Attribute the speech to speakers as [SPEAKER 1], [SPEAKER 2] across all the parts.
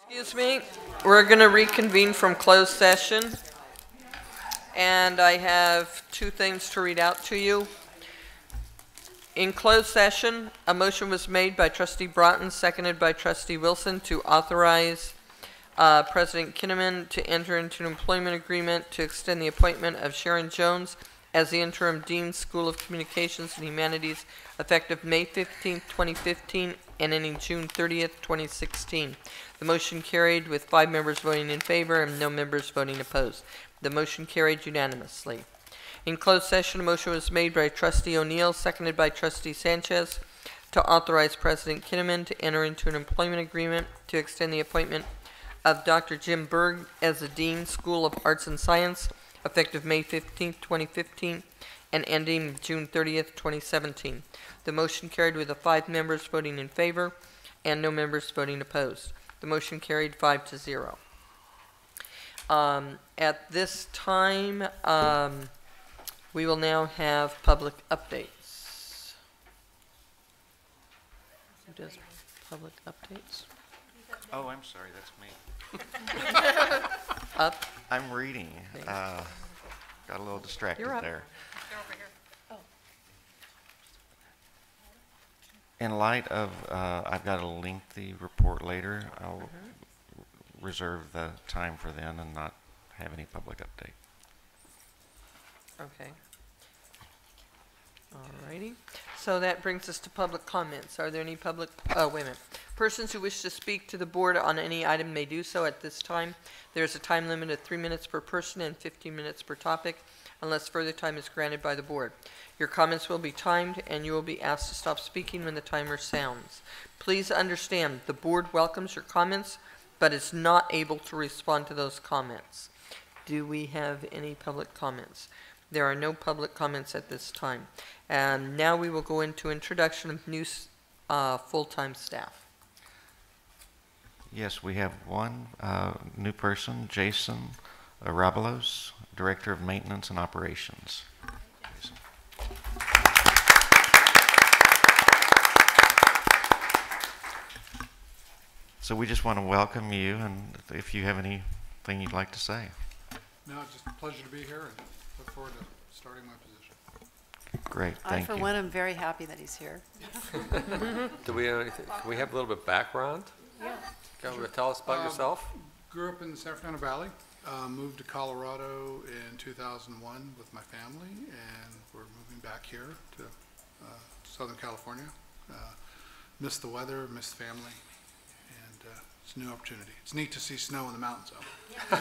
[SPEAKER 1] Excuse me, we're going to reconvene from closed session, and I have two things to read out to you. In closed session, a motion was made by Trustee Broughton, seconded by Trustee Wilson, to authorize President Kinnaman to enter into an employment agreement to extend the appointment of Sharon Jones as the interim Dean, School of Communications and Humanities, effective May 15, 2015, and ending June 30th, 2016. The motion carried with 5 members voting in favor and no members voting opposed. The motion carried unanimously. In closed session, a motion was made by Trustee O'Neill, seconded by Trustee Sanchez, to authorize President Kinnaman to enter into an employment agreement to extend the appointment of Dr. Jim Berg as the Dean, School of Arts and Science, effective May 15, 2015, and ending June 30th, 2017. The motion carried with the 5 members voting in favor and no members voting opposed. The motion carried 5-0. At this time, we will now have public updates. Who does public updates?
[SPEAKER 2] Oh, I'm sorry, that's me.
[SPEAKER 1] Up.
[SPEAKER 2] I'm reading. Got a little distracted
[SPEAKER 1] You're up.
[SPEAKER 2] there.
[SPEAKER 1] They're over here. Oh.
[SPEAKER 2] In light of, I've got a lengthy report later. I'll reserve the time for then and not have any public update.
[SPEAKER 1] Okay. Alrighty. So that brings us to public comments. Are there any public, wait a minute. Persons who wish to speak to the board on any item may do so at this time. There's a time limit of 3 minutes per person and 15 minutes per topic, unless further time is granted by the board. Your comments will be timed, and you will be asked to stop speaking when the timer sounds. Please understand, the board welcomes your comments, but is not able to respond to those comments. Do we have any public comments? There are no public comments at this time. And now we will go into introduction of new full-time staff.
[SPEAKER 2] Yes, we have one new person, Jason Arabelos, Director of Maintenance and Operations. Jason. So we just want to welcome you, and if you have anything you'd like to say.
[SPEAKER 3] No, it's just a pleasure to be here and look forward to starting my position.
[SPEAKER 2] Great, thank you.
[SPEAKER 4] I, for one, am very happy that he's here.
[SPEAKER 5] Do we have anything? Can we have a little bit of background?
[SPEAKER 4] Yeah.
[SPEAKER 5] Can you tell us about yourself?
[SPEAKER 3] Grew up in the San Fernando Valley, moved to Colorado in 2001 with my family, and we're moving back here to Southern California. Missed the weather, missed family, and it's a new opportunity. It's neat to see snow in the mountains, though.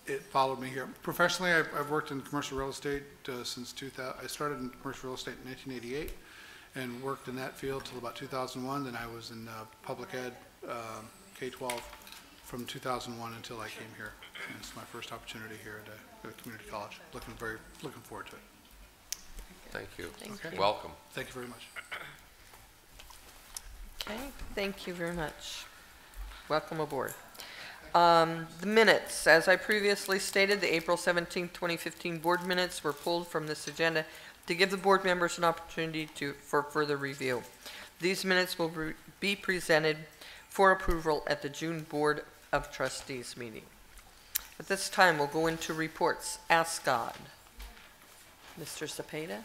[SPEAKER 3] It followed me here. Professionally, I've worked in commercial real estate since 2000. I started in commercial real estate in 1988 and worked in that field till about 2001. Then I was in public ed, K-12, from 2001 until I came here. And it's my first opportunity here at a community college. Looking forward to it.
[SPEAKER 5] Thank you.
[SPEAKER 1] Thank you.
[SPEAKER 5] Welcome.
[SPEAKER 3] Thank you very much.
[SPEAKER 1] Okay, thank you very much. Welcome aboard. The minutes, as I previously stated, the April 17, 2015 board minutes were pulled from this agenda to give the board members an opportunity for further review. These minutes will be presented for approval at the June Board of Trustees meeting. At this time, we'll go into reports. Ask God. Mr. Cepeda.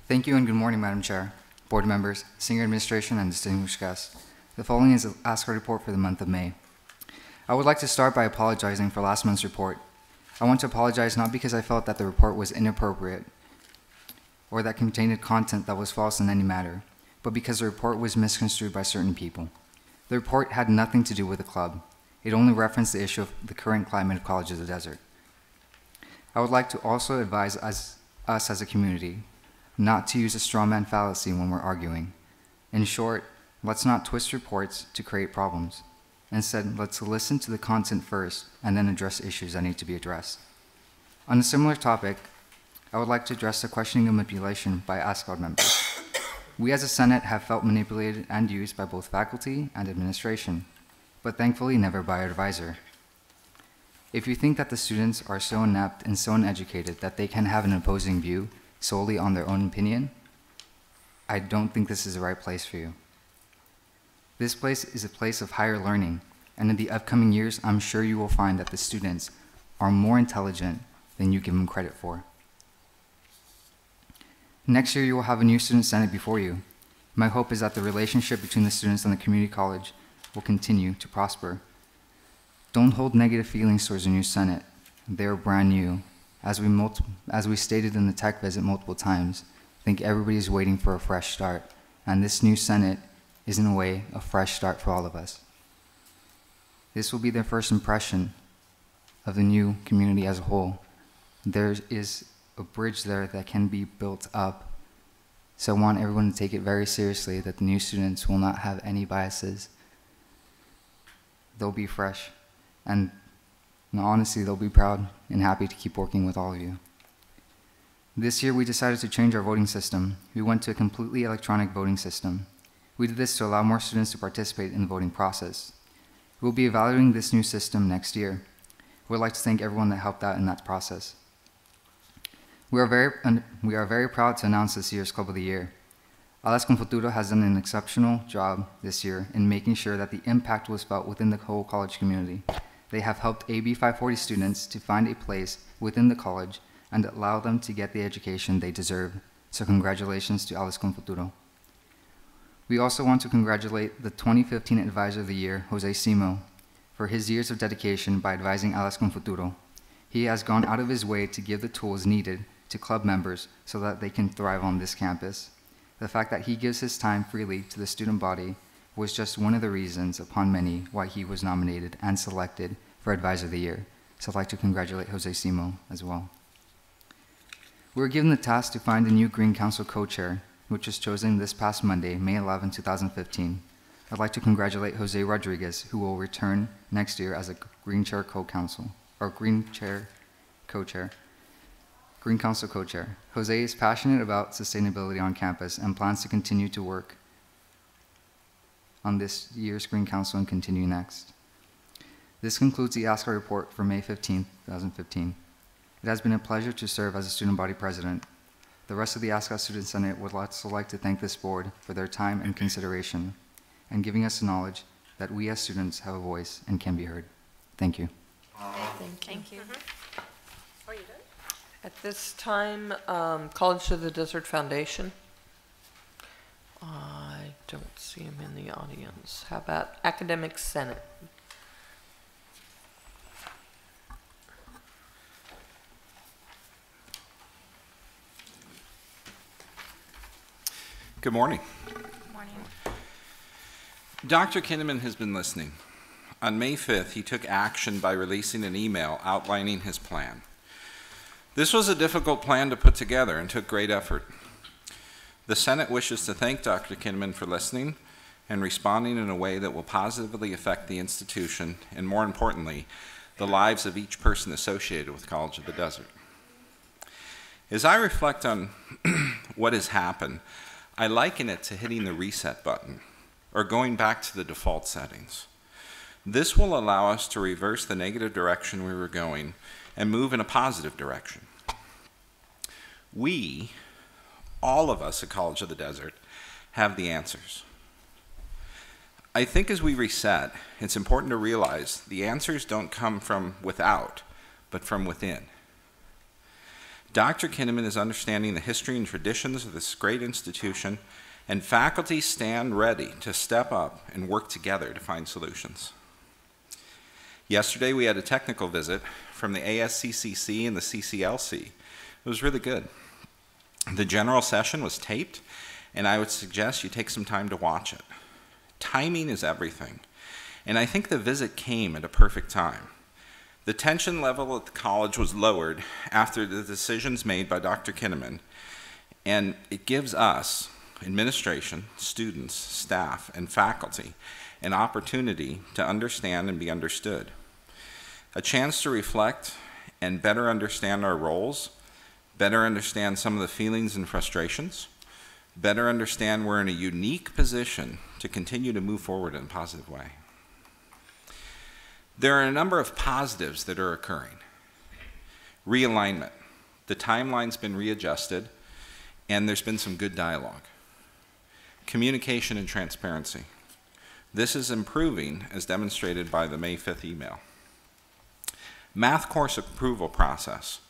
[SPEAKER 6] Thank you and good morning, Madam Chair, board members, senior administration, and distinguished guests. The following is the ASCA report for the month of May. I would like to start by apologizing for last month's report. I want to apologize not because I felt that the report was inappropriate or that contained content that was false in any matter, but because the report was misconstrued by certain people. The report had nothing to do with the club. It only referenced the issue of the current climate of College of the Desert. I would like to also advise us as a community not to use a straw man fallacy when we're arguing. In short, let's not twist reports to create problems. Instead, let's listen to the content first and then address issues that need to be addressed. On a similar topic, I would like to address the questioning of manipulation by ASCOD members. We as a Senate have felt manipulated and used by both faculty and administration. but thankfully never by our advisor. If you think that the students are so inept and so uneducated that they can have an opposing view solely on their own opinion, I don't think this is the right place for you. This place is a place of higher learning, and in the upcoming years, I'm sure you will find that the students are more intelligent than you give them credit for. Next year, you will have a new student senate before you. My hope is that the relationship between the students and the community college will continue to prosper. Don't hold negative feelings towards the new senate. They are brand new. As we stated in the tech visit multiple times, I think everybody's waiting for a fresh start, and this new senate is in a way a fresh start for all of us. This will be their first impression of the new community as a whole. There is a bridge there that can be built up, so I want everyone to take it very seriously that the new students will not have any biases. They'll be fresh, and honestly, they'll be proud and happy to keep working with all of you. This year, we decided to change our voting system. We went to a completely electronic voting system. We did this to allow more students to participate in the voting process. We'll be evaluating this new system next year. We'd like to thank everyone that helped out in that process. We are very proud to announce this year's Club of the Year. Alas con Futuro has done an exceptional job this year in making sure that the impact was felt within the whole college community. They have helped AB 540 students to find a place within the college and allow them to get the education they deserve. So congratulations to Alas con Futuro. We also want to congratulate the 2015 Advisor of the Year, Jose Simo, for his years of dedication by advising Alas con Futuro. He has gone out of his way to give the tools needed to club members so that they can thrive on this campus. The fact that he gives his time freely to the student body was just one of the reasons, upon many, why he was nominated and selected for Advisor of the Year. So I'd like to congratulate Jose Simo as well. We were given the task to find a new Green Council co-chair, which was chosen this past Monday, May 11, 2015. I'd like to congratulate Jose Rodriguez, who will return next year as a Green Chair co-council, or Green Chair co-chair. Green Council co-chair. Jose is passionate about sustainability on campus and plans to continue to work on this year's Green Council and continue next. This concludes the ASCA report for May 15, 2015. It has been a pleasure to serve as a student body president. The rest of the ASCA Student Senate would also like to thank this board for their time and consideration and giving us the knowledge that we as students have a voice and can be heard. Thank you.
[SPEAKER 4] Thank you.
[SPEAKER 1] At this time, College of the Desert Foundation. I don't see him in the audience. How about Academic Senate?
[SPEAKER 7] Good morning.
[SPEAKER 4] Morning.
[SPEAKER 7] Dr. Kinnaman has been listening. On May 5th, he took action by releasing an email outlining his plan. This was a difficult plan to put together and took great effort. The Senate wishes to thank Dr. Kinnaman for listening and responding in a way that will positively affect the institution and, more importantly, the lives of each person associated with College of the Desert. As I reflect on what has happened, I liken it to hitting the reset button or going back to the default settings. This will allow us to reverse the negative direction we were going and move in a positive direction. We, all of us at College of the Desert, have the answers. I think as we reset, it's important to realize the answers don't come from without, but from within. Dr. Kinnaman is understanding the history and traditions of this great institution, and faculty stand ready to step up and work together to find solutions. Yesterday, we had a technical visit from the ASCCC and the CCLC. It was really good. The general session was taped, and I would suggest you take some time to watch it. Timing is everything, and I think the visit came at a perfect time. The tension level at the college was lowered after the decisions made by Dr. Kinnaman, and it gives us, administration, students, staff, and faculty, an opportunity to understand and be understood. A chance to reflect and better understand our roles, better understand some of the feelings and frustrations, better understand we're in a unique position to continue to move forward in a positive way. There are a number of positives that are occurring. Realignment. The timeline's been readjusted, and there's been some good dialogue. Communication and transparency. This is improving, as demonstrated by the May 5th email. Math course approval process.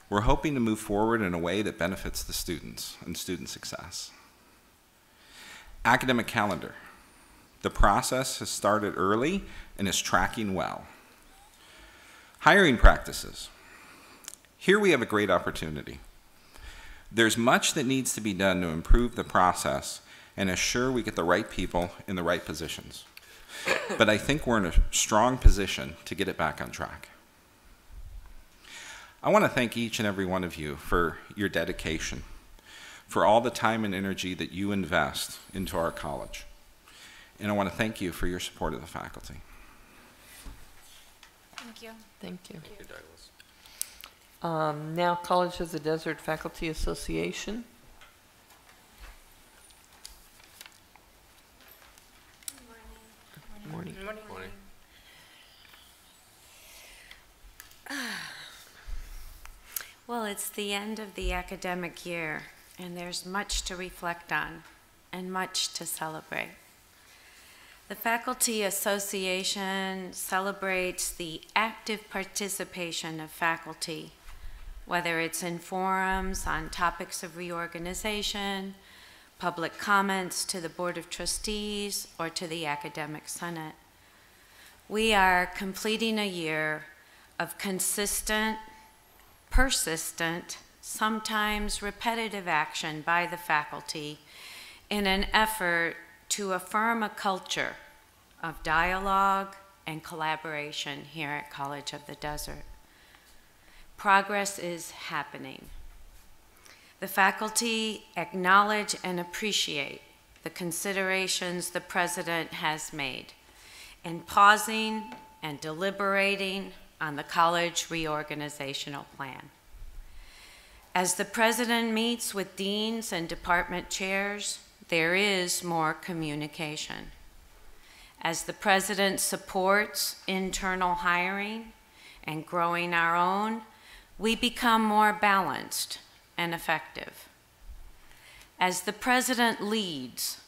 [SPEAKER 7] We're hoping to move forward in a way that benefits the students and student success. Academic calendar. The process has started early and is tracking well. Hiring practices. Here we have a great opportunity. There's much that needs to be done to improve the process and assure we get the right people in the right positions. But I think we're in a strong position to get it back on track. I want to thank each and every one of you for your dedication, for all the time and energy that you invest into our college. And I want to thank you for your support of the faculty.
[SPEAKER 4] Thank you.
[SPEAKER 1] Thank you.
[SPEAKER 5] Thank you, Douglas.
[SPEAKER 1] Now College of the Desert Faculty Association. Morning.
[SPEAKER 5] Morning.
[SPEAKER 8] Well, it's the end of the academic year, and there's much to reflect on and much to celebrate. The Faculty Association celebrates the active participation of faculty, whether it's in forums on topics of reorganization, public comments to the Board of Trustees, or to the Academic Senate. We are completing a year of consistent, persistent, sometimes repetitive action by the faculty in an effort to affirm a culture of dialogue and collaboration here at College of the Desert. Progress is happening. The faculty acknowledge and appreciate the considerations the President has made in pausing and deliberating on the college reorganizational plan. As the President meets with deans and department chairs, there is more communication. As the President supports internal hiring and growing our own, we become more balanced and effective. As the President leads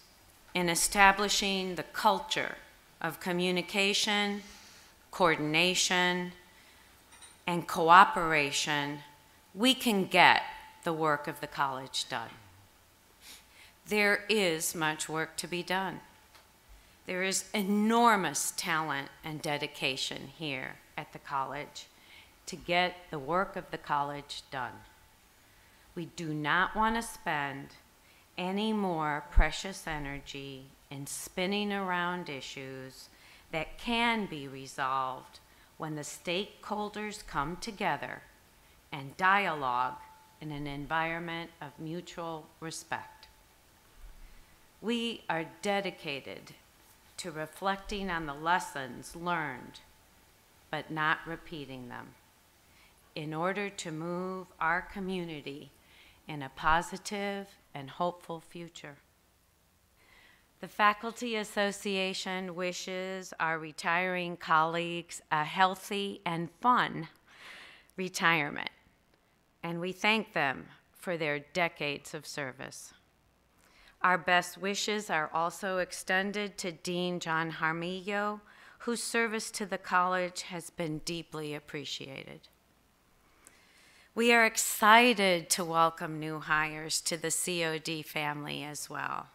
[SPEAKER 8] in establishing the culture of communication, coordination, and cooperation, we can get the work of the college done. There is much work to be done. There is enormous talent and dedication here at the college to get the work of the college done. We do not want to spend any more precious energy in spinning around issues that can be resolved when the stakeholders come together and dialogue in an environment of mutual respect. We are dedicated to reflecting on the lessons learned, but not repeating them, in order to move our community in a positive and hopeful future. The Faculty Association wishes our retiring colleagues a healthy and fun retirement, and we thank them for their decades of service. Our best wishes are also extended to Dean John Jaramillo, whose service to the college has been deeply appreciated. We are excited to welcome new hires to the COD family as well.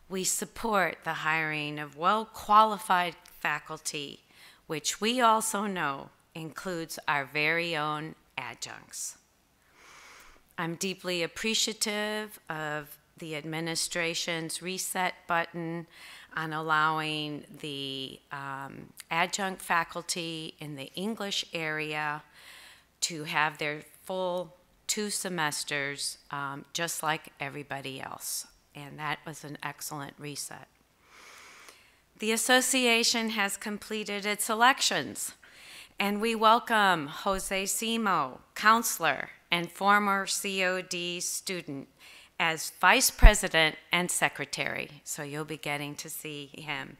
[SPEAKER 8] We support the hiring of well-qualified faculty, which we also know includes our very own adjuncts. I'm deeply appreciative of the administration's reset button on allowing the adjunct faculty in the English area to have their full 2 semesters just like everybody else. And that was an excellent reset. The association has completed its elections, and we welcome Jose Simo, counselor and former COD student, as vice president and secretary, so you'll be getting to see him.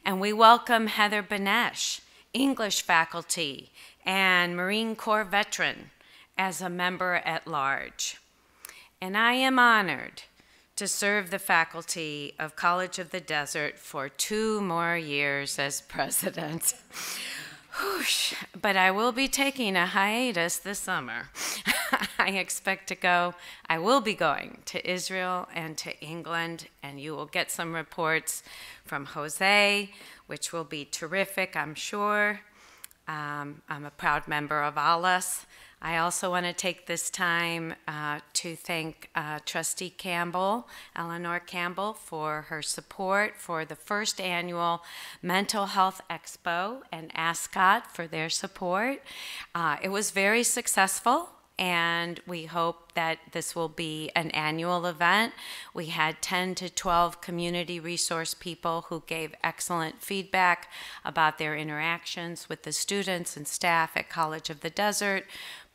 [SPEAKER 8] And we welcome Heather Benesh English faculty, and Marine Corps veteran as a member at large. And I am honored to serve the faculty of College of the Desert for 2 more years as president. Whoosh. But I will be taking a hiatus this summer. I will be going to Israel and to England, and you will get some reports from Jose, which will be terrific, I'm sure. I'm a proud member of ALAS. I also want to take this time to thank Trustee Campbell, Eleanor Campbell, for her support for the first annual Mental Health Expo, and ASCOT for their support. It was very successful, and we hope that this will be an annual event. We had 10 to 12 community resource people who gave excellent feedback about their interactions with the students and staff at College of the Desert,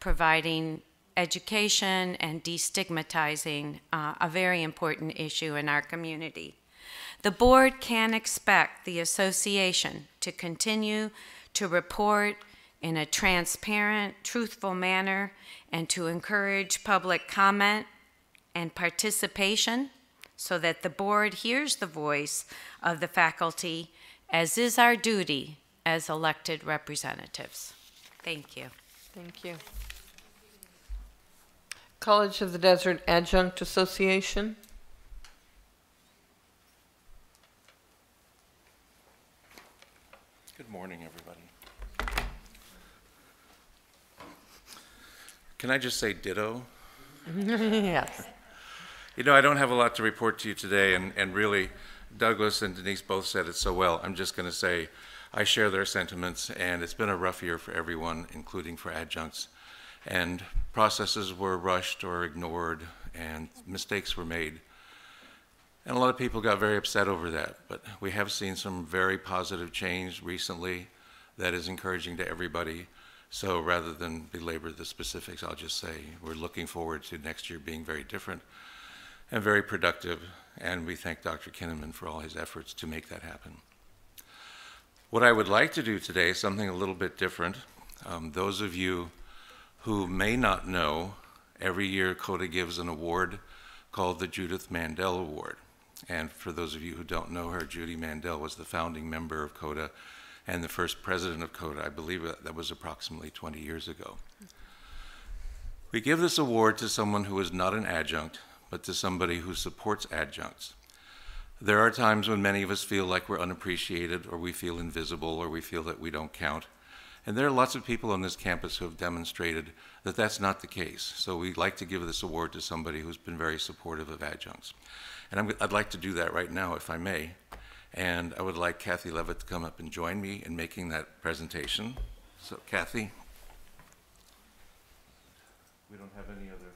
[SPEAKER 8] providing education and destigmatizing a very important issue in our community. The board can expect the association to continue to report in a transparent, truthful manner and to encourage public comment and participation so that the board hears the voice of the faculty, as is our duty as elected representatives. Thank you.
[SPEAKER 1] Thank you. College of the Desert Adjunct Association.
[SPEAKER 2] Good morning, everybody. Can I just say ditto?
[SPEAKER 1] Yes.
[SPEAKER 2] You know, I don't have a lot to report to you today, and really, Douglas and Denise both said it so well. I'm just going to say I share their sentiments, and it's been a rough year for everyone, including for adjuncts. And processes were rushed or ignored, and mistakes were made. And a lot of people got very upset over that, but we have seen some very positive change recently that is encouraging to everybody. So rather than belabor the specifics, I'll just say we're looking forward to next year being very different and very productive, and we thank Dr. Kinnaman for all his efforts to make that happen. What I would like to do today is something a little bit different. Those of you who may not know, every year CODA gives an award called the Judith Mandel Award. And for those of you who don't know her, Judy Mandel was the founding member of CODA and the first president of CODA. I believe that was approximately 20 years ago. We give this award to someone who is not an adjunct, but to somebody who supports adjuncts. There are times when many of us feel like we're unappreciated, or we feel invisible, or we feel that we don't count. And there are lots of people on this campus who have demonstrated that that's not the case. So we'd like to give this award to somebody who's been very supportive of adjuncts. And I'd like to do that right now, if I may. And I would like Kathy Levitt to come up and join me in making that presentation. So Kathy. We don't have any other?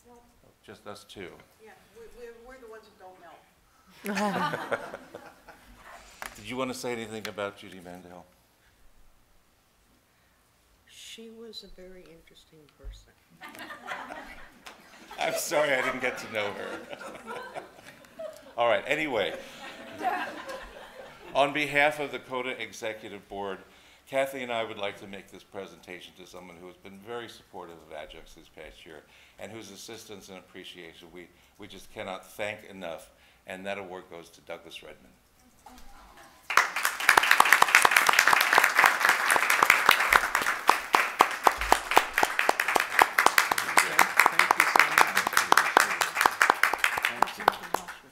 [SPEAKER 2] No. Oh, just us two.
[SPEAKER 9] Yeah, we're the ones that don't melt.
[SPEAKER 2] Did you want to say anything about Judy Mandel?
[SPEAKER 9] She was a very interesting person.
[SPEAKER 2] I'm sorry I didn't get to know her. All right, anyway. On behalf of the CODA Executive Board, Kathy and I would like to make this presentation to someone who has been very supportive of adjuncts this past year and whose assistance and appreciation we just cannot thank enough, and that award goes to Douglas Redmond.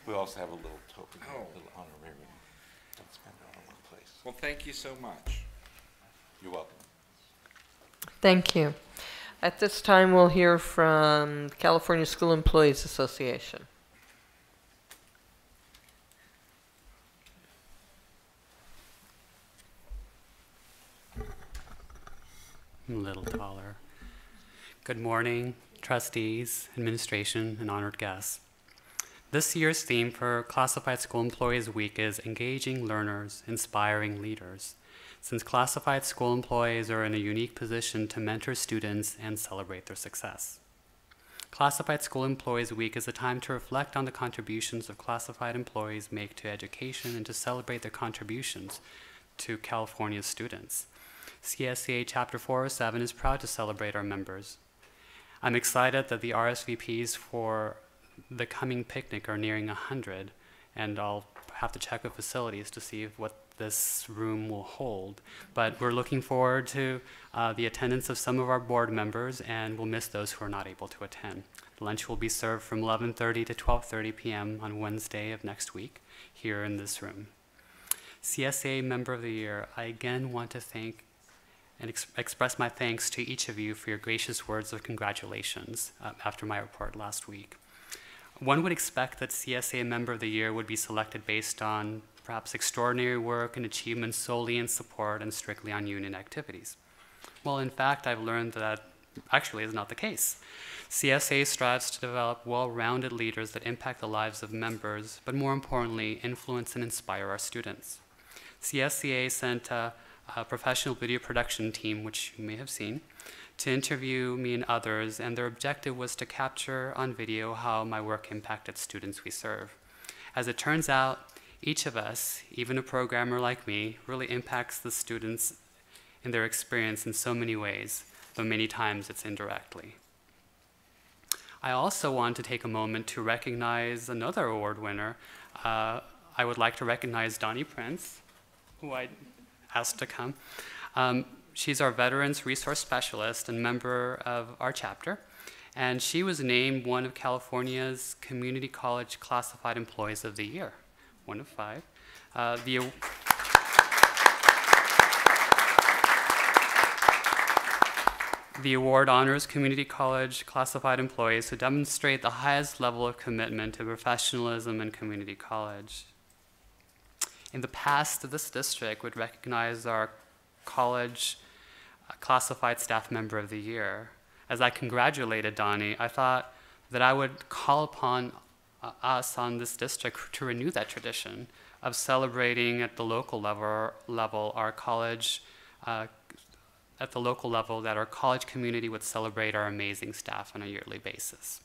[SPEAKER 2] We also have a little token, a little honorarium. Don't spend it all over the place.
[SPEAKER 7] Well, thank you so much.
[SPEAKER 2] You're welcome.
[SPEAKER 1] Thank you. At this time, we'll hear from California School Employees Association.
[SPEAKER 10] I'm a little taller. Good morning, trustees, administration, and honored guests. This year's theme for Classified School Employees Week is Engaging Learners, Inspiring Leaders, since classified school employees are in a unique position to mentor students and celebrate their success. Classified School Employees Week is a time to reflect on the contributions of classified employees make to education and to celebrate their contributions to California's students. CSEA Chapter 407 is proud to celebrate our members. I'm excited that the RSVPs for the coming picnic are nearing 100, and I'll have to check with facilities to see what this room will hold. But we're looking forward to the attendance of some of our board members, and we'll miss those who are not able to attend. Lunch will be served from 11:30 to 12:30 p.m. on Wednesday of next week here in this room. CSA Member of the Year, I again want to thank and express my thanks to each of you for your gracious words of congratulations after my report last week. One would expect that CSA Member of the Year would be selected based on perhaps extraordinary work and achievements solely in support and strictly on union activities. Well, in fact, I've learned that actually is not the case. CSA strives to develop well-rounded leaders that impact the lives of members, but more importantly, influence and inspire our students. CSCA sent a professional video production team, which you may have seen, to interview me and others, and their objective was to capture on video how my work impacted students we serve. As it turns out, each of us, even a programmer like me, really impacts the students in their experience in so many ways, though many times it's indirectly. I also want to take a moment to recognize another award winner. I would like to recognize Donnie Prince, who I asked to come. She's our Veterans Resource Specialist and member of our chapter, and she was named one of California's Community College Classified Employees of the Year, one of 5. The award honors community college classified employees who demonstrate the highest level of commitment to professionalism in community college. In the past, this district would recognize our college classified staff member of the year. As I congratulated Donnie, I thought that I would call upon us on this district to renew that tradition of celebrating at the local level our college, at the local level that our college community would celebrate our amazing staff on a yearly basis.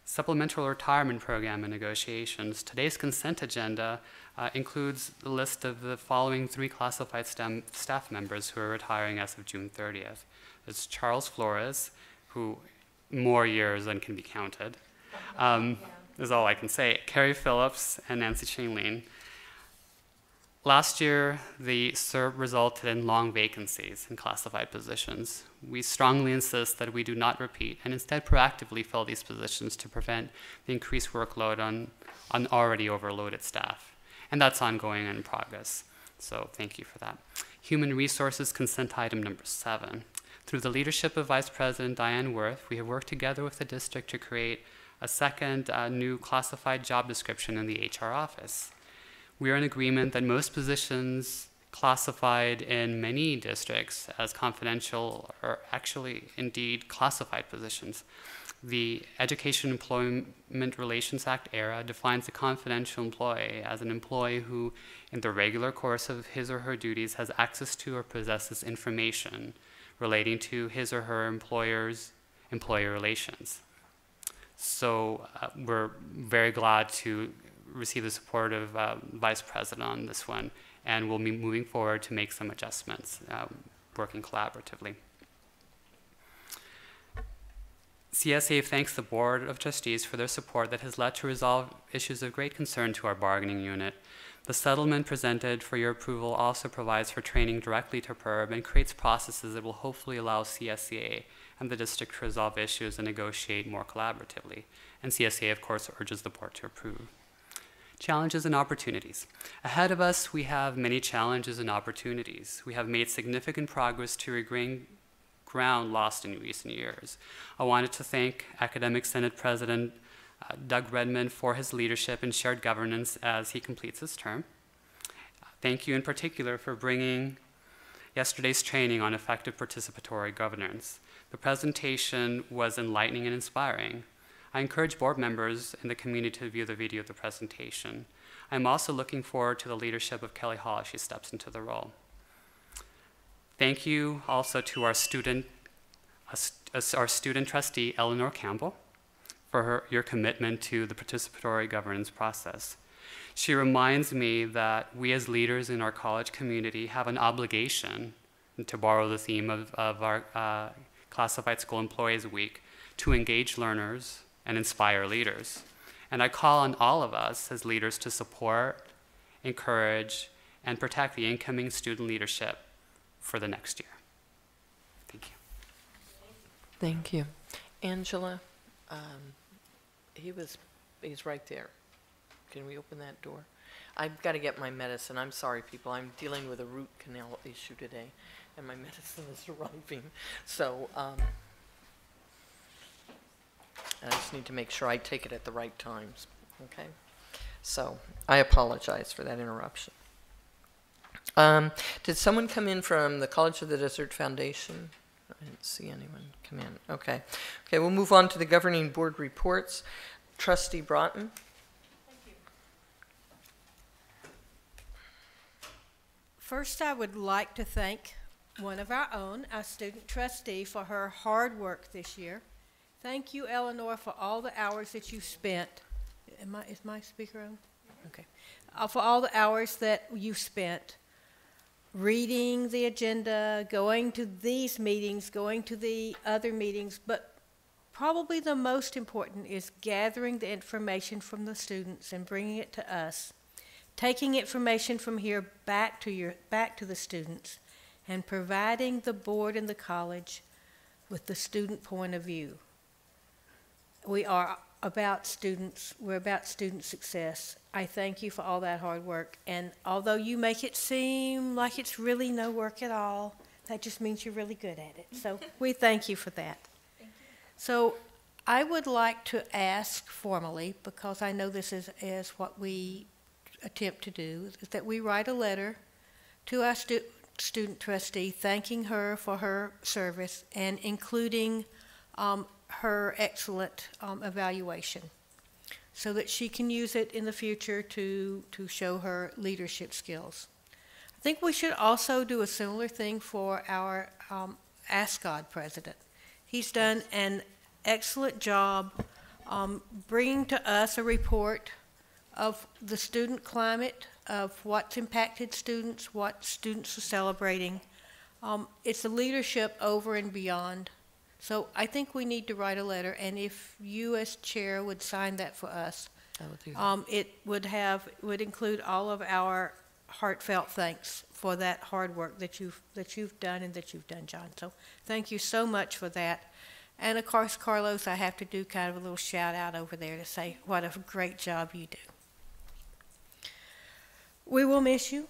[SPEAKER 10] Supplemental retirement program and negotiations. Today's consent agenda includes the list of the following 3 classified staff members who are retiring as of June 30th. It's Charles Flores, who more years than can be counted, is all I can say. Carrie Phillips and Nancy Chainline. Last year, the CERB resulted in long vacancies in classified positions. We strongly insist that we do not repeat and instead proactively fill these positions to prevent the increased workload on already overloaded staff. And that's ongoing and in progress. So thank you for that. Human Resources Consent Item number 7. Through the leadership of Vice President Diane Worth, we have worked together with the district to create a second new classified job description in the HR office. We are in agreement that most positions classified in many districts as confidential are actually indeed classified positions. The Education Employment Relations Act ERA defines a confidential employee as an employee who, in the regular course of his or her duties, has access to or possesses information relating to his or her employer's employee relations. So we're very glad to receive the support of Vice President on this one, and we'll be moving forward to make some adjustments, working collaboratively. CSA thanks the Board of Trustees for their support that has led to resolve issues of great concern to our bargaining unit. The settlement presented for your approval also provides for training directly to PERB and creates processes that will hopefully allow CSA and the district to resolve issues and negotiate more collaboratively. And CSA, of course, urges the board to approve. Challenges and opportunities. Ahead of us, we have many challenges and opportunities. We have made significant progress to regain ground lost in recent years. I wanted to thank Academic Senate President Doug Redmond for his leadership and shared governance as he completes his term. Thank you in particular for bringing yesterday's training on effective participatory governance. The presentation was enlightening and inspiring. I encourage board members in the community to view the video of the presentation. I'm also looking forward to the leadership of Kelly Hall as she steps into the role. Thank you also to our student trustee, Eleanor Campbell, for your commitment to the participatory governance process. She reminds me that we as leaders in our college community have an obligation, to borrow the theme of our Classified School Employees Week, to engage learners and inspire leaders. And I call on all of us as leaders to support, encourage, and protect the incoming student leadership for the next year. Thank you.
[SPEAKER 1] Thank you. Angela, he's right there. Can we open that door? I've got to get my medicine. I'm sorry, people. I'm dealing with a root canal issue today, and my medicine is arriving. So I just need to make sure I take it at the right times, okay? So I apologize for that interruption. Did someone come in from the College of the Desert Foundation? I didn't see anyone come in. Okay. Okay, we'll move on to the governing board reports. Trustee Broughton.
[SPEAKER 11] First, I would like to thank one of our own, our student trustee, for her hard work this year. Thank you, Eleanor, for all the hours that you spent. Is my speaker on? Okay. For all the hours that you spent reading the agenda, going to these meetings, going to the other meetings, but probably the most important is gathering the information from the students and bringing it to us, taking information from here back to the students, and providing the board and the college with the student point of view. We are about students. We're about student success. I thank you for all that hard work. And although you make it seem like it's really no work at all, that just means you're really good at it. So we thank you for that. Thank you. So I would like to ask formally, because I know this is what we attempt to do, is that we write a letter to our student trustee thanking her for her service and including her excellent evaluation, so that she can use it in the future to show her leadership skills. I think we should also do a similar thing for our COD president. He's done an excellent job bringing to us a report of the student climate, of what's impacted students, what students are celebrating. It's a leadership over and beyond. So I think we need to write a letter, and if you as chair would sign that for us, it would include all of our heartfelt thanks for that hard work that you've done and that you've done, John. So thank you so much for that. And of course, Carlos, I have to do kind of a little shout out over there to say what a great job you do. We will miss you.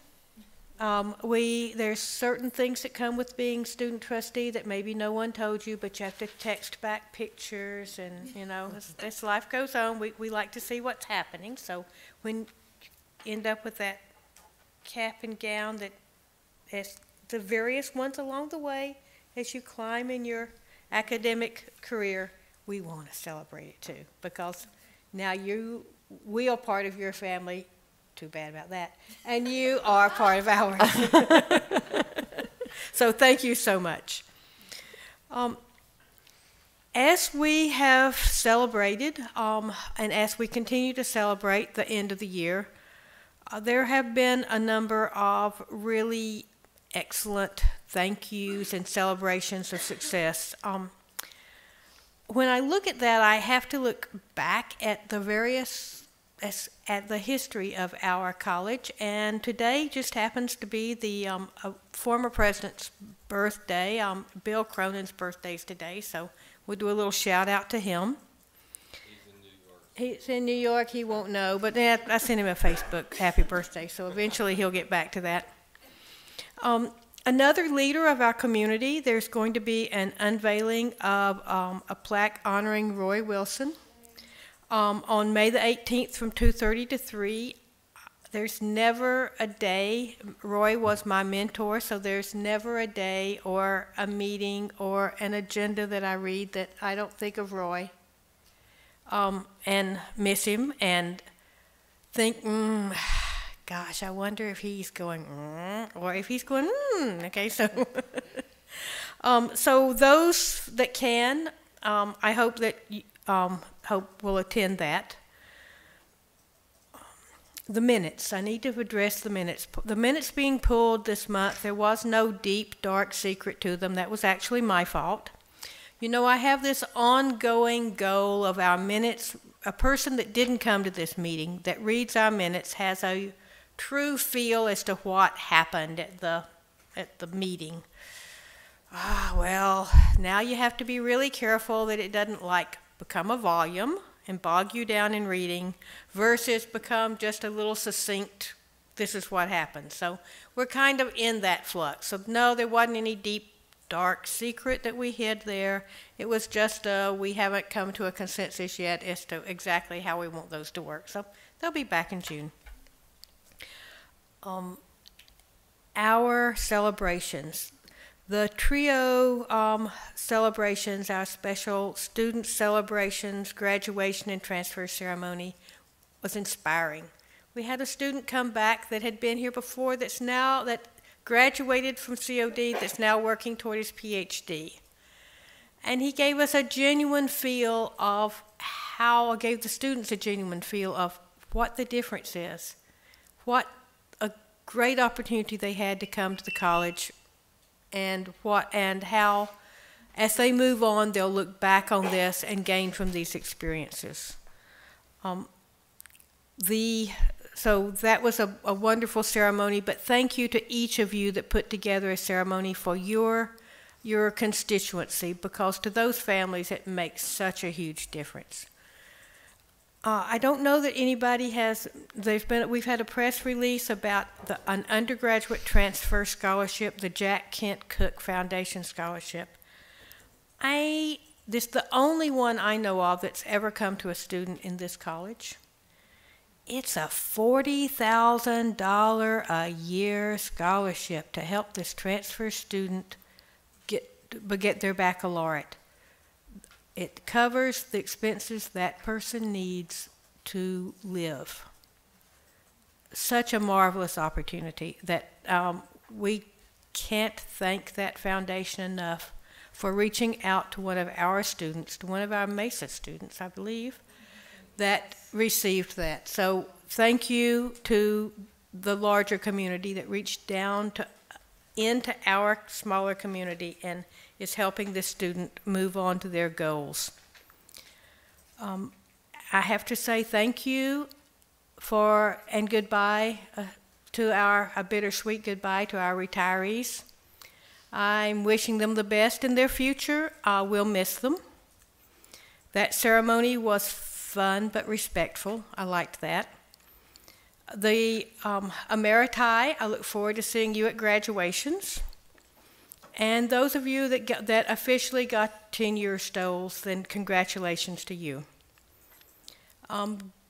[SPEAKER 11] There's certain things that come with being student trustee that maybe no one told you, but you have to text back pictures, and you know, as life goes on, we like to see what's happening. So when you end up with that cap and gown, that as the various ones along the way, as you climb in your academic career, we want to celebrate it too, because now we are part of your family. Too bad about that. And you are part of ours. So thank you so much. As we have celebrated, and as we continue to celebrate the end of the year, there have been a number of really excellent thank yous and celebrations of success. When I look at that, I have to look back at the history of our college, and today just happens to be the former president's birthday. Bill Cronin's birthday is today, so we'll do a little shout out to him. He's in New York. He won't know, but I sent him a Facebook happy birthday, so eventually he'll get back to that. Another leader of our community, there's going to be an unveiling of a plaque honoring Roy Wilson. On May the 18th from 2:30 to 3, there's never a day. Roy was my mentor, so there's never a day or a meeting or an agenda that I read that I don't think of Roy and miss him and think, gosh, I wonder if he's going, or if he's going, okay, so. So those that can, I hope that hope will attend that. the minutes. I need to address the minutes. The minutes being pulled this month, there was no deep, dark secret to them. That was actually my fault. You know, I have this ongoing goal of our minutes. A person that didn't come to this meeting that reads our minutes has a true feel as to what happened at the meeting. Well, now you have to be really careful that it doesn't become a volume and bog you down in reading versus become just a little succinct, this is what happened. So we're kind of in that flux. So no, there wasn't any deep, dark secret that we hid there. It was just we haven't come to a consensus yet as to exactly how we want those to work. So they'll be back in June. Our celebrations. The trio celebrations, our special student celebrations, graduation and transfer ceremony was inspiring. We had a student come back that had been here before that graduated from COD that's now working toward his PhD. And he gave us a genuine feel of gave the students a genuine feel of what the difference is, what a great opportunity they had to come to the college, and how, as they move on, they'll look back on this and gain from these experiences. So that was a wonderful ceremony, but thank you to each of you that put together a ceremony for your constituency, because to those families it makes such a huge difference. I don't know that anybody we've had a press release about an undergraduate transfer scholarship, the Jack Kent Cook Foundation Scholarship. This is the only one I know of that's ever come to a student in this college. It's a $40,000 a year scholarship to help this transfer student get their baccalaureate. It covers the expenses that person needs to live. Such a marvelous opportunity that we can't thank that foundation enough for reaching out to one of our students, to one of our Mesa students, I believe, that received that. So thank you to the larger community that reached down into our smaller community and is helping this student move on to their goals. I have to say thank you and goodbye a bittersweet goodbye to our retirees. I'm wishing them the best in their future. We'll miss them. That ceremony was fun but respectful. I liked that. The emeriti, I look forward to seeing you at graduations. And those of you that officially got tenure stoles, then congratulations to you.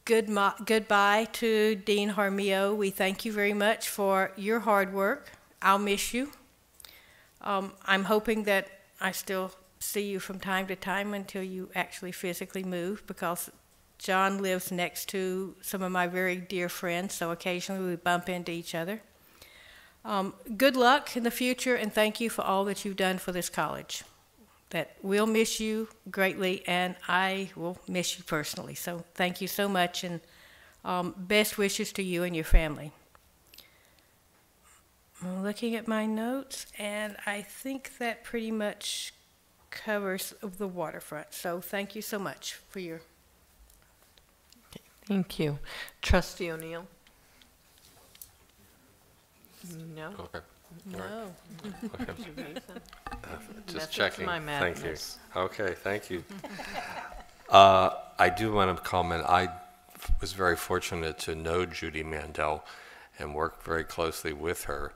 [SPEAKER 11] Goodbye to Dean Harmio. We thank you very much for your hard work. I'll miss you. I'm hoping that I still see you from time to time until you actually physically move, because John lives next to some of my very dear friends, so occasionally we bump into each other. Good luck in the future, and thank you for all that you've done for this college. That we'll miss you greatly, and I will miss you personally. So thank you so much, and best wishes to you and your family. I'm looking at my notes, and I think that pretty much covers the waterfront. So thank you so much for your...
[SPEAKER 1] Thank you. Trustee O'Neill? No.
[SPEAKER 5] Okay.
[SPEAKER 11] No.
[SPEAKER 5] Okay. Just
[SPEAKER 1] Methods
[SPEAKER 5] checking.
[SPEAKER 1] my
[SPEAKER 5] Thank you.
[SPEAKER 1] madness.
[SPEAKER 5] Okay, thank you. I do want to comment. I was very fortunate to know Judy Mandel and work very closely with her.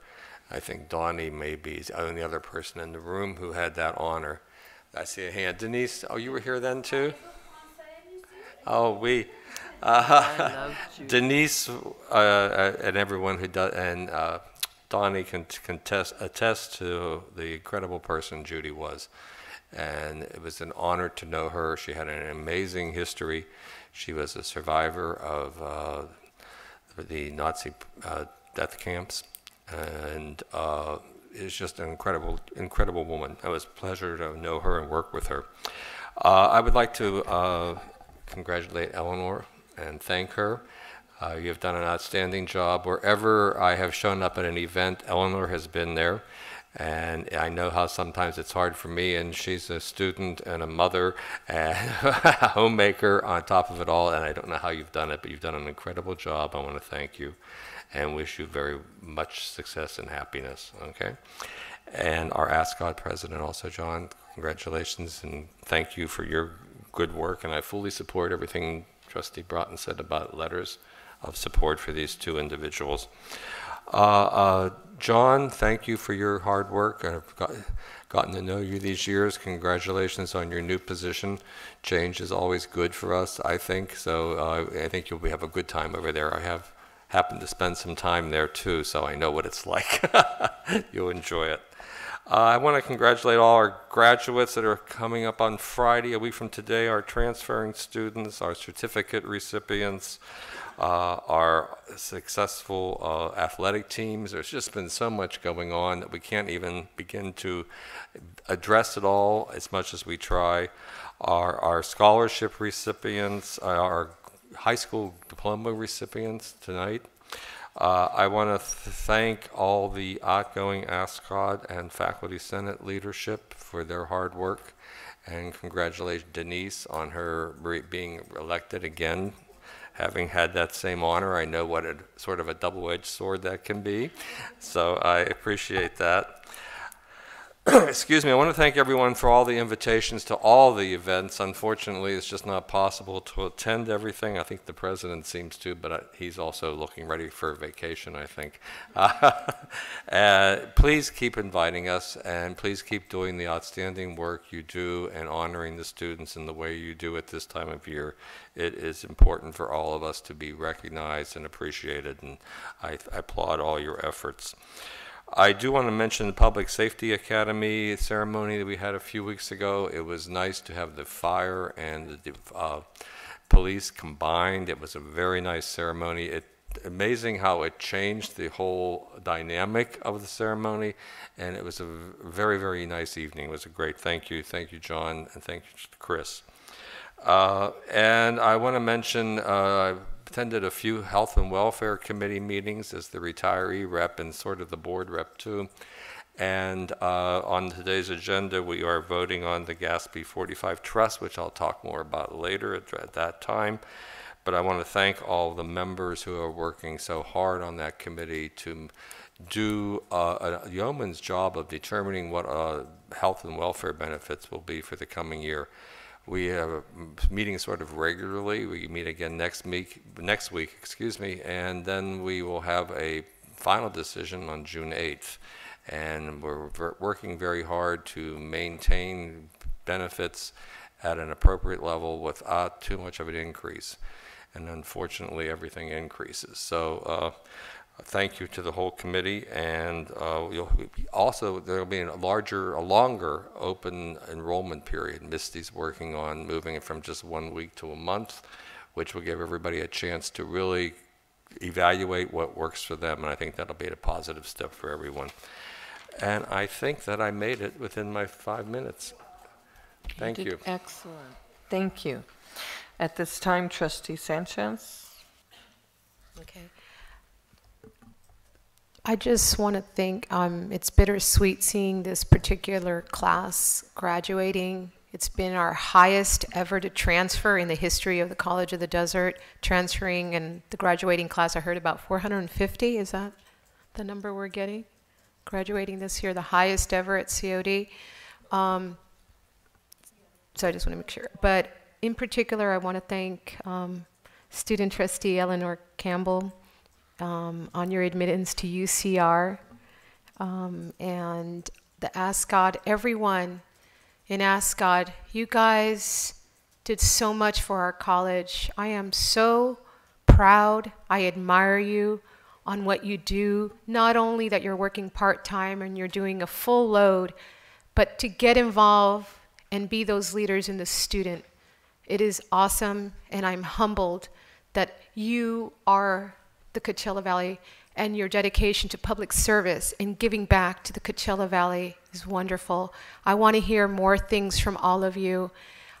[SPEAKER 5] I think Donnie may be the only other person in the room who had that honor. I see a hand. Denise, oh, you were here then too? Oh, Denise and everyone who does, and Donnie can attest to the incredible person Judy was. And it was an honor to know her. She had an amazing history. She was a survivor of the Nazi death camps, and is just an incredible woman. It was a pleasure to know her and work with her. I would like to congratulate Eleanor and thank her. You've done an outstanding job. Wherever I have shown up at an event, Eleanor has been there. And I know how sometimes it's hard for me, and she's a student and a mother and a homemaker on top of it all, and I don't know how you've done it, but you've done an incredible job. I want to thank you and wish you very much success and happiness, okay? And our ASCOD president also, John, congratulations and thank you for your good work, and I fully support everything Trustee Broughton said about letters of support for these two individuals. John, thank you for your hard work. I've gotten to know you these years. Congratulations on your new position. Change is always good for us, I think. So I think you'll have a good time over there. I have happened to spend some time there too, so I know what it's like. You'll enjoy it. I want to congratulate all our graduates that are coming up on Friday, a week from today, our transferring students, our certificate recipients, our successful athletic teams. There's just been so much going on that we can't even begin to address it all as much as we try. Our scholarship recipients, our high school diploma recipients tonight. I want to thank all the outgoing ASCOD and Faculty Senate leadership for their hard work, and congratulate Denise on her being elected again. Having had that same honor, I know what a sort of a double-edged sword that can be, so I appreciate that. Excuse me, I want to thank everyone for all the invitations to all the events. Unfortunately, it's just not possible to attend everything. I think the president seems to, but he's also looking ready for vacation, I think. Please keep inviting us, and please keep doing the outstanding work you do and honoring the students in the way you do at this time of year. It is important for all of us to be recognized and appreciated, and I applaud all your efforts. I do want to mention the Public Safety Academy ceremony that we had a few weeks ago. It was nice to have the fire and the police combined. It was a very nice ceremony. Amazing how it changed the whole dynamic of the ceremony, and it was a very, very nice evening. It was a great thank you. Thank you, John, and thank you, Chris. And I want to mention I attended a few health and welfare committee meetings as the retiree rep and sort of the board rep too. And on today's agenda, we are voting on the GASP 45 Trust, which I'll talk more about later at that time. But I want to thank all the members who are working so hard on that committee to do a yeoman's job of determining what health and welfare benefits will be for the coming year. We have meetings sort of regularly. We meet again next week, and then we will have a final decision on June 8th. And we're working very hard to maintain benefits at an appropriate level without too much of an increase. And unfortunately, everything increases. So thank you to the whole committee, and also there will be a longer open enrollment period. Misty's working on moving it from just 1 week to a month, which will give everybody a chance to really evaluate what works for them, and I think that'll be a positive step for everyone. And I think that I made it within my 5 minutes. Thank you.
[SPEAKER 1] Excellent. Thank you. At this time, Trustee Sanchez.
[SPEAKER 12] Okay. I just want to think, it's bittersweet seeing this particular class graduating. It's been our highest ever to transfer in the history of the College of the Desert, transferring, and the graduating class, I heard about 450, is that the number we're getting? Graduating this year, the highest ever at COD. So I just want to make sure. But in particular, I want to thank student trustee Eleanor Campbell on your admittance to UCR, and the ASCOD, everyone in ASCOD. You guys did so much for our college. I am so proud. I admire you on what you do, not only that you're working part-time and you're doing a full load, but to get involved and be those leaders in the student. It is awesome, and I'm humbled that you are the Coachella Valley, and your dedication to public service and giving back to the Coachella Valley is wonderful. I want to hear more things from all of you.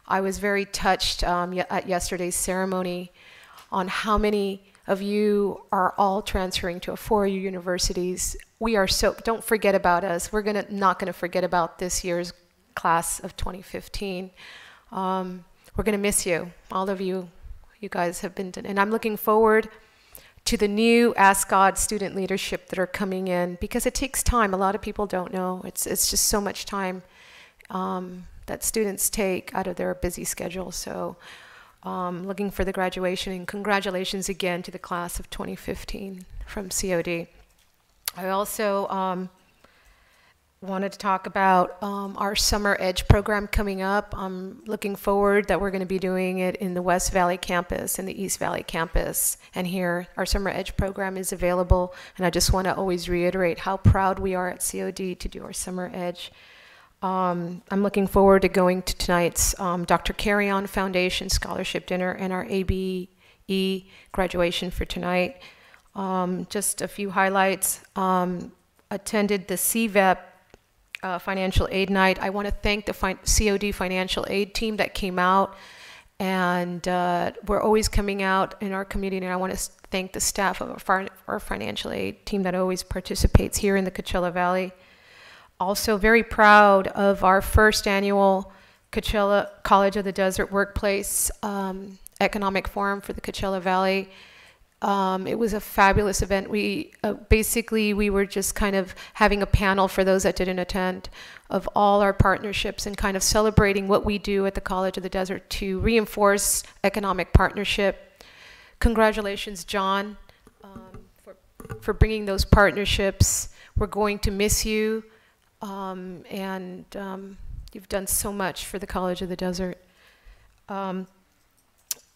[SPEAKER 12] I was very touched at yesterday's ceremony on how many of you are all transferring to 4-year universities. Don't forget about us. We're not gonna forget about this year's class of 2015. We're gonna miss you, all of you. You guys have been, and I'm looking forward to the new Ask God student leadership that are coming in, because it takes time. A lot of people don't know. It's just so much time that students take out of their busy schedule. So looking for the graduation, and congratulations again to the class of 2015 from COD. I also wanted to talk about our Summer Edge program coming up. I'm looking forward that we're going to be doing it in the West Valley campus and the East Valley campus. And here, our Summer Edge program is available. And I just want to always reiterate how proud we are at COD to do our Summer Edge. I'm looking forward to going to tonight's Dr. Carry-On Foundation Scholarship Dinner and our ABE graduation for tonight. Just a few highlights. Attended the CVEP financial aid night. I want to thank the COD financial aid team that came out, and we're always coming out in our community, and I want to thank the staff of our financial aid team that always participates here in the Coachella Valley. Also very proud of our first annual Coachella College of the Desert Workplace Economic Forum for the Coachella Valley. It was a fabulous event. We were just kind of having a panel for those that didn't attend of all our partnerships and kind of celebrating what we do at the College of the Desert to reinforce economic partnership. Congratulations, John, for bringing those partnerships. We're going to miss you, and you've done so much for the College of the Desert.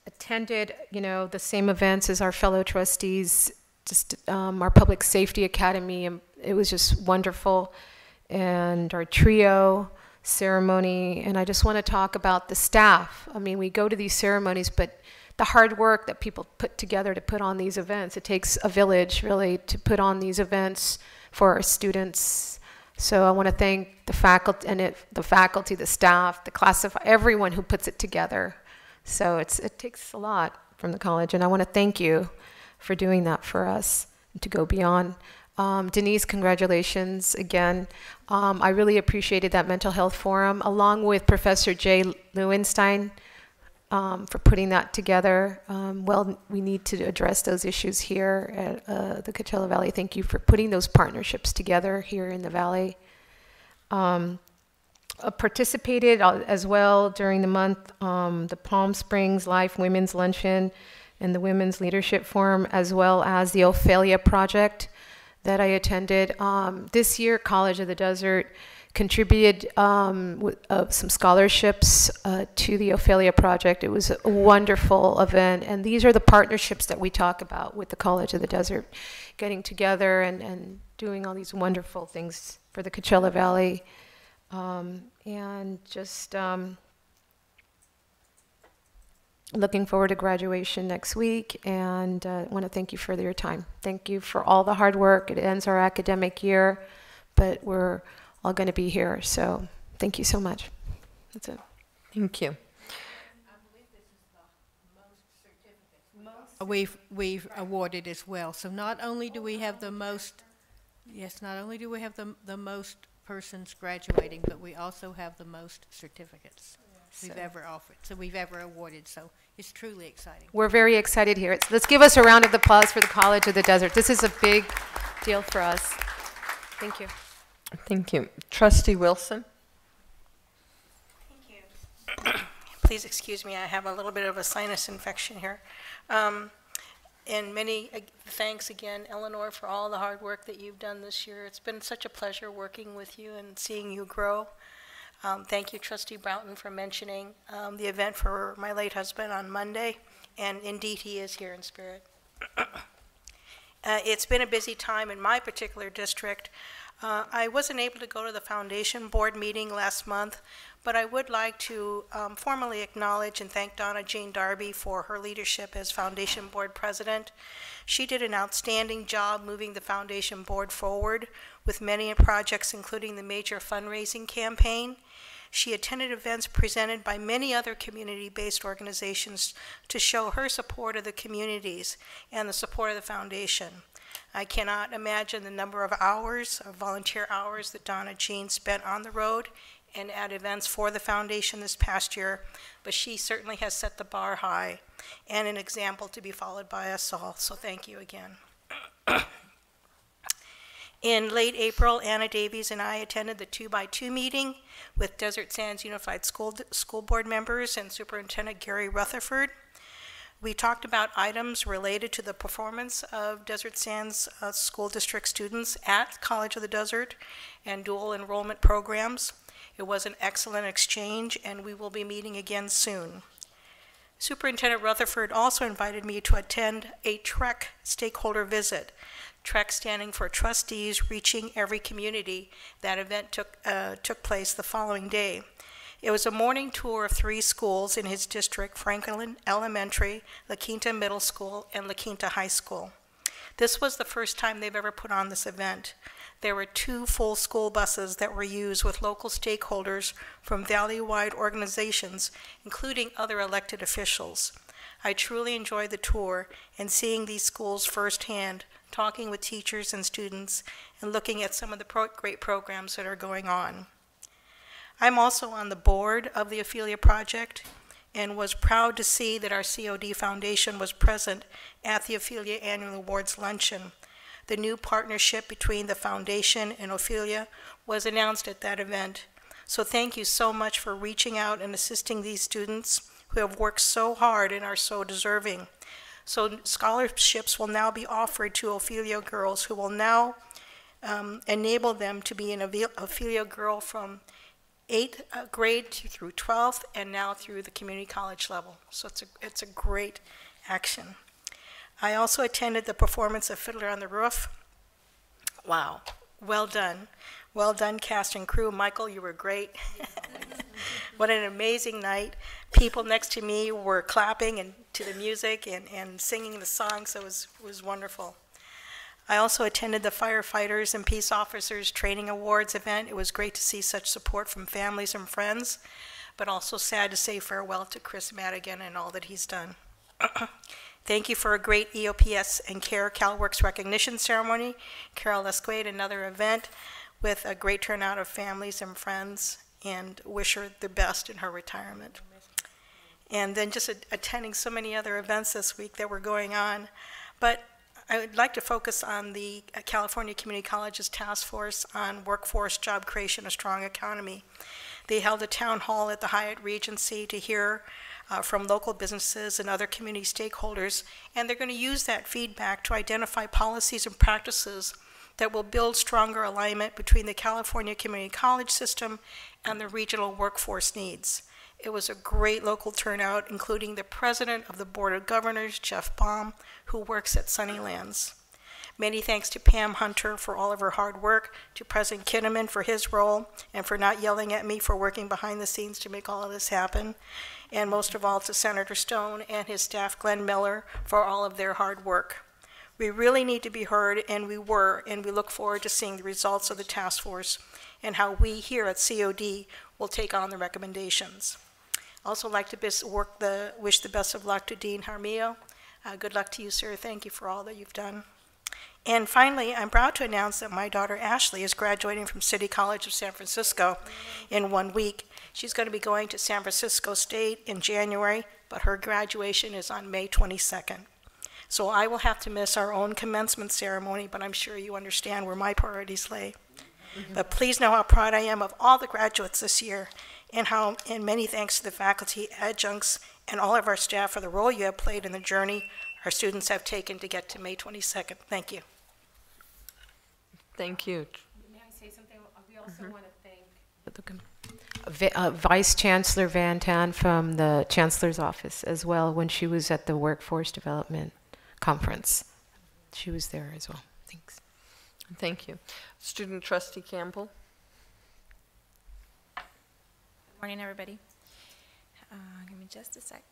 [SPEAKER 12] Attended, the same events as our fellow trustees, just our Public Safety Academy, and it was just wonderful, and our trio ceremony. And I just want to talk about the staff. I mean, we go to these ceremonies, but the hard work that people put together to put on these events, it takes a village really to put on these events for our students. So I want to thank the faculty, the staff, the classified, everyone who puts it together. So it takes a lot from the college, and I want to thank you for doing that for us and to go beyond. Denise, congratulations again. I really appreciated that mental health forum, along with Professor Jay Lewinstein, for putting that together. We need to address those issues here at the Coachella Valley. Thank you for putting those partnerships together here in the Valley. Participated as well during the month, the Palm Springs Life Women's Luncheon and the Women's Leadership Forum, as well as the Ophelia Project that I attended. This year, College of the Desert contributed some scholarships to the Ophelia Project. It was a wonderful event, and these are the partnerships that we talk about with the College of the Desert, getting together and doing all these wonderful things for the Coachella Valley. And just looking forward to graduation next week, and want to thank you for your time. Thank you for all the hard work. It ends our academic year, but we're all going to be here, so thank you so much. That's it.
[SPEAKER 1] Thank you.
[SPEAKER 11] We've awarded as well. So not only do we have the most, the most persons graduating, but we also have the most certificates we've ever offered. So we've ever awarded. So it's truly exciting.
[SPEAKER 12] We're very excited here. Let's give us a round of applause for the College of the Desert. This is a big deal for us. Thank you.
[SPEAKER 1] Thank you. Trustee Wilson?
[SPEAKER 13] Thank you. Please excuse me, I have a little bit of a sinus infection here. And many thanks again, Eleanor, for all the hard work that you've done this year. It's been such a pleasure working with you and seeing you grow. Thank you, Trustee Broughton, for mentioning the event for my late husband on Monday, and indeed he is here in spirit. It's been a busy time in my particular district. I wasn't able to go to the foundation board meeting last month, but I would like to formally acknowledge and thank Donna Jean Darby for her leadership as foundation board president. She did an outstanding job moving the foundation board forward with many projects, including the major fundraising campaign. She attended events presented by many other community-based organizations to show her support of the communities and the support of the foundation. I cannot imagine the number of hours, of volunteer hours, that Donna Jean spent on the road and at events for the foundation this past year, but she certainly has set the bar high and an example to be followed by us all, so thank you again. In late April, Anna Davies and I attended the 2x2 meeting with Desert Sands Unified School Board members and Superintendent Gary Rutherford. We talked about items related to the performance of Desert Sands School District students at College of the Desert and dual enrollment programs. It was an excellent exchange, and we will be meeting again soon. Superintendent Rutherford also invited me to attend a TREC stakeholder visit. TREC standing for Trustees Reaching Every Community. That event took place the following day. It was a morning tour of 3 schools in his district: Franklin Elementary, La Quinta Middle School, and La Quinta High School. This was the first time they've ever put on this event. There were 2 full school buses that were used with local stakeholders from valley-wide organizations, including other elected officials. I truly enjoyed the tour and seeing these schools firsthand, talking with teachers and students, and looking at some of the great programs that are going on. I'm also on the board of the Ophelia Project and was proud to see that our COD Foundation was present at the Ophelia Annual Awards Luncheon. The new partnership between the foundation and Ophelia was announced at that event. So thank you so much for reaching out and assisting these students who have worked so hard and are so deserving. So scholarships will now be offered to Ophelia girls, who will now enable them to be an Ophelia girl from 8th grade through 12th, and now through the community college level. So it's a great action. I also attended the performance of Fiddler on the Roof. Wow, well done. Well done, cast and crew. Michael, you were great. What an amazing night. People next to me were clapping and to the music and singing the songs, so it was wonderful. I also attended the Firefighters and Peace Officers Training Awards event. It was great to see such support from families and friends, but also sad to say farewell to Chris Madigan and all that he's done. Thank you for a great EOPS and CARE CalWorks recognition ceremony. Carol Esquade, another event with a great turnout of families and friends, and wish her the best in her retirement. And then just attending so many other events this week that were going on. But I would like to focus on the California Community Colleges Task Force on Workforce Job Creation, a Strong Economy. They held a town hall at the Hyatt Regency to hear from local businesses and other community stakeholders, and they're going to use that feedback to identify policies and practices that will build stronger alignment between the California Community College system and the regional workforce needs. It was a great local turnout, including the president of the Board of Governors, Jeff Baum, who works at Sunnylands. Many thanks to Pam Hunter for all of her hard work, to President Kinnaman for his role, and for not yelling at me for working behind the scenes to make all of this happen, and most of all to Senator Stone and his staff, Glenn Miller, for all of their hard work. We really need to be heard, and we look forward to seeing the results of the task force and how we here at COD will take on the recommendations. I also like to wish the best of luck to Dean Jaramillo. Good luck to you, sir. Thank you for all that you've done. And finally, I'm proud to announce that my daughter Ashley is graduating from City College of San Francisco in 1 week. She's going to be going to San Francisco State in January, but her graduation is on May 22nd. So I will have to miss our own commencement ceremony, but I'm sure you understand where my priorities lay. But please know how proud I am of all the graduates this year, and many thanks to the faculty, adjuncts, and all of our staff for the role you have played in the journey our students have taken to get to May 22nd. Thank you.
[SPEAKER 1] Thank you.
[SPEAKER 12] May I say something? We also want to thank Vice Chancellor Van Tan from the Chancellor's office as well when she was at the Workforce Development Conference. She was there as well. Thanks.
[SPEAKER 1] Thank you. Student Trustee Campbell.
[SPEAKER 4] Good morning, everybody. Give me just a sec.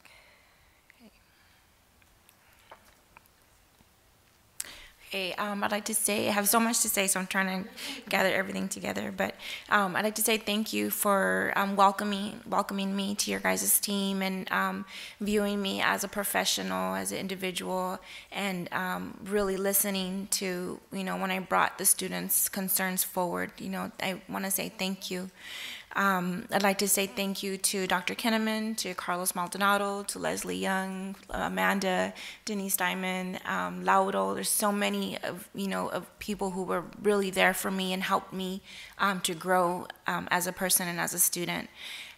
[SPEAKER 4] Hey, I'd like to say, I have so much to say, so I'm trying to gather everything together. But I'd like to say thank you for welcoming me to your guys' team and viewing me as a professional, as an individual, and really listening to, when I brought the students' concerns forward. I want to say thank you. I'd like to say thank you to Dr. Kinnaman, to Carlos Maldonado, to Leslie Young, Amanda, Denise Diamond, Lauro. There's so many of people who were really there for me and helped me to grow as a person and as a student.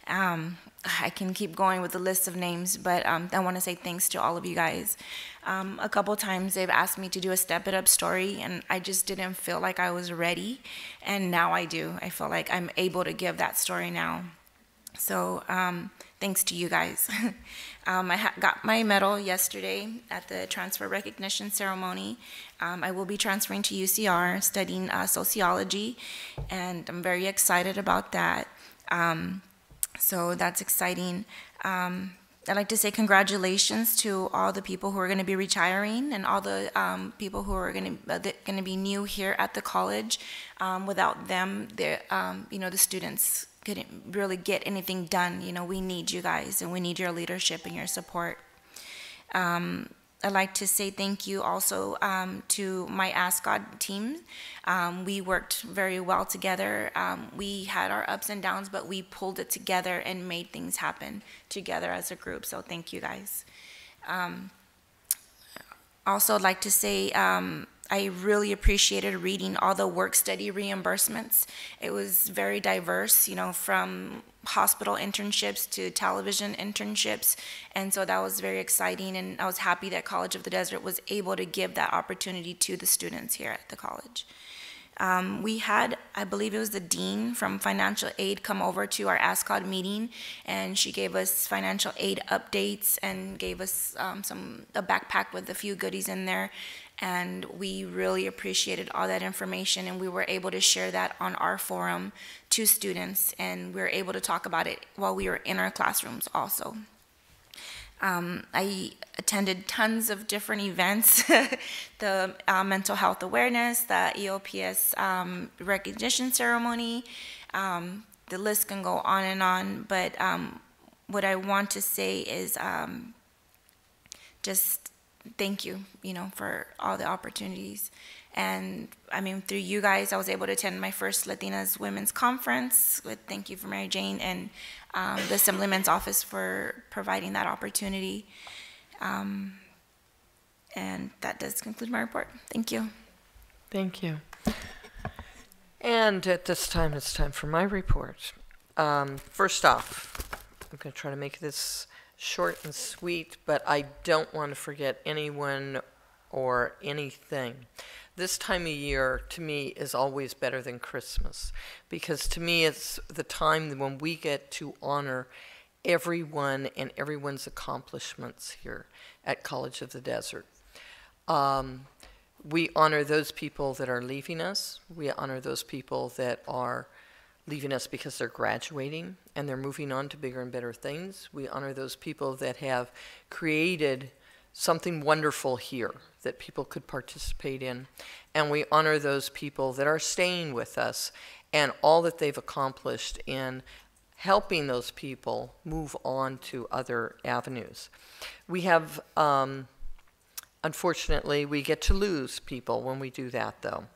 [SPEAKER 4] I can keep going with the list of names, but I want to say thanks to all of you guys. A couple times they've asked me to do a Step It Up story, and I just didn't feel like I was ready, and now I do. I feel like I'm able to give that story now. So thanks to you guys. I got my medal yesterday at the transfer recognition ceremony. I will be transferring to UCR, studying sociology, and I'm very excited about that. So that's exciting. I'd like to say congratulations to all the people who are going to be retiring and all the people who are going to be new here at the college. Without them, the students couldn't really get anything done. We need you guys, and we need your leadership and your support. I'd like to say thank you also to my ASCOD team. We worked very well together. We had our ups and downs, but we pulled it together and made things happen together as a group. So thank you guys. Also, I'd like to say I really appreciated reading all the work study reimbursements. It was very diverse, from hospital internships to television internships, and so that was very exciting, and I was happy that College of the Desert was able to give that opportunity to the students here at the college. We had, I believe it was the dean from financial aid come over to our ASCOD meeting, and she gave us financial aid updates and gave us a backpack with a few goodies in there, and we really appreciated all that information, and we were able to share that on our forum to students, and we were able to talk about it while we were in our classrooms also. I attended tons of different events, the mental health awareness, the EOPS recognition ceremony. The list can go on and on, but what I want to say is just thank you, for all the opportunities. And I mean, through you guys, I was able to attend my first Latinas Women's Conference. Thank you for Mary Jane and the Assemblyman's Office for providing that opportunity. And that does conclude my report. Thank you.
[SPEAKER 1] Thank you. And at this time, it's time for my report. First off, I'm going to try to make this short and sweet, but I don't want to forget anyone or anything. This time of year, to me, is always better than Christmas, because to me, it's the time when we get to honor everyone and everyone's accomplishments here at College of the Desert. We honor those people that are leaving us. We honor those people that are leaving us because they're graduating and they're moving on to bigger and better things. We honor those people that have created something wonderful here that people could participate in. And we honor those people that are staying with us and all that they've accomplished in helping those people move on to other avenues. We have, unfortunately, we get to lose people when we do that, though.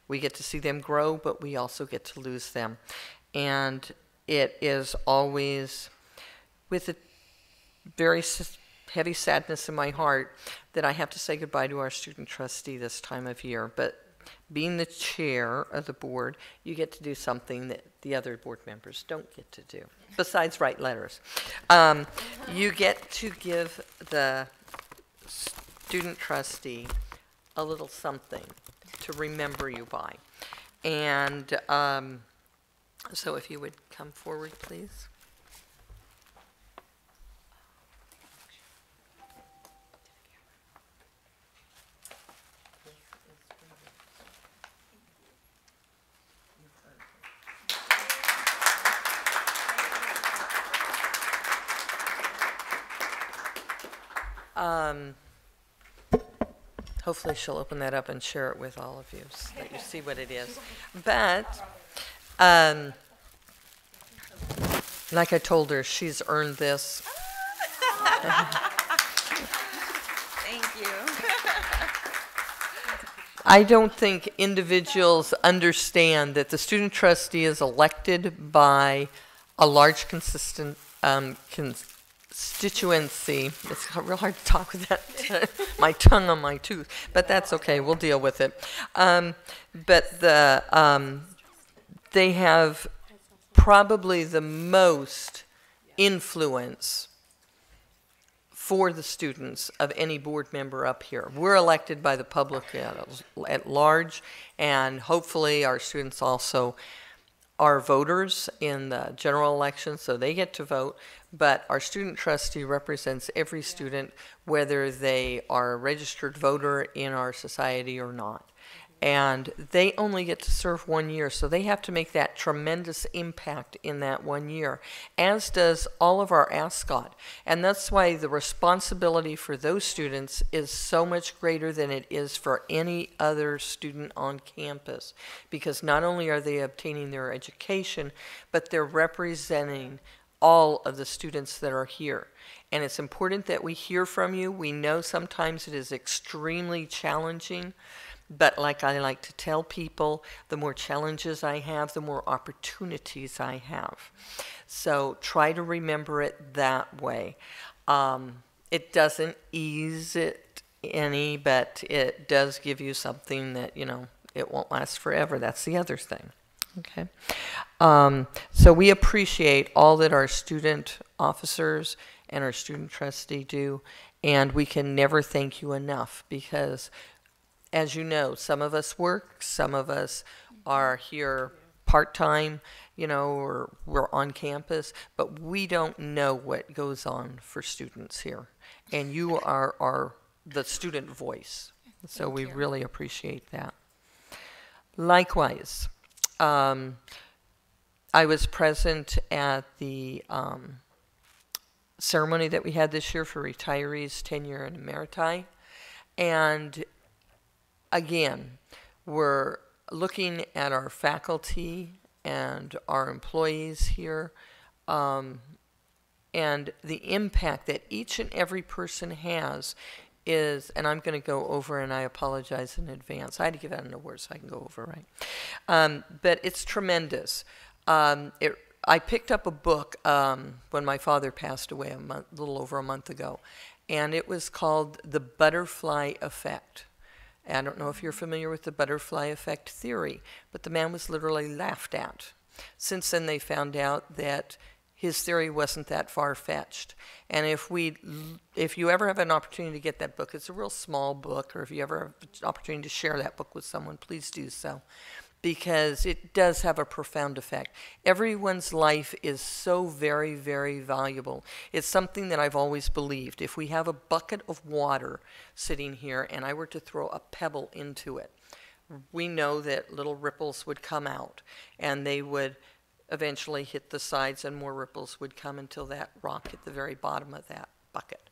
[SPEAKER 1] We get to see them grow, but we also get to lose them. And it is always with a very heavy sadness in my heart that I have to say goodbye to our student trustee this time of year. But being the chair of the board, you get to do something that the other board members don't get to do, besides write letters. You get to give the student trustee a little something to remember you by. And so if you would come forward, please. Hopefully she'll open that up and share it with all of you so that you see what it is. But, like I told her, she's earned this.
[SPEAKER 4] Thank you.
[SPEAKER 1] I don't think individuals understand that the student trustee is elected by a large constituency. It's real hard to talk with that, my tongue on my tooth, but that's okay. We'll deal with it. But they have probably the most influence for the students of any board member up here. We're elected by the public at large, and hopefully our students also are voters in the general election, so they get to vote. But our student trustee represents every student, whether they are a registered voter in our society or not. And they only get to serve 1 year, so they have to make that tremendous impact in that 1 year, as does all of our ASCOT. And that's why the responsibility for those students is so much greater than it is for any other student on campus, because not only are they obtaining their education, but they're representing all of the students that are here. And it's important that we hear from you. We know sometimes it is extremely challenging. But like I like to tell people, the more challenges I have, the more opportunities I have. So try to remember it that way. It doesn't ease it any, but it does give you something that, you know, it won't last forever. That's the other thing. Okay. So we appreciate all that our student officers and our student trustee do, and we can never thank you enough because, as you know, some of us work, some of us are here part-time, you know, or we're on campus, but we don't know what goes on for students here. And you are the student voice, so we really appreciate that. Likewise, I was present at the ceremony that we had this year for retirees, tenure, and emeriti, and again, we're looking at our faculty and our employees here, and the impact that each and every person has is, and I'm going to go over, and I apologize in advance. I had to give out an award so I can go over, right? But it's tremendous. I picked up a book when my father passed away a little over a month ago, and it was called The Butterfly Effect. I don't know if you're familiar with the butterfly effect theory, but the man was literally laughed at. Since then, they found out that his theory wasn't that far-fetched. And if you ever have an opportunity to get that book, it's a real small book, or if you ever have an opportunity to share that book with someone, please do so, because it does have a profound effect. Everyone's life is so very, very valuable. It's something that I've always believed. If we have a bucket of water sitting here and I were to throw a pebble into it, we know that little ripples would come out, and they would eventually hit the sides, and more ripples would come until that rock at the very bottom of that bucket.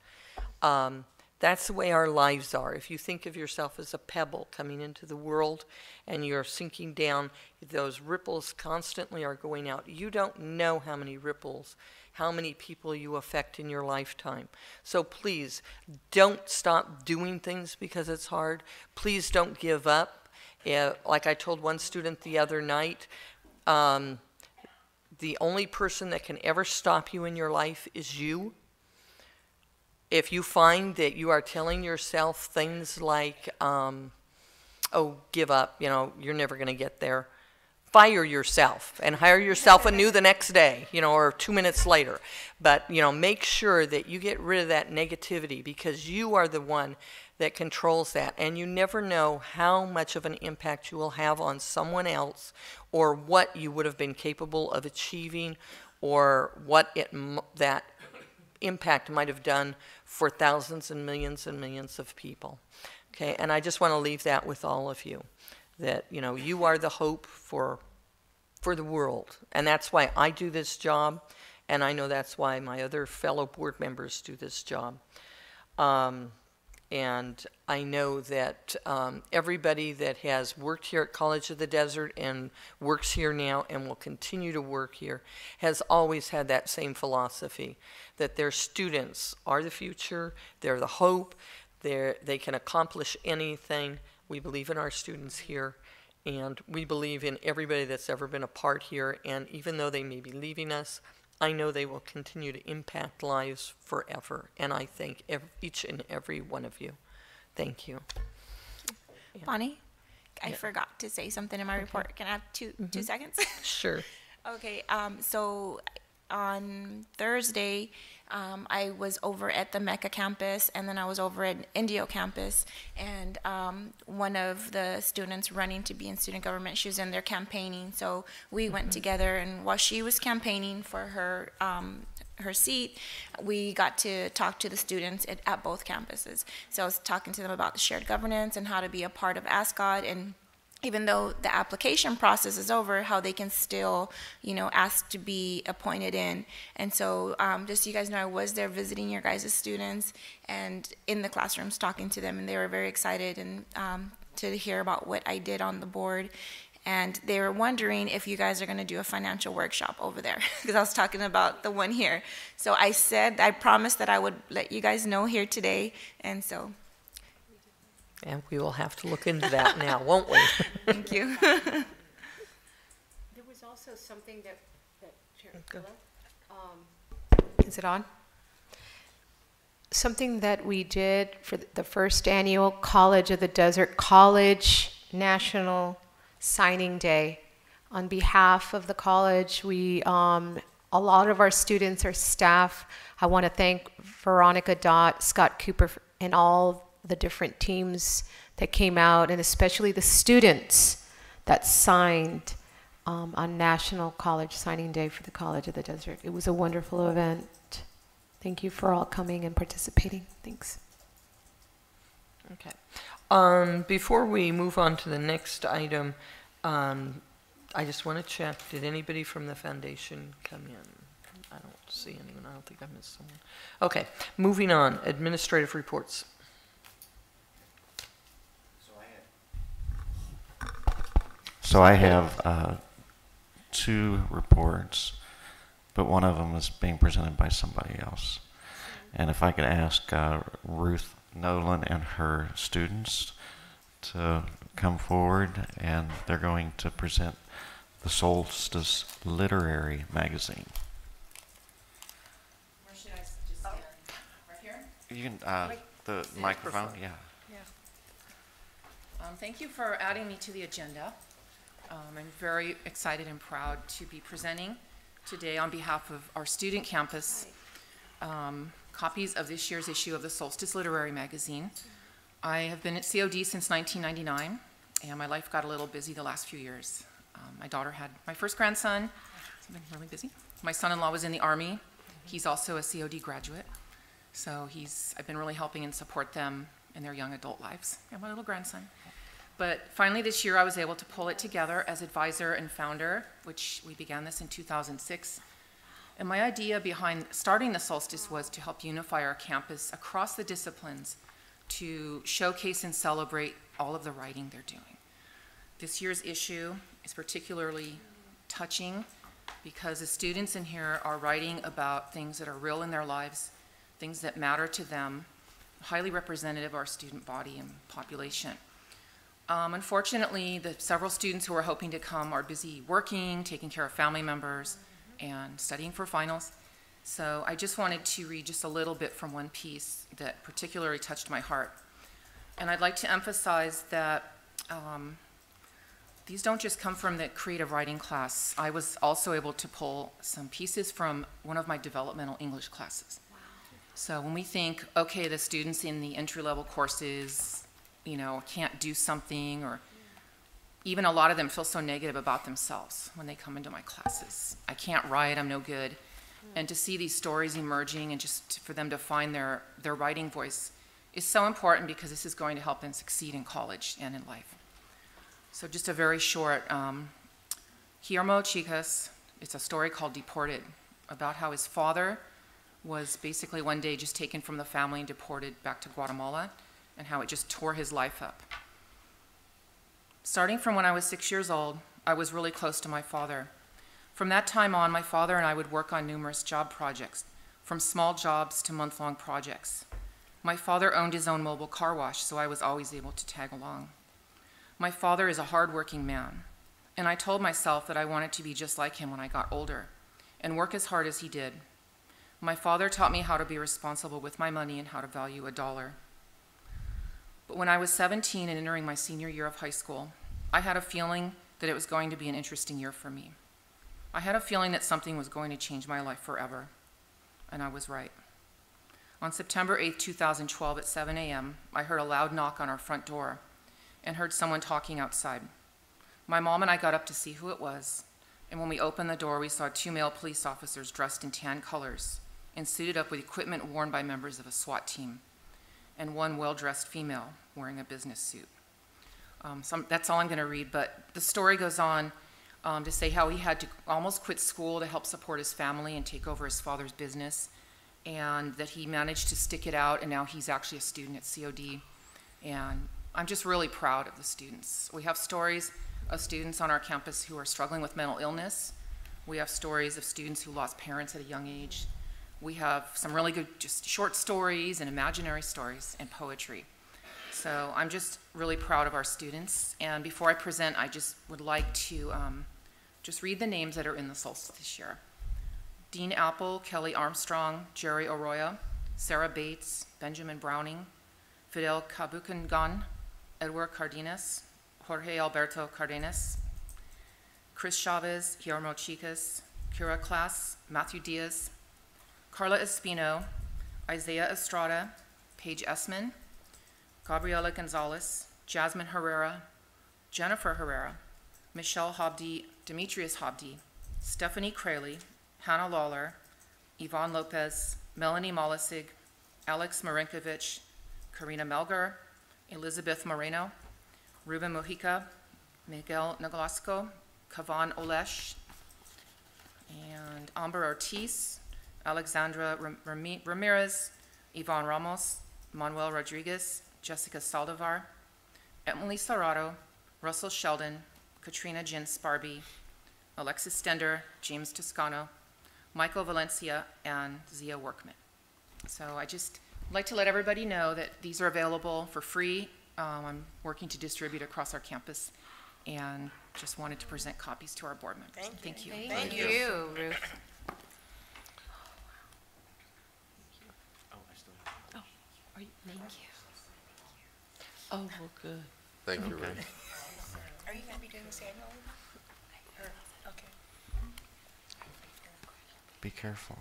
[SPEAKER 1] That's the way our lives are. If you think of yourself as a pebble coming into the world and you're sinking down, those ripples constantly are going out. You don't know how many ripples, how many people you affect in your lifetime. So please, don't stop doing things because it's hard. Please don't give up. Like I told one student the other night, the only person that can ever stop you in your life is you. If you find that you are telling yourself things like, oh, give up, you know, you're never going to get there, fire yourself and hire yourself anew the next day, you know, or 2 minutes later. But, you know, make sure that you get rid of that negativity, because you are the one that controls that. And you never know how much of an impact you will have on someone else, or what you would have been capable of achieving, or what that impact might have done for thousands and millions of people. Okay, and I just want to leave that with all of you, that, you know, you are the hope for the world. And that's why I do this job, and I know that's why my other fellow board members do this job. And I know that everybody that has worked here at College of the Desert and works here now and will continue to work here has always had that same philosophy, that their students are the future, they're the hope, they can accomplish anything. We believe in our students here, and we believe in everybody that's ever been a part here, and even though they may be leaving us, I know they will continue to impact lives forever, and I thank each and every one of you. Thank you.
[SPEAKER 4] Bonnie, I forgot to say something in my report. Can I have two seconds?
[SPEAKER 1] Sure.
[SPEAKER 4] Okay, so on Thursday, I was over at the Mecca campus, and then I was over at Indio campus, and one of the students running to be in student government, she was in there campaigning, so we went together, and while she was campaigning for her her seat, we got to talk to the students at both campuses. So I was talking to them about the shared governance and how to be a part of ASCOD, and even though the application process is over, how they can still, ask to be appointed in. And so just so you guys know, I was there visiting your guys' students and in the classrooms talking to them, and they were very excited and to hear about what I did on the board. And they were wondering if you guys are going to do a financial workshop over there, because I was talking about the one here. So I promised that I would let you guys know here today, and so.
[SPEAKER 1] And we will have to look into that now, won't we?
[SPEAKER 4] Thank you.
[SPEAKER 12] There was also something that Chair is it on? Something that we did for the first annual College of the Desert College National Signing Day. On behalf of the college, we a lot of our students, our staff, I want to thank Veronica Dott, Scott Cooper, and all the different teams that came out, and especially the students that signed on National College Signing Day for the College of the Desert. It was a wonderful event. Thank you for all coming and participating. Thanks.
[SPEAKER 1] Okay. Before we move on to the next item, I just want to check, did anybody from the foundation come in? I don't see anyone. I don't think I missed someone. Okay, moving on. Administrative reports.
[SPEAKER 14] So I have 2 reports, but one of them is being presented by somebody else. And if I could ask Ruth Nolan and her students to come forward, and they're going to present the Solstice Literary Magazine.
[SPEAKER 15] Where should I just stand? Right here?
[SPEAKER 14] You can, the microphone, yeah.
[SPEAKER 15] Thank you for adding me to the agenda. I'm very excited and proud to be presenting today on behalf of our student campus copies of this year's issue of the Solstice Literary Magazine. I have been at COD since 1999, and my life got a little busy the last few years. My daughter had my first grandson, so I've been really busy. My son-in-law was in the Army. He's also a COD graduate, so I've been really helping and support them in their young adult lives, and my little grandson. But finally this year I was able to pull it together as advisor and founder, which we began this in 2006. And my idea behind starting the Solstice was to help unify our campus across the disciplines to showcase and celebrate all of the writing they're doing. This year's issue is particularly touching because the students in here are writing about things that are real in their lives, things that matter to them, highly representative of our student body and population. Unfortunately, the several students who are hoping to come are busy working, taking care of family members, and studying for finals. So I just wanted to read just a little bit from one piece that particularly touched my heart. And I'd like to emphasize that these don't just come from the creative writing class. I was also able to pull some pieces from one of my developmental English classes. Wow. So when we think, okay, the students in the entry-level courses, can't do something, or even a lot of them feel so negative about themselves when they come into my classes. I can't write, I'm no good. And to see these stories emerging and just for them to find their writing voice is so important, because this is going to help them succeed in college and in life. So just a very short, Guillermo Chicas, it's a story called Deported, about how his father was basically one day just taken from the family and deported back to Guatemala. and how it just tore his life up. Starting from when I was 6 years old, I was really close to my father. From that time on, my father and I would work on numerous job projects, from small jobs to month-long projects. My father owned his own mobile car wash, so I was always able to tag along. My father is a hardworking man, and I told myself that I wanted to be just like him when I got older and work as hard as he did. My father taught me how to be responsible with my money and how to value a dollar. But when I was 17 and entering my senior year of high school, I had a feeling that it was going to be an interesting year for me. I had a feeling that something was going to change my life forever, and I was right. On September 8, 2012 at 7 a.m., I heard a loud knock on our front door and heard someone talking outside. My mom and I got up to see who it was, and when we opened the door, we saw 2 male police officers dressed in tan colors and suited up with equipment worn by members of a SWAT team, and 1 well-dressed female wearing a business suit. That's all I'm going to read, but the story goes on to say how he had to almost quit school to help support his family and take over his father's business, and that he managed to stick it out, and now he's actually a student at COD. And I'm just really proud of the students. We have stories of students on our campus who are struggling with mental illness. We have stories of students who lost parents at a young age. We have some really good just short stories and imaginary stories and poetry. So I'm just really proud of our students. And before I present, I just would like to just read the names that are in the solstice this year. Dean Apple, Kelly Armstrong, Jerry Arroyo, Sarah Bates, Benjamin Browning, Fidel Cabucangan, Edward Cardenas, Jorge Alberto Cardenas, Chris Chavez, Guillermo Chicas, Kira Klass, Matthew Diaz, Carla Espino, Isaiah Estrada, Paige Essman, Gabriela Gonzalez, Jasmine Herrera, Jennifer Herrera, Michelle Hobdy, Demetrius Hobdy, Stephanie Crayley, Hannah Lawler, Yvonne Lopez, Melanie Molisig, Alex Marinkovich, Karina Melgar, Elizabeth Moreno, Ruben Mojica, Miguel Naglasco, Kavan Olesh, and Amber Ortiz, Alexandra Ramirez, Yvonne Ramos, Manuel Rodriguez, Jessica Saldivar, Emily Sarado, Russell Sheldon, Katrina Jen Sparby, Alexis Stender, James Toscano, Michael Valencia, and Zia Workman. So I just like to let everybody know that these are available for free. I'm working to distribute across our campus, and just wanted to present copies to our board members. Thank you.
[SPEAKER 8] Thank you, Ruth.
[SPEAKER 1] Thank you. Oh, well, good.
[SPEAKER 5] Thank you, Ruth.
[SPEAKER 13] Are you going to be doing this annually? Okay.
[SPEAKER 14] Be careful.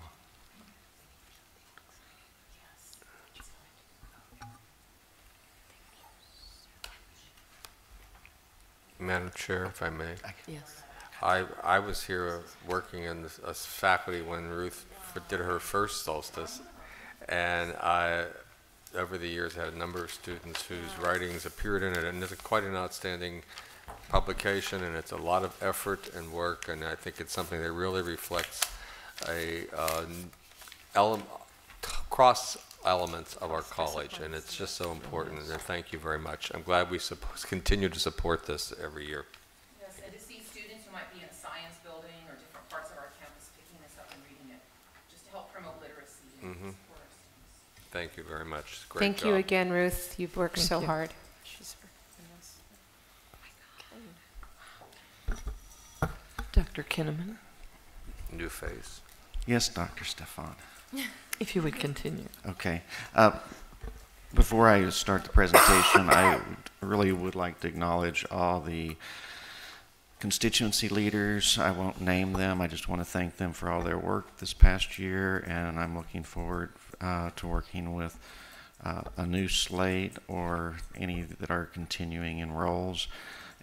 [SPEAKER 5] Madam Chair, if I may.
[SPEAKER 1] Yes.
[SPEAKER 5] I was here working as faculty when Ruth did her first solstice, and I, over the years, had a number of students whose writings appeared in it, and it's quite an outstanding publication, and it's a lot of effort and work, and I think it's something that really reflects a cross elements of our college, and it's just so important, and thank you very much. I'm glad we continue to support this every year.
[SPEAKER 15] Yes, and to see students who might be in a science building or different parts of our campus picking this up and reading it, just to help promote literacy and support our students.
[SPEAKER 5] Thank you very much. Great
[SPEAKER 12] Thank you
[SPEAKER 5] job.
[SPEAKER 12] again, Ruth. You've worked so hard.
[SPEAKER 1] Dr. Kinnaman,
[SPEAKER 5] New face.
[SPEAKER 14] Yes, Dr. Stefan.
[SPEAKER 1] if you would continue.
[SPEAKER 14] Okay. Before I start the presentation, I really would like to acknowledge all the constituency leaders. I won't name them. I just want to thank them for all their work this past year, and I'm looking forward to working with a new slate or any that are continuing in roles,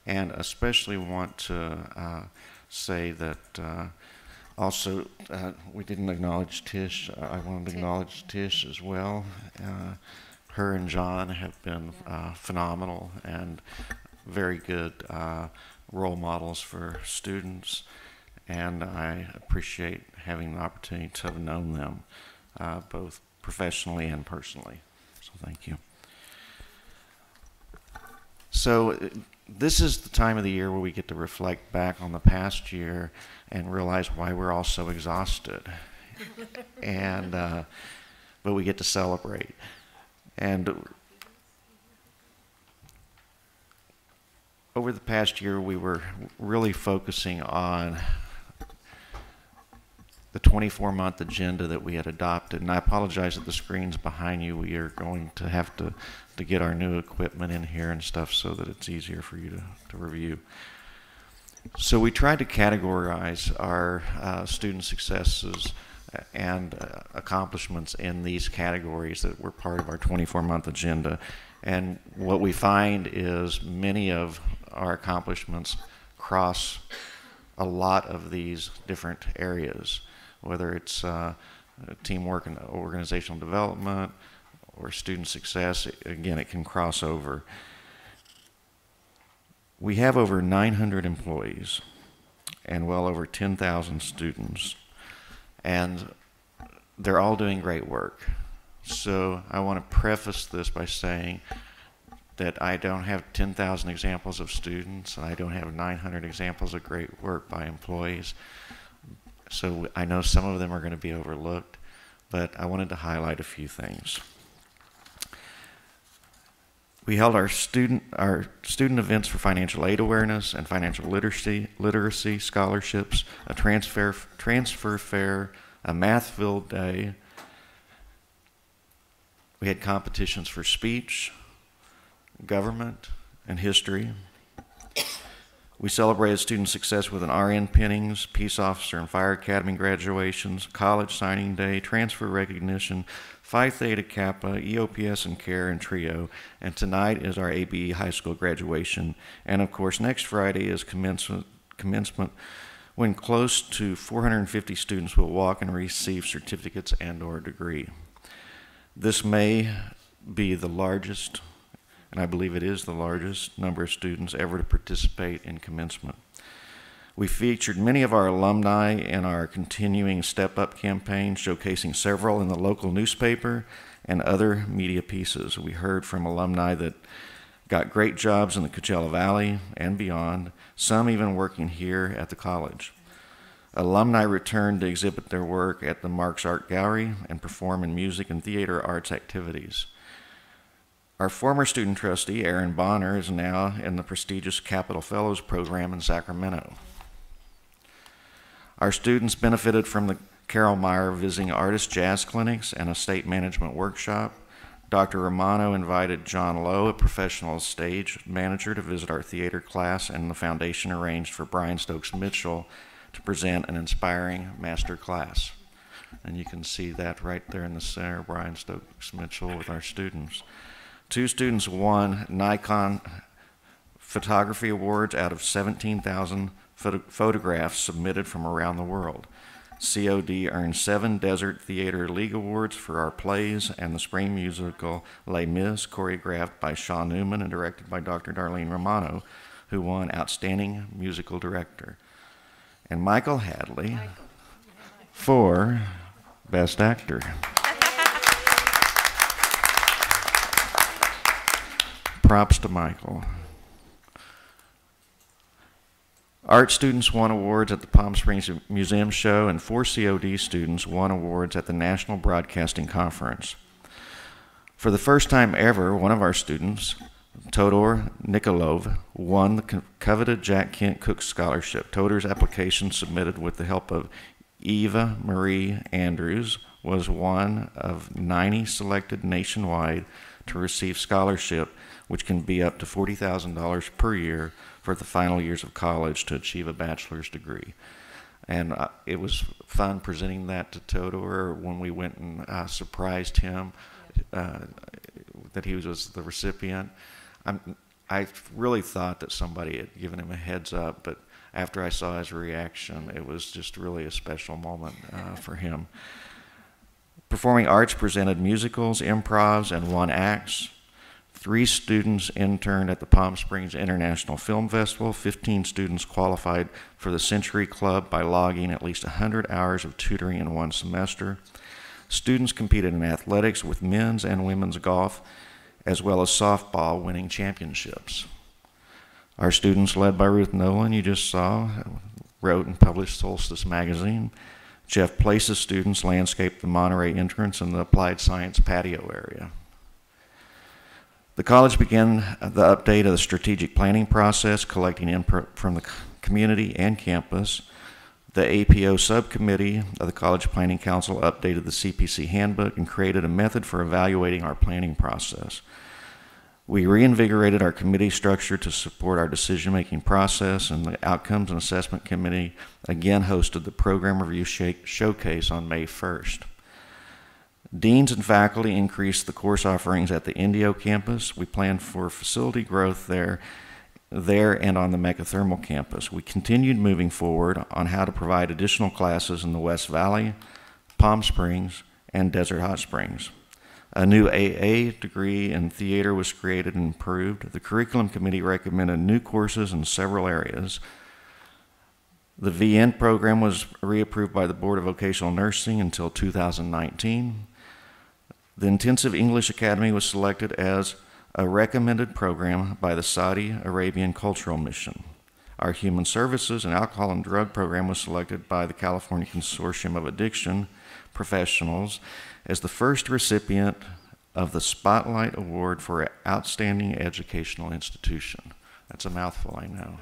[SPEAKER 14] and especially want to say that also we didn't acknowledge Tish. I wanted to acknowledge Tish as well. Her and John have been phenomenal and very good role models for students, and I appreciate having the opportunity to have known them both professionally and personally. So thank you. So this is the time of the year where we get to reflect back on the past year and realize why we're all so exhausted. And but we get to celebrate. And over the past year, we were really focusing on the 24-month agenda that we had adopted. And I apologize that the screen's behind you. We are going to have to get our new equipment in here and stuff so that it's easier for you to review. So we tried to categorize our student successes and accomplishments in these categories that were part of our 24-month agenda. And what we find is many of our accomplishments cross a lot of these different areas, whether it's teamwork and organizational development or student success. Again, it can cross over. We have over 900 employees and well over 10,000 students, and they're all doing great work. So I want to preface this by saying that I don't have 10,000 examples of students, and I don't have 900 examples of great work by employees. So I know some of them are going to be overlooked, but I wanted to highlight a few things. We held our student events for financial aid awareness and financial literacy scholarships, a transfer fair, a math field day. We had competitions for speech, government, and history. We celebrated student success with an RN Pinnings, Peace Officer and Fire Academy graduations, college signing day, transfer recognition, Phi Theta Kappa, EOPS and CARE and TRIO, and tonight is our ABE high school graduation. And of course, next Friday is commencement when close to 450 students will walk and receive certificates and/or a degree. This may be the largest, and I believe it is the largest, number of students ever to participate in commencement. We featured many of our alumni in our continuing Step Up campaign, showcasing several in the local newspaper and other media pieces. We heard from alumni that got great jobs in the Coachella Valley and beyond, some even working here at the college. Alumni returned to exhibit their work at the Marks Art Gallery and perform in music and theater arts activities. Our former student trustee, Aaron Bonner, is now in the prestigious Capital Fellows program in Sacramento. Our students benefited from the Carol Meyer Visiting Artist Jazz Clinics and a state management workshop. Dr. Romano invited John Lowe, a professional stage manager, to visit our theater class, and the foundation arranged for Brian Stokes Mitchell to present an inspiring master class. And you can see that right there in the center, Brian Stokes Mitchell with our students. 2 students won Nikon Photography Awards out of 17,000 photographs submitted from around the world. COD earned 7 Desert Theater League Awards for our plays and the spring musical Les Mis, choreographed by Shaw Newman and directed by Dr. Darlene Romano, who won Outstanding Musical Director. And Michael Hadley for Best Actor. Props to Michael. Art students won awards at the Palm Springs Museum Show, and 4 COD students won awards at the National Broadcasting Conference. For the first time ever, one of our students, Todor Nikolov, won the coveted Jack Kent Cook Scholarship. Todor's application, submitted with the help of Eva Marie Andrews, was one of 90 selected nationwide to receive scholarship, which can be up to $40,000 per year for the final years of college to achieve a bachelor's degree. And it was fun presenting that to Todor when we went and surprised him that he was the recipient. I really thought that somebody had given him a heads up, but after I saw his reaction, it was just really a special moment for him. Performing Arts presented musicals, improvs, and 1 acts. 3 students interned at the Palm Springs International Film Festival. 15 students qualified for the Century Club by logging at least 100 hours of tutoring in 1 semester. Students competed in athletics with men's and women's golf, as well as softball, winning championships. Our students, led by Ruth Nolan, you just saw, wrote and published Solstice magazine. Jeff Place's students landscaped the Monterey entrance and the applied science patio area. The college began the update of the strategic planning process, collecting input from the community and campus. The APO subcommittee of the College Planning Council updated the CPC handbook and created a method for evaluating our planning process. We reinvigorated our committee structure to support our decision-making process, and the Outcomes and Assessment Committee again hosted the Program Review Showcase on May 1st. Deans and faculty increased the course offerings at the Indio campus. We planned for facility growth there and on the Mechathermal campus. We continued moving forward on how to provide additional classes in the West Valley, Palm Springs, and Desert Hot Springs. A new AA degree in theater was created and improved. The curriculum committee recommended new courses in several areas. The VN program was reapproved by the Board of Vocational Nursing until 2019. The Intensive English Academy was selected as a recommended program by the Saudi Arabian Cultural Mission. Our Human Services and Alcohol and Drug program was selected by the California Consortium of Addiction Professionals as the first recipient of the Spotlight Award for Outstanding Educational Institution. That's a mouthful, I know.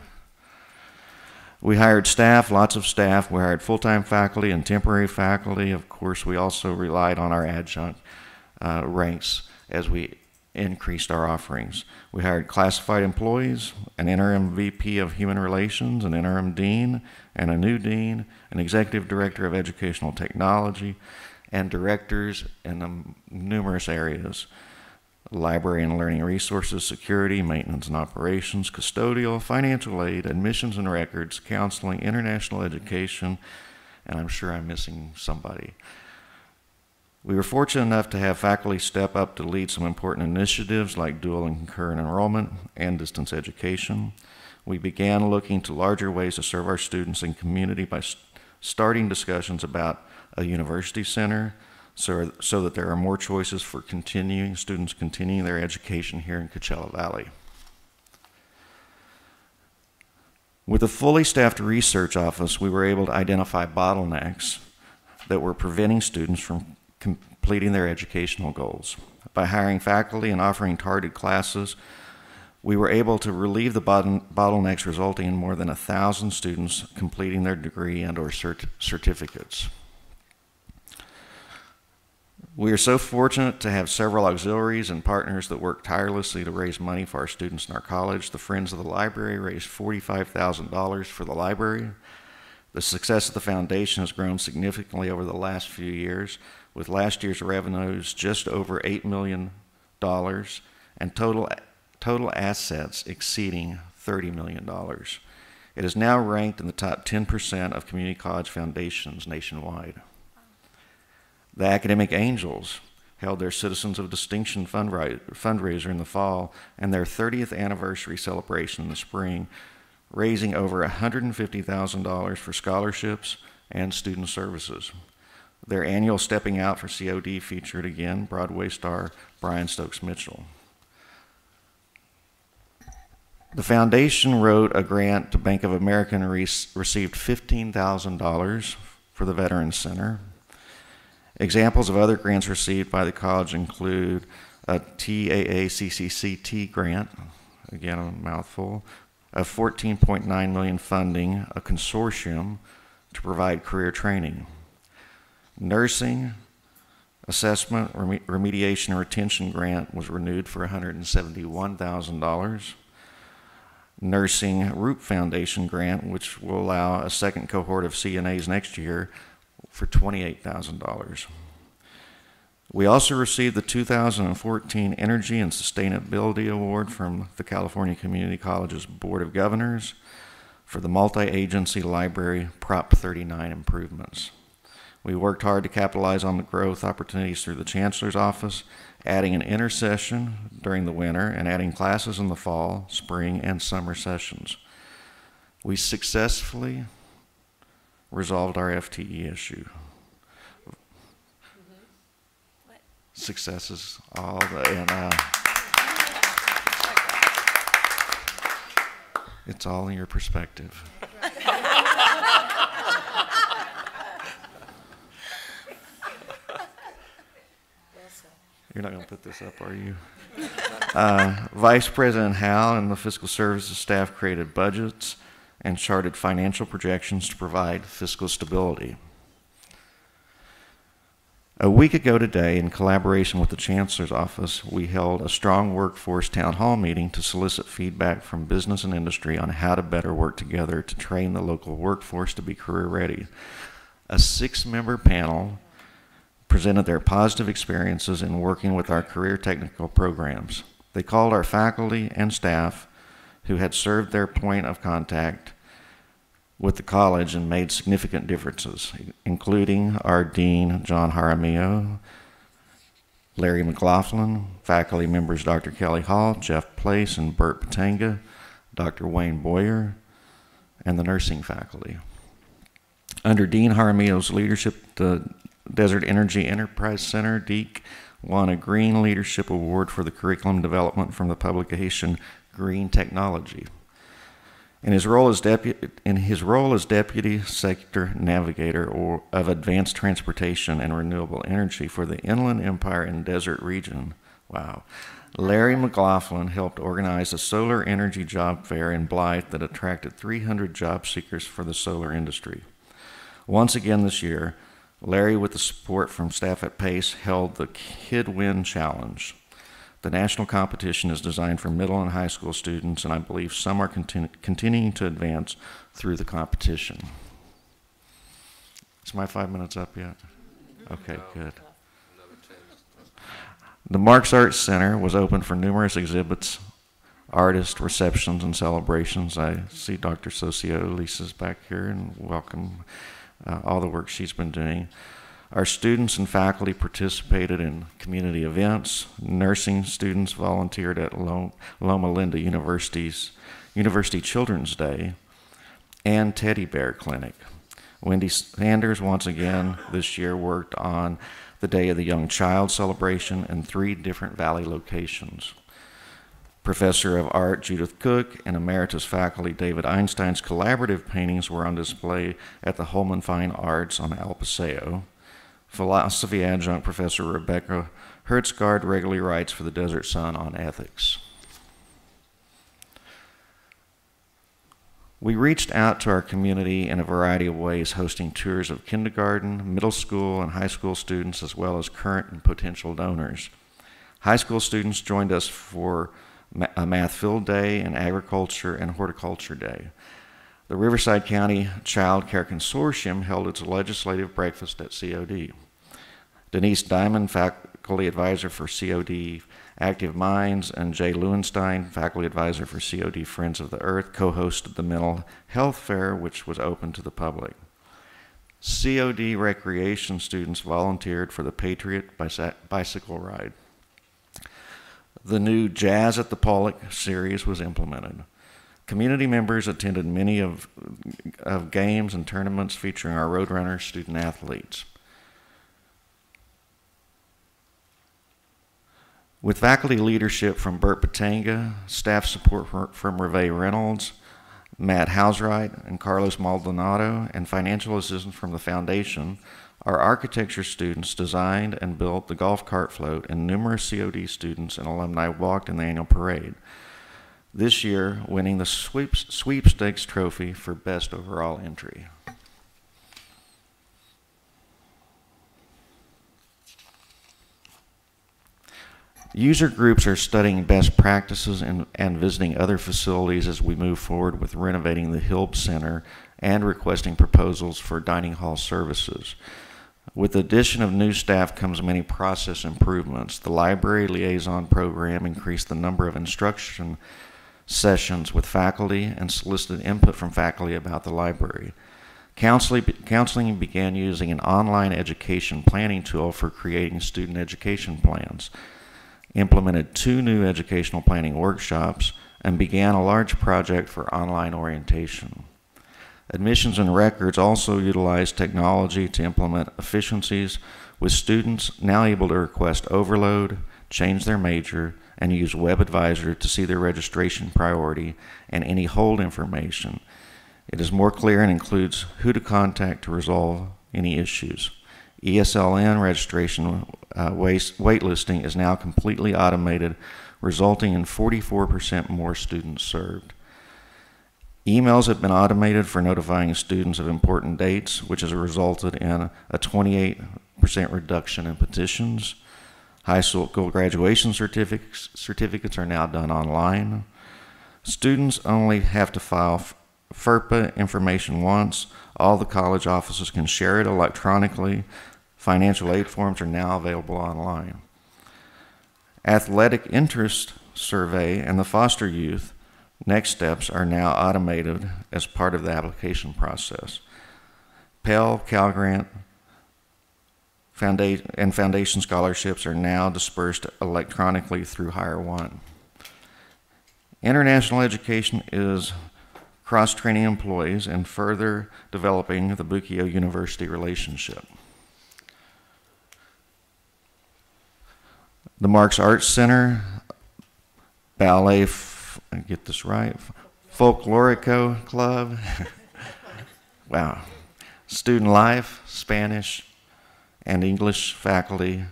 [SPEAKER 14] We hired staff, lots of staff. We hired full-time faculty and temporary faculty. Of course, we also relied on our adjunct ranks as we increased our offerings. We hired classified employees, an interim VP of Human Relations, an interim dean, and a new dean, an executive director of educational technology, and directors in numerous areas: library and learning resources, security, maintenance and operations, custodial, financial aid, admissions and records, counseling, international education, and I'm sure I'm missing somebody. We were fortunate enough to have faculty step up to lead some important initiatives like dual and concurrent enrollment and distance education. We began looking to larger ways to serve our students and community by starting discussions about a university center so that there are more choices for students continuing their education here in Coachella Valley. With a fully staffed research office, we were able to identify bottlenecks that were preventing students from completing their educational goals. By hiring faculty and offering targeted classes, we were able to relieve the bottlenecks, resulting in more than 1,000 students completing their degree and/or certificates. We are so fortunate to have several auxiliaries and partners that work tirelessly to raise money for our students in our college. The Friends of the Library raised $45,000 for the library. The success of the foundation has grown significantly over the last few years, with last year's revenues just over $8 million and total assets exceeding $30 million. It is now ranked in the top 10% of community college foundations nationwide. The Academic Angels held their Citizens of Distinction fundraiser in the fall and their 30th anniversary celebration in the spring, raising over $150,000 for scholarships and student services. Their annual Stepping Out for COD featured again Broadway star Brian Stokes Mitchell. The foundation wrote a grant to Bank of America and received $15,000 for the Veterans Center. Examples of other grants received by the college include a TAACCCT grant, again a mouthful, of $14.9 million funding a consortium to provide career training. Nursing assessment, remediation, and retention grant was renewed for $171,000. Nursing Root Foundation grant, which will allow a second cohort of CNAs next year, for $28,000. We also received the 2014 Energy and Sustainability Award from the California Community College's Board of Governors for the multi-agency library Prop 39 improvements. We worked hard to capitalize on the growth opportunities through the Chancellor's Office, adding an intersession during the winter and adding classes in the fall, spring, and summer sessions. We successfully resolved our FTE issue. Successes all, and It's all in your perspective. You're not going to put this up, are you? Vice President Howe and the Fiscal Services staff created budgets and charted financial projections to provide fiscal stability. A week ago today, in collaboration with the Chancellor's Office, we held a strong workforce town hall meeting to solicit feedback from business and industry on how to better work together to train the local workforce to be career ready. A 6-member panel presented their positive experiences in working with our career technical programs. They called our faculty and staff who had served their point of contact with the college and made significant differences, including our Dean, John Jaramillo, Larry McLaughlin, faculty members Dr. Kelly Hall, Jeff Place, and Bert Patanga, Dr. Wayne Boyer, and the nursing faculty. Under Dean Jaramillo's leadership, the Desert Energy Enterprise Center, DEEC, won a Green Leadership Award for the curriculum development from the publication Green Technology. In his role as Deputy Sector Navigator of Advanced Transportation and Renewable Energy for the Inland Empire and Desert Region, wow, Larry McLaughlin helped organize a solar energy job fair in Blythe that attracted 300 job seekers for the solar industry. Once again this year, Larry, with the support from staff at PACE, held the Kid Win Challenge. The national competition is designed for middle and high school students, and I believe some are continuing to advance through the competition. Is my 5 minutes up yet? Okay, good. The Marks Arts Center was open for numerous exhibits, artist receptions, and celebrations. I see Dr. Socio, Lisa's back here, and welcome all the work she's been doing. Our students and faculty participated in community events. Nursing students volunteered at Loma Linda University Children's Day and Teddy Bear Clinic. Wendy Sanders, once again, this year worked on the Day of the Young Child celebration in 3 different Valley locations. Professor of Art Judith Cook and Emeritus faculty David Einstein's collaborative paintings were on display at the Holman Fine Arts on El Paseo. Philosophy adjunct Professor Rebecca Hertzgaard regularly writes for the Desert Sun on ethics. We reached out to our community in a variety of ways, hosting tours of kindergarten, middle school, and high school students, as well as current and potential donors. High school students joined us for a math field day and agriculture and horticulture day. The Riverside County Child Care Consortium held its legislative breakfast at COD. Denise Diamond, faculty advisor for COD Active Minds, and Jay Lewenstein, faculty advisor for COD Friends of the Earth, co-hosted the mental health fair, which was open to the public. COD recreation students volunteered for the Patriot bicycle ride. The new Jazz at the Pollock series was implemented. Community members attended many of games and tournaments featuring our Roadrunner student athletes. With faculty leadership from Bert Patanga, staff support from Reve Reynolds, Matt Hauswright, and Carlos Maldonado, and financial assistance from the foundation, our architecture students designed and built the golf cart float, and numerous COD students and alumni walked in the annual parade. This year, winning the sweepstakes trophy for best overall entry. User groups are studying best practices and visiting other facilities as we move forward with renovating the Hilb Center and requesting proposals for dining hall services. With the addition of new staff comes many process improvements. The library liaison program increased the number of instruction sessions with faculty and solicited input from faculty about the library. Counseling began using an online education planning tool for creating student education plans, implemented 2 new educational planning workshops, and began a large project for online orientation. Admissions and records also utilized technology to implement efficiencies, with students now able to request overload, change their major, and use Web Advisor to see their registration priority and any hold information. It is more clear and includes who to contact to resolve any issues. ESLN registration waitlisting is now completely automated, resulting in 44% more students served. Emails have been automated for notifying students of important dates, which has resulted in a 28% reduction in petitions. High school graduation certificates are now done online. Students only have to file FERPA information once. All the college offices can share it electronically. Financial aid forms are now available online. Athletic interest survey and the foster youth next steps are now automated as part of the application process. Pell, Cal Grant, and foundation scholarships are now dispersed electronically through Hire One. International education is cross-training employees and further developing the Bukkio University relationship. The Marks Arts Center, Ballet, get this right, Folklorico Club, wow, Student Life, Spanish, and English faculty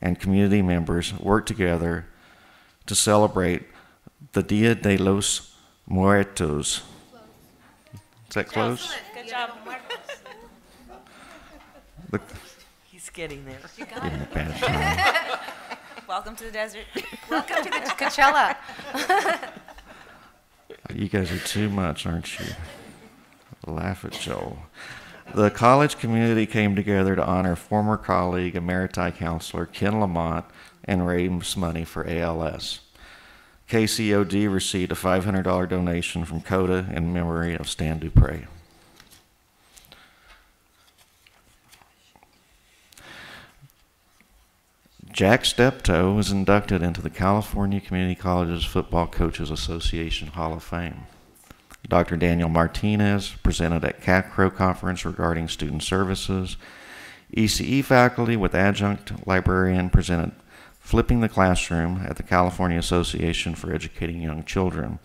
[SPEAKER 14] and community members work together to celebrate the Dia de los Muertos. Is that close?
[SPEAKER 4] Good job.
[SPEAKER 1] He's getting there.
[SPEAKER 4] You got
[SPEAKER 14] Getting
[SPEAKER 4] it.
[SPEAKER 14] a bad time.
[SPEAKER 4] Welcome to the desert. Welcome to the Coachella.
[SPEAKER 14] You guys are too much, aren't you? Laugh at Joel. The college community came together to honor former colleague, Emeriti Counselor Ken Lamont, and raise money for ALS. KCOD received a $500 donation from CODA in memory of Stan Dupre. Jack Steptoe was inducted into the California Community Colleges Football Coaches Association Hall of Fame. Dr. Daniel Martinez presented at CACRO conference regarding student services. ECE faculty with adjunct librarian presented Flipping the Classroom at the California Association for Educating Young Children.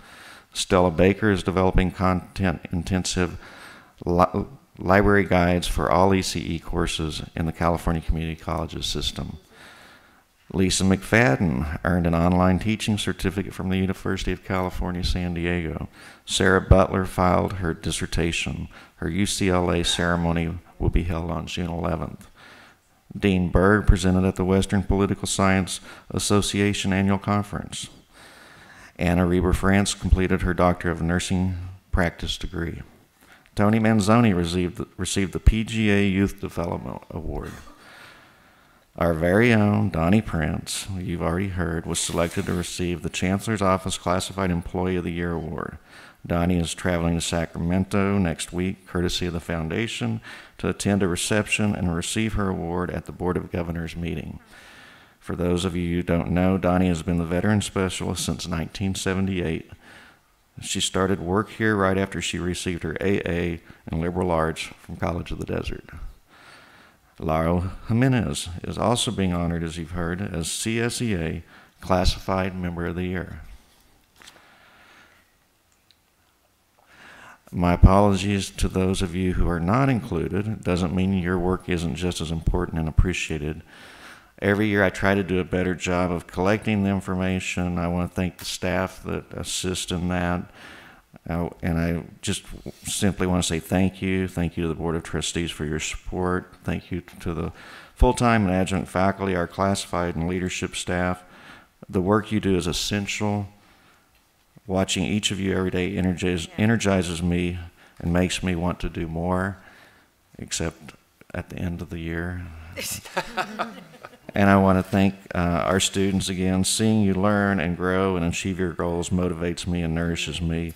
[SPEAKER 14] Stella Baker is developing content-intensive library guides for all ECE courses in the California Community Colleges system. Lisa McFadden earned an online teaching certificate from the University of California, San Diego. Sarah Butler filed her dissertation. Her UCLA ceremony will be held on June 11th. Dean Berg presented at the Western Political Science Association annual conference. Anna Reber France completed her Doctor of Nursing Practice degree. Tony Manzoni received the PGA Youth Development Award. Our very own Donnie Prince, who you've already heard, was selected to receive the Chancellor's Office Classified Employee of the Year Award. Donnie is traveling to Sacramento next week, courtesy of the foundation, to attend a reception and receive her award at the Board of Governors meeting. For those of you who don't know, Donnie has been the Veteran Specialist since 1978. She started work here right after she received her AA in Liberal Arts from College of the Desert. Laura Jimenez is also being honored, as you've heard, as CSEA Classified Member of the Year. My apologies to those of you who are not included. It doesn't mean your work isn't just as important and appreciated. Every year I try to do a better job of collecting the information. I want to thank the staff that assist in that. And I just simply want to say thank you. Thank you to the Board of Trustees for your support. Thank you to the full-time and adjunct faculty, our classified and leadership staff. The work you do is essential. Watching each of you every day energizes me and makes me want to do more, except at the end of the year. And I want to thank our students again. Seeing you learn and grow and achieve your goals motivates me and nourishes me.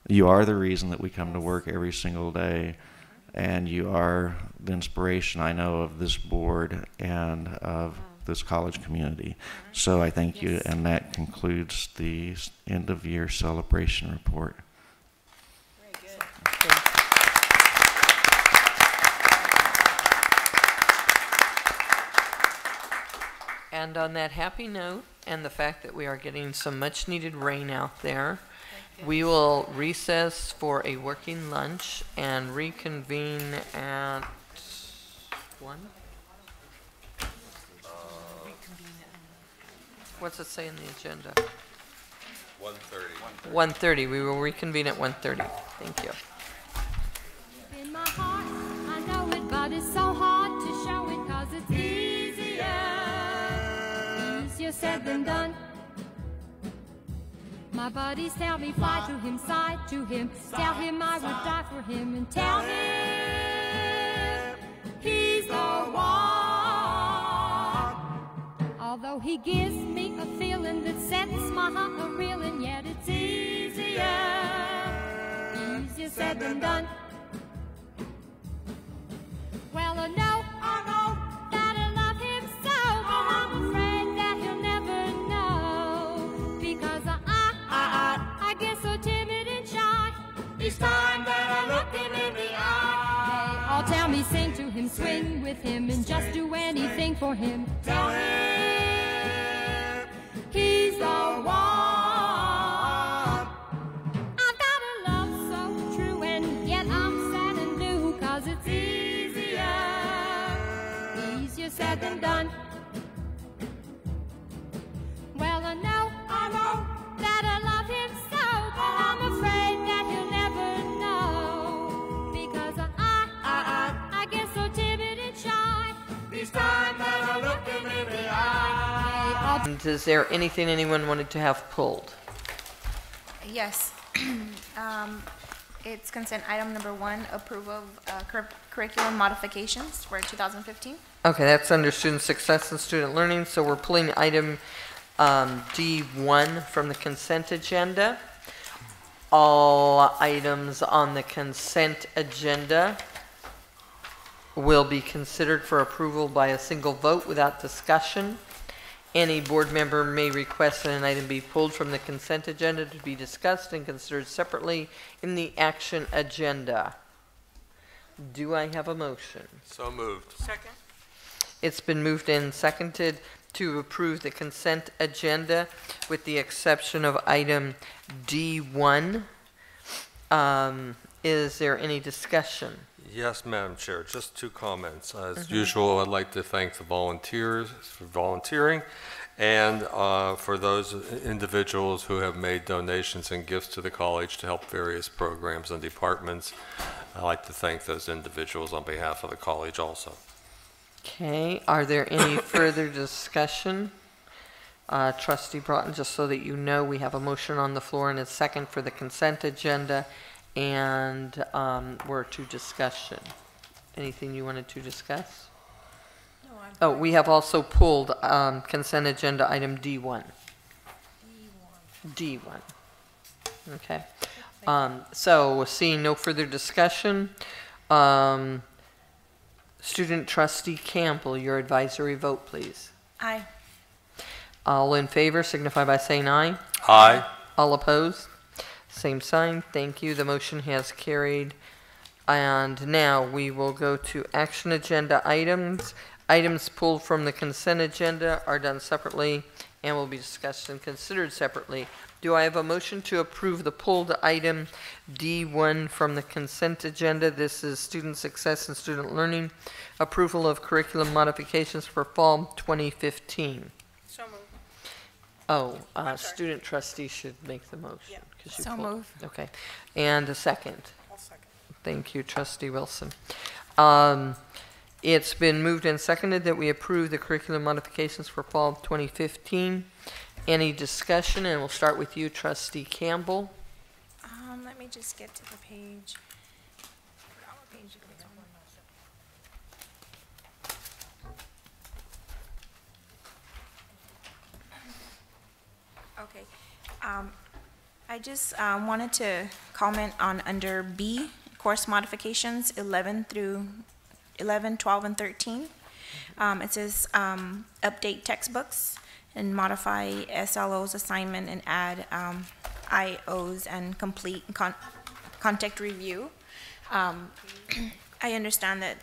[SPEAKER 14] You are the reason that we come to work every single day, and you are the inspiration, I know, of this board and of this college community. So I thank you, and that concludes the end of year celebration report.
[SPEAKER 1] Very good. And on that happy note, and the fact that we are getting some much-needed rain out there. We will recess for a working lunch and reconvene at 1? What's it say in the agenda?
[SPEAKER 5] 1:30.
[SPEAKER 1] 1:30. We will reconvene at 1:30. Thank you.
[SPEAKER 16] In my heart, I know it, but it's so hard to show it 'cause it's easier said than done. My buddies tell me fly to him, side to him, tell him I would die for him, and tell him he's the one. Although he gives me a feeling that sets my heart a-reeling, yet it's easier said than done. Well, I know that I love him so, but I'm afraid that he'll never know, because I get so timid and shy each time that I look him in the eye. They all tell me sing to him, swing with him, and just do anything for him. Tell him he's the one. I've got a love so true, and yet I'm sad and blue, 'cause it's easier said than done. Well, I know that I love him so, but I'm afraid that he'll never know, because I get so timid and shy each time that I look him in the eye.
[SPEAKER 1] And is there anything anyone wanted to have pulled?
[SPEAKER 4] Yes. It's consent item number 1, approval of curriculum modifications for 2015.
[SPEAKER 1] Okay, that's under student success and student learning, so we're pulling item D1 from the consent agenda. All items on the consent agenda will be considered for approval by a single vote without discussion. Any board member may request that an item be pulled from the consent agenda to be discussed and considered separately in the action agenda. Do I have a motion?
[SPEAKER 5] So moved.
[SPEAKER 9] Second.
[SPEAKER 1] It's been moved and seconded to approve the consent agenda with the exception of item D1. Is there any discussion?
[SPEAKER 5] Yes, Madam Chair, just 2 comments. As usual, I'd like to thank the volunteers for volunteering, and for those individuals who have made donations and gifts to the college to help various programs and departments. I'd like to thank those individuals on behalf of the college also.
[SPEAKER 1] Okay, are there any further discussion? Trustee Broughton, just so that you know, we have a motion on the floor and a second for the consent agenda, and we're to discussion. Anything you wanted to discuss? No, we have also pulled consent agenda item D1. D1. Okay. So seeing no further discussion, Student Trustee Campbell, your advisory vote, please.
[SPEAKER 4] Aye.
[SPEAKER 1] All in favor signify by saying aye.
[SPEAKER 5] Aye.
[SPEAKER 1] All opposed? Same sign. Thank you. The motion has carried. And now we will go to action agenda items. Items pulled from the consent agenda are done separately and will be discussed and considered separately. Do I have a motion to approve the pulled item D1 from the consent agenda? This is student success and student learning, approval of curriculum modifications for fall 2015.
[SPEAKER 9] So moved.
[SPEAKER 1] Oh, student trustee should make the motion.
[SPEAKER 9] Yeah.
[SPEAKER 1] 'Cause you
[SPEAKER 4] So
[SPEAKER 1] pulled-
[SPEAKER 4] move.
[SPEAKER 1] Okay. And a second.
[SPEAKER 9] I'll second.
[SPEAKER 1] Thank you, Trustee Wilson. It's been moved and seconded that we approve the curriculum modifications for fall 2015. Any discussion? And we'll start with you, Trustee Campbell.
[SPEAKER 4] Let me just get to the page. Forgot what page it was on. Okay. I just wanted to comment on under B, course modifications 11, 12, and 13. It says update textbooks and modify SLO's assignment and add IOs and complete contact review. I understand that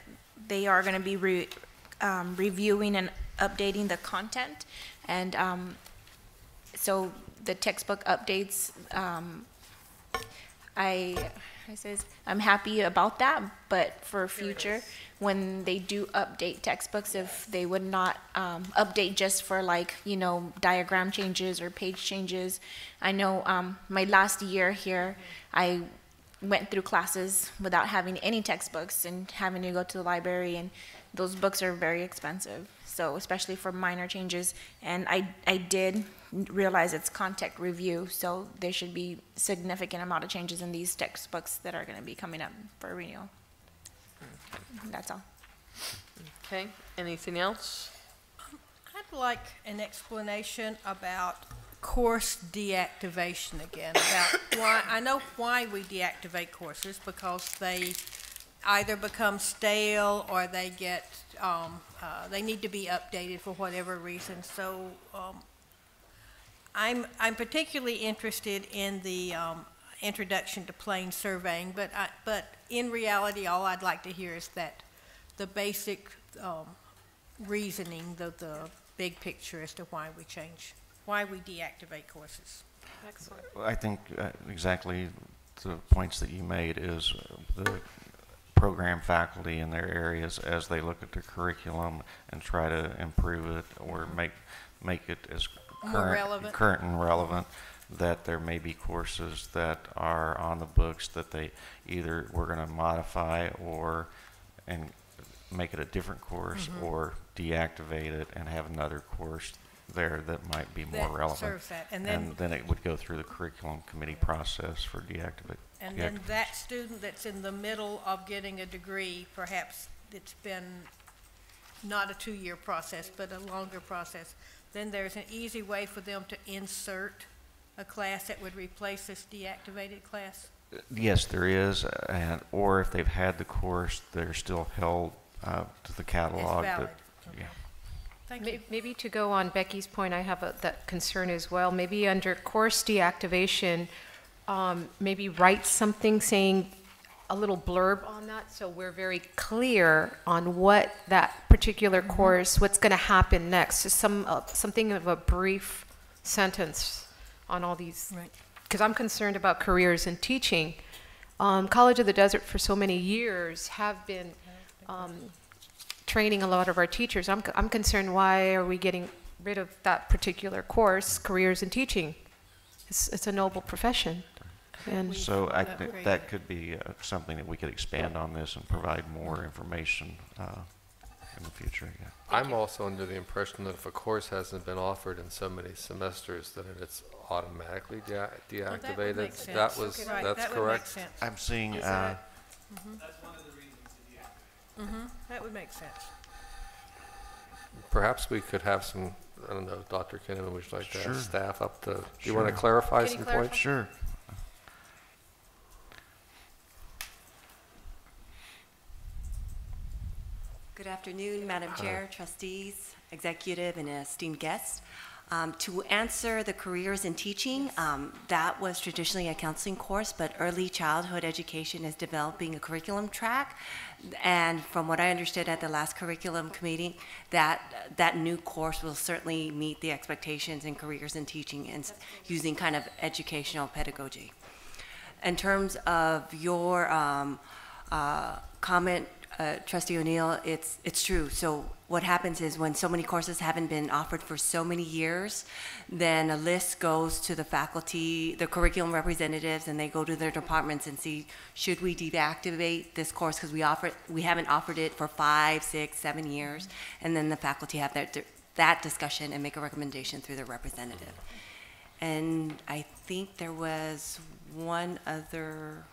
[SPEAKER 4] they are going to be reviewing and updating the content, and so the textbook updates, I'm happy about that, but for future, when they do update textbooks, if they would not update just for like, you know, diagram changes or page changes. I know my last year here, I went through classes without having any textbooks and having to go to the library, and those books are very expensive. So especially for minor changes, and I did realize it's contact review, so there should be significant amount of changes in these textbooks that are going to be coming up for renewal. That's all.
[SPEAKER 1] Okay, anything else?
[SPEAKER 11] I'd like an explanation about course deactivation again, about why, I know why we deactivate courses, because they either become stale or they get, they need to be updated for whatever reason. So I'm particularly interested in the introduction to plane surveying, but in reality, all I'd like to hear is that the basic reasoning, the big picture as to why we change, why we deactivate courses.
[SPEAKER 12] Excellent.
[SPEAKER 14] I think exactly the points that you made is the program faculty in their areas, as they look at the curriculum and try to improve it or make it as current and relevant, that there may be courses that are on the books that they either we're going to modify and make it a different course, or deactivate it and have another course there that might be more relevant.
[SPEAKER 11] Serves that. And
[SPEAKER 14] then it would go through the curriculum committee process for deactivate.
[SPEAKER 11] And then that student that's in the middle of getting a degree, perhaps it's been not a 2-year process, but a longer process, then there's an easy way for them to insert a class that would replace this deactivated class?
[SPEAKER 14] Yes, there is, or if they've had the course, they're still held to the catalog.
[SPEAKER 11] It's valid.
[SPEAKER 14] Yeah.
[SPEAKER 11] Thank you.
[SPEAKER 12] Maybe to go on Becky's point, I have that concern as well. Maybe under course deactivation, maybe write something saying a little blurb on that, so we're very clear on what that particular course, what's going to happen next. Just something of a brief sentence on all these.
[SPEAKER 11] Right.
[SPEAKER 12] Because I'm concerned about careers in teaching. College of the Desert for so many years have been training a lot of our teachers. I'm concerned, why are we getting rid of that particular course, careers in teaching? It's a noble profession. And
[SPEAKER 14] so I think that could be something that we could expand on this and provide more information in the future. Yeah.
[SPEAKER 5] I'm also under the impression that if a course hasn't been offered in so many semesters, that it's automatically deactivated. That's correct.
[SPEAKER 14] I'm seeing.
[SPEAKER 11] That's one of the reasons to deactivate. That would make sense.
[SPEAKER 5] Perhaps we could have some, I don't know, Dr. Kinnaman, would you like to have staff up to, do you want to
[SPEAKER 14] Sure.
[SPEAKER 5] clarify some points?
[SPEAKER 14] Sure.
[SPEAKER 17] Good afternoon, Madam Chair, trustees, executive, and esteemed guests. To answer the careers in teaching, that was traditionally a counseling course, but early childhood education is developing a curriculum track. And from what I understood at the last curriculum committee, that new course will certainly meet the expectations in careers in teaching and using kind of educational pedagogy. In terms of your comment, Trustee O'Neill, it's true. So what happens is when so many courses haven't been offered for so many years, then a list goes to the faculty, the curriculum representatives, and they go to their departments and see, should we deactivate this course because we haven't offered it for 5, 6, 7 years, and then the faculty have that discussion and make a recommendation through their representative. And I think there was one other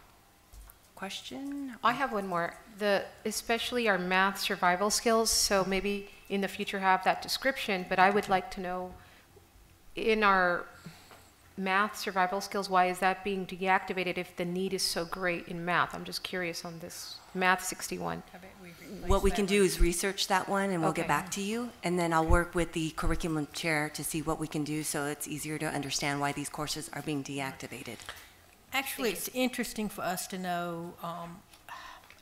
[SPEAKER 17] question.
[SPEAKER 12] I have one more. Especially our math survival skills, so maybe in the future have that description, but I would like to know, in our math survival skills, why is that being deactivated if the need is so great in math? I'm just curious on this Math 61.
[SPEAKER 17] What we can do is research that one and we'll get back to you, and then I'll work with the curriculum chair to see what we can do so it's easier to understand why these courses are being deactivated.
[SPEAKER 11] Actually, it's interesting for us to know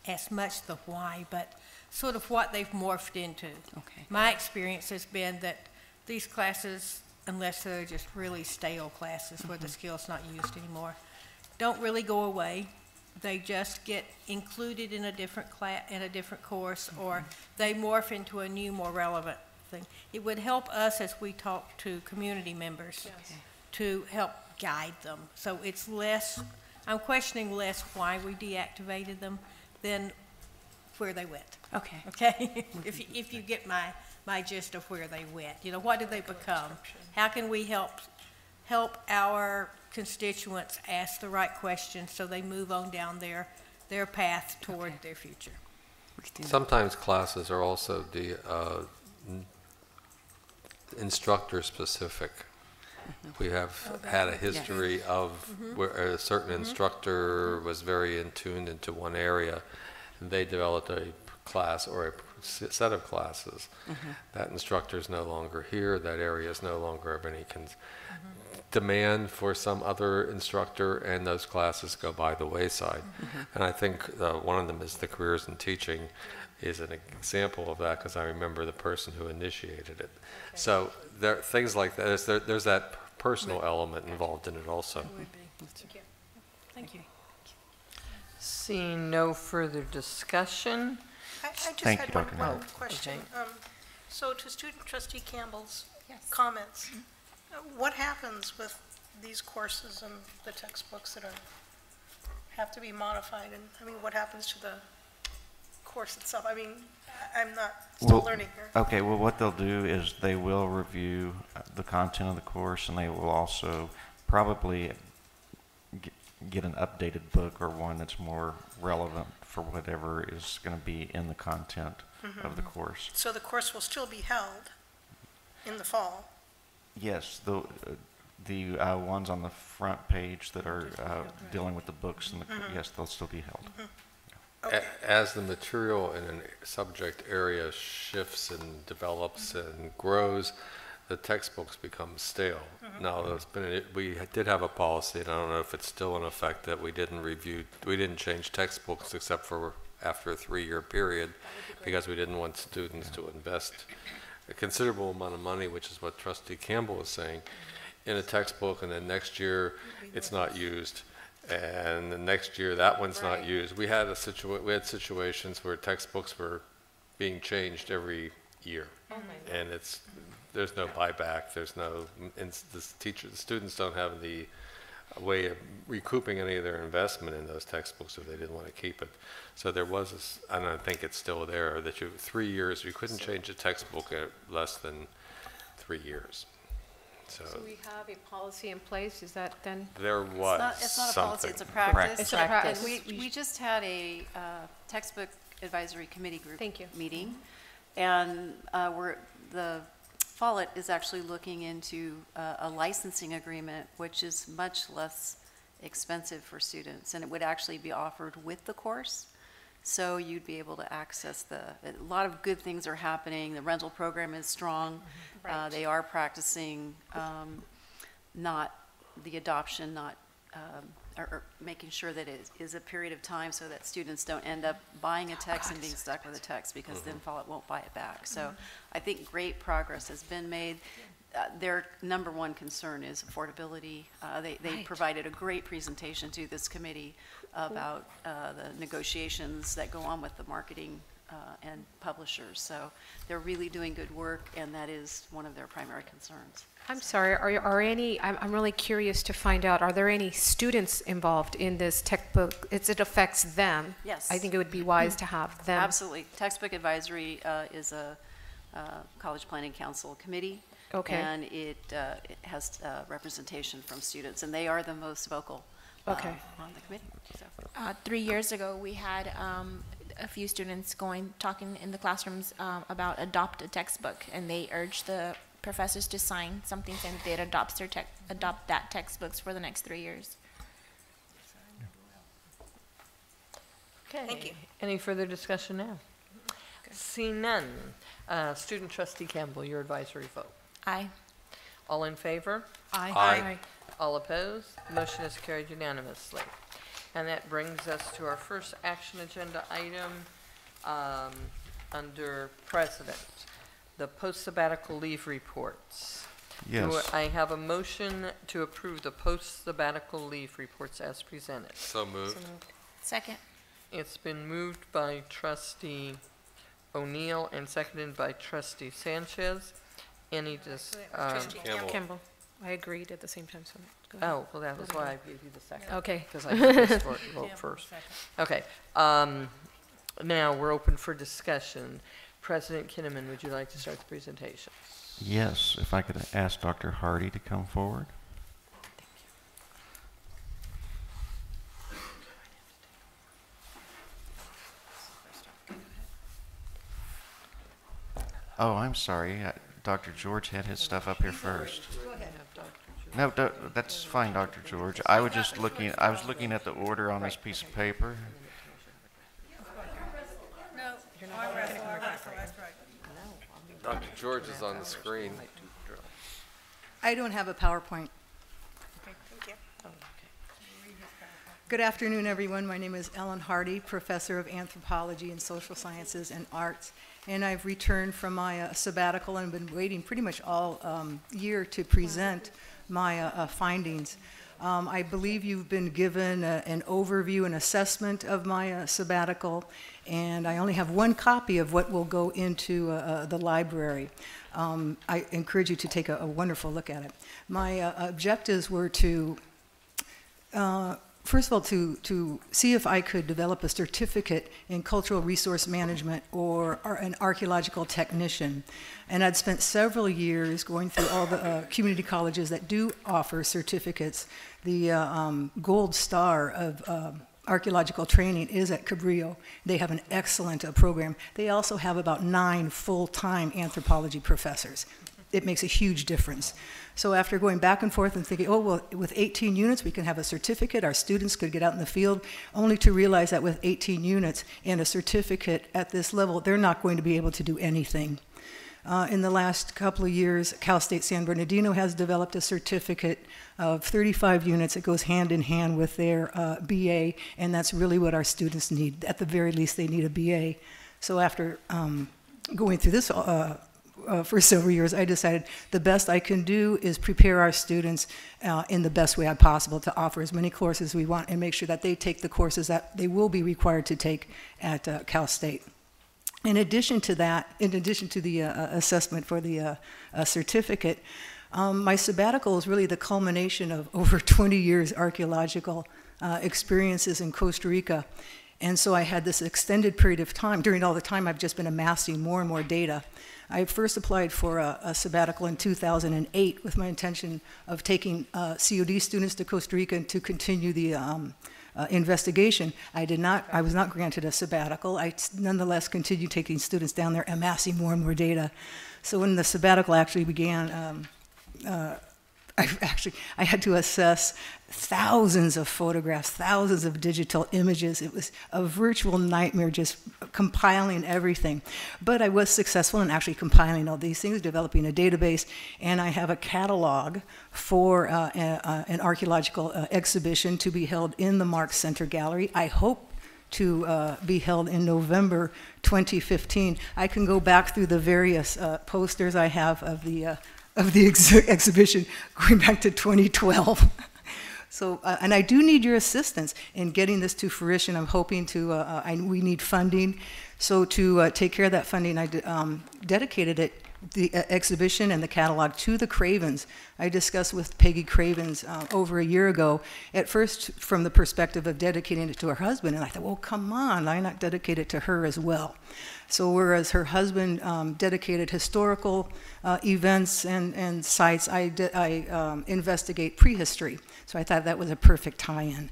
[SPEAKER 11] as much the why, but sort of what they've morphed into.
[SPEAKER 17] Okay.
[SPEAKER 11] My experience has been that these classes unless they're just really stale classes where the skill's not used anymore, don't really go away. They just get included in a different class, in a different course, or they morph into a new, more relevant thing. It would help us as we talk to community members to help guide them. So it's less, I'm questioning less why we deactivated them than where they went.
[SPEAKER 17] Okay.
[SPEAKER 11] Okay? If you get my gist of where they went. You know, what did they become? How can we help our constituents ask the right questions so they move on down their path toward their future?
[SPEAKER 5] Sometimes classes are also instructor specific. We have had a history of where a certain instructor was very in tuned into one area, and they developed a class or a set of classes. That instructor is no longer here, that area is no longer of any demand for some other instructor, and those classes go by the wayside. And I think one of them is the careers in teaching is an example of that, because I remember the person who initiated it. So there things like that. There's that personal element involved in it also.
[SPEAKER 11] Thank you. Thank you.
[SPEAKER 1] Seeing no further discussion.
[SPEAKER 13] I just
[SPEAKER 14] Thank
[SPEAKER 13] had
[SPEAKER 14] you,
[SPEAKER 13] one
[SPEAKER 14] Dr. Miller.
[SPEAKER 13] question. So to Student Trustee Campbell's comments, what happens with these courses and the textbooks that have to be modified? And I mean, what happens to the course itself? I mean, I'm not still learning here.
[SPEAKER 14] Okay, well, what they'll do is they will review the content of the course, and they will also probably get an updated book or one that's more relevant for whatever is going to be in the content of the course.
[SPEAKER 13] So the course will still be held in the fall?
[SPEAKER 14] Yes, the ones on the front page that are dealing with the books, and yes, they'll still be held.
[SPEAKER 13] Okay.
[SPEAKER 5] As the material in a subject area shifts and develops and grows, the textbooks become stale. Now, we did have a policy, and I don't know if it's still in effect, that we didn't change textbooks except for after a 3-year period, because we didn't want students to invest a considerable amount of money, which is what Trustee Campbell was saying, in a textbook, and then next year it's not used, and the next year that one's not used. We had situations where textbooks were being changed every year, and there's no buyback. There's no the students don't have the way of recouping any of their investment in those textbooks if they didn't want to keep it. So there was and I think it's still there, that 3 years you couldn't change a textbook at less than 3 years. So
[SPEAKER 12] we have a policy in place, is that then?
[SPEAKER 5] There was
[SPEAKER 18] It's not a
[SPEAKER 5] something.
[SPEAKER 18] policy, it's a practice.
[SPEAKER 12] It's a practice.
[SPEAKER 18] We just had a textbook advisory committee group
[SPEAKER 12] Thank you.
[SPEAKER 18] meeting, and the Follett is actually looking into a licensing agreement, which is much less expensive for students, and it would actually be offered with the course. So you'd be able to access a lot of good things are happening. The rental program is strong. They are practicing not the adoption, or making sure that it is a period of time so that students don't end up buying a text and being stuck with a text, because then Follett won't buy it back. So I think great progress has been made. Their number one concern is affordability. They provided a great presentation to this committee about the negotiations that go on with the marketing and publishers. So they're really doing good work, and that is one of their primary concerns.
[SPEAKER 12] I'm sorry, are any, I'm really curious to find out, are there any students involved in this textbook? It affects them.
[SPEAKER 18] Yes.
[SPEAKER 12] I think it would be wise to have them.
[SPEAKER 18] Absolutely. Textbook Advisory is a College Planning Council committee.
[SPEAKER 12] Okay.
[SPEAKER 18] And it has representation from students, and they are the most vocal on the committee. So.
[SPEAKER 4] 3 years ago, we had a few students talking in the classrooms about adopt a textbook, and they urged the professors to sign something saying that they'd adopt that textbooks for the next 3 years.
[SPEAKER 1] Okay.
[SPEAKER 13] Thank you.
[SPEAKER 1] Any further discussion now? Seeing none. Student Trustee Campbell, your advisory vote.
[SPEAKER 4] Aye.
[SPEAKER 1] All in favor?
[SPEAKER 12] Aye.
[SPEAKER 5] Aye.
[SPEAKER 1] All opposed? Motion is carried unanimously. And that brings us to our first action agenda item under President, the post-sabbatical leave reports.
[SPEAKER 14] Yes.
[SPEAKER 1] I have a motion to approve the post-sabbatical leave reports as presented?
[SPEAKER 5] So moved.
[SPEAKER 4] Second.
[SPEAKER 1] It's been moved by trustee O'Neill and seconded by trustee Sanchez. Any
[SPEAKER 13] Trustee
[SPEAKER 12] Kimball. I agreed at the same time, so go ahead.
[SPEAKER 1] Oh, well, that was why I gave you the second.
[SPEAKER 12] Okay.
[SPEAKER 1] Because I did this vote first. Okay. Now, we're open for discussion. President Kinnaman, would you like to start the presentation?
[SPEAKER 14] Yes, if I could ask Dr. Hardy to come forward. Oh, I'm sorry. Dr. George had his stuff up here first. No, that's fine, Dr. George. I was looking at the order on this piece of paper.
[SPEAKER 5] Dr. George is on the screen.
[SPEAKER 19] I don't have a PowerPoint. Good afternoon, everyone. My name is Ellen Hardy, Professor of Anthropology and Social Sciences and Arts, and I've returned from my sabbatical and been waiting pretty much all year to present my findings. I believe you've been given an overview and assessment of my sabbatical, and I only have one copy of what will go into the library. I encourage you to take a wonderful look at it. My objectives were to first of all, to see if I could develop a certificate in cultural resource management or an archaeological technician. And I'd spent several years going through all the community colleges that do offer certificates. The gold star of archaeological training is at Cabrillo. They have an excellent program. They also have about 9 full-time anthropology professors. It makes a huge difference. So after going back and forth and thinking, oh, well, with 18 units, we can have a certificate, our students could get out in the field, only to realize that with 18 units and a certificate at this level, they're not going to be able to do anything. In the last couple of years, Cal State San Bernardino has developed a certificate of 35 units. It goes hand in hand with their BA, and that's really what our students need. At the very least, they need a BA. So after going through this for several years, I decided the best I can do is prepare our students in the best way possible to offer as many courses as we want and make sure that they take the courses that they will be required to take at Cal State. In addition to that, in addition to the assessment for the certificate, my sabbatical is really the culmination of over 20 years archaeological experiences in Costa Rica. And so I had this extended period of time. During all the time, I've just been amassing more and more data. I first applied for a sabbatical in 2008 with my intention of taking COD students to Costa Rica and to continue the investigation. I was not granted a sabbatical. I nonetheless continued taking students down there, amassing more and more data. So when the sabbatical actually began, I had to assess thousands of photographs, thousands of digital images. It was a virtual nightmare just compiling everything. But I was successful in actually compiling all these things, developing a database, and I have a catalog for an archaeological exhibition to be held in the Marx Center Gallery. I hope to be held in November 2015. I can go back through the various posters I have of the exhibition going back to 2012. So, and I do need your assistance in getting this to fruition. I'm hoping to, we need funding. So to take care of that funding, I dedicated it, the exhibition and the catalog, to the Cravens. I discussed with Peggy Cravens over a year ago, at first from the perspective of dedicating it to her husband, and I thought, well, come on, why not dedicate it to her as well? So whereas her husband dedicated historical events and sites, I investigate prehistory. So I thought that was a perfect tie-in.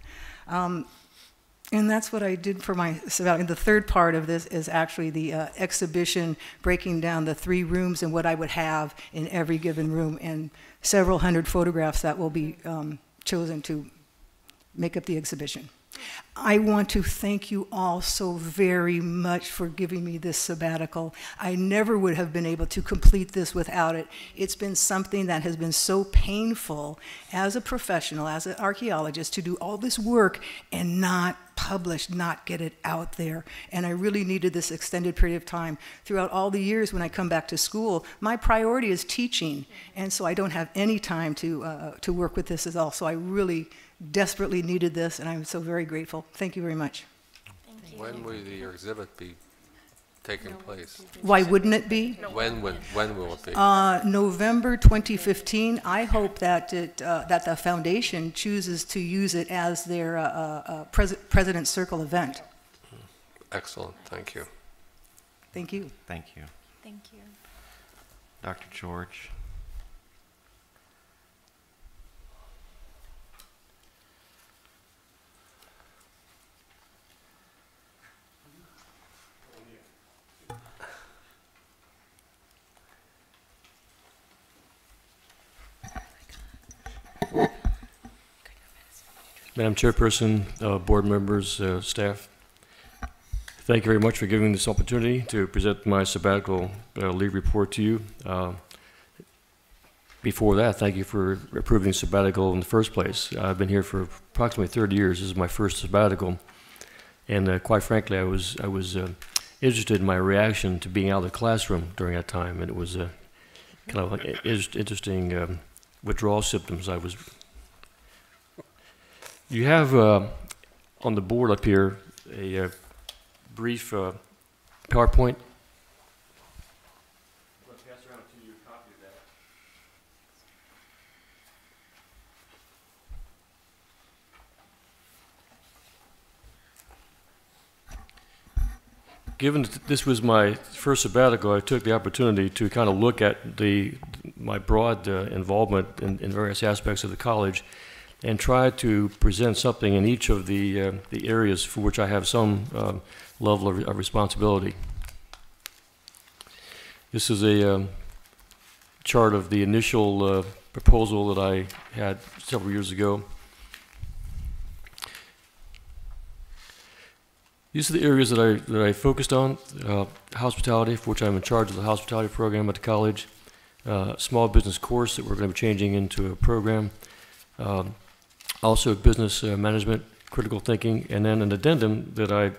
[SPEAKER 19] And that's what I did for my sabbatical. The third part of this is actually the exhibition, breaking down the 3 rooms and what I would have in every given room, and several hundred photographs that will be chosen to make up the exhibition. I want to thank you all so very much for giving me this sabbatical. I never would have been able to complete this without it. It's been something that has been so painful as a professional, as an archaeologist, to do all this work and not publish, not get it out there. And I really needed this extended period of time. Throughout all the years when I come back to school, my priority is teaching, and so I don't have any time to work with this at all. So I really desperately needed this, and I'm so very grateful. Thank you very much.
[SPEAKER 5] Thank you. When will your exhibit be taking place?
[SPEAKER 19] Why wouldn't it be?
[SPEAKER 5] When will it be?
[SPEAKER 19] November 2015. I hope that that the foundation chooses to use it as their President's Circle event.
[SPEAKER 5] Excellent. Thank you.
[SPEAKER 19] Thank you.
[SPEAKER 14] Thank you.
[SPEAKER 8] Thank you.
[SPEAKER 14] Dr. George.
[SPEAKER 20] Madam Chairperson, board members, staff, thank you very much for giving me this opportunity to present my sabbatical leave report to you. Before that, thank you for approving sabbatical in the first place. I've been here for approximately 30 years. This is my first sabbatical, and quite frankly, I was interested in my reaction to being out of the classroom during that time, and it was kind of like interesting withdrawal symptoms. You have on the board up here a brief PowerPoint. Given that this was my first sabbatical, I took the opportunity to kind of look at my broad involvement in various aspects of the college and try to present something in each of the areas for which I have some level of responsibility. This is a chart of the initial proposal that I had several years ago. These are the areas that I focused on: hospitality, for which I'm in charge of the hospitality program at the college, small business course that we're going to be changing into a program, also business management, critical thinking, and then an addendum that I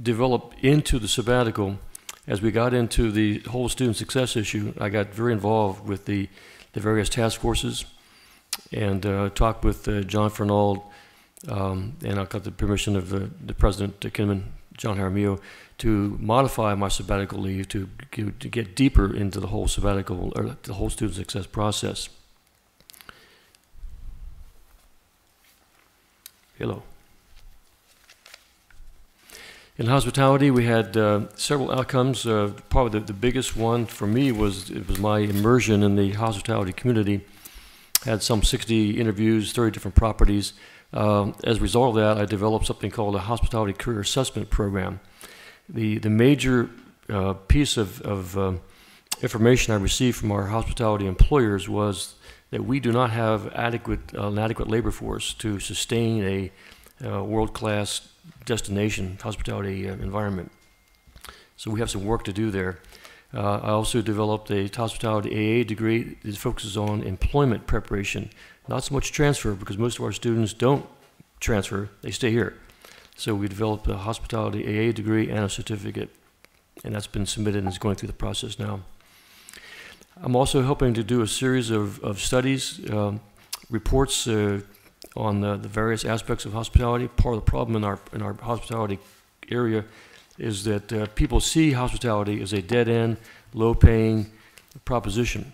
[SPEAKER 20] developed into the sabbatical. As we got into the whole student success issue, I got very involved with the various task forces and talked with John Fernald, and I got the permission of the President, Kinman, John Jaramillo, to modify my sabbatical leave to get deeper into the whole sabbatical, or the whole student success process. Hello. In hospitality, we had several outcomes. Probably the biggest one for me was my immersion in the hospitality community. Had some 60 interviews, 30 different properties. As a result of that, I developed something called a hospitality career assessment program. The major piece of information I received from our hospitality employers was that we do not have an adequate labor force to sustain a world-class destination hospitality environment. So we have some work to do there. I also developed a hospitality AA degree that focuses on employment preparation, not so much transfer, because most of our students don't transfer, they stay here. So we developed a hospitality AA degree and a certificate, and that's been submitted and is going through the process now. I'm also helping to do a series of studies, reports on the various aspects of hospitality. Part of the problem in our hospitality area is that people see hospitality as a dead-end, low-paying proposition,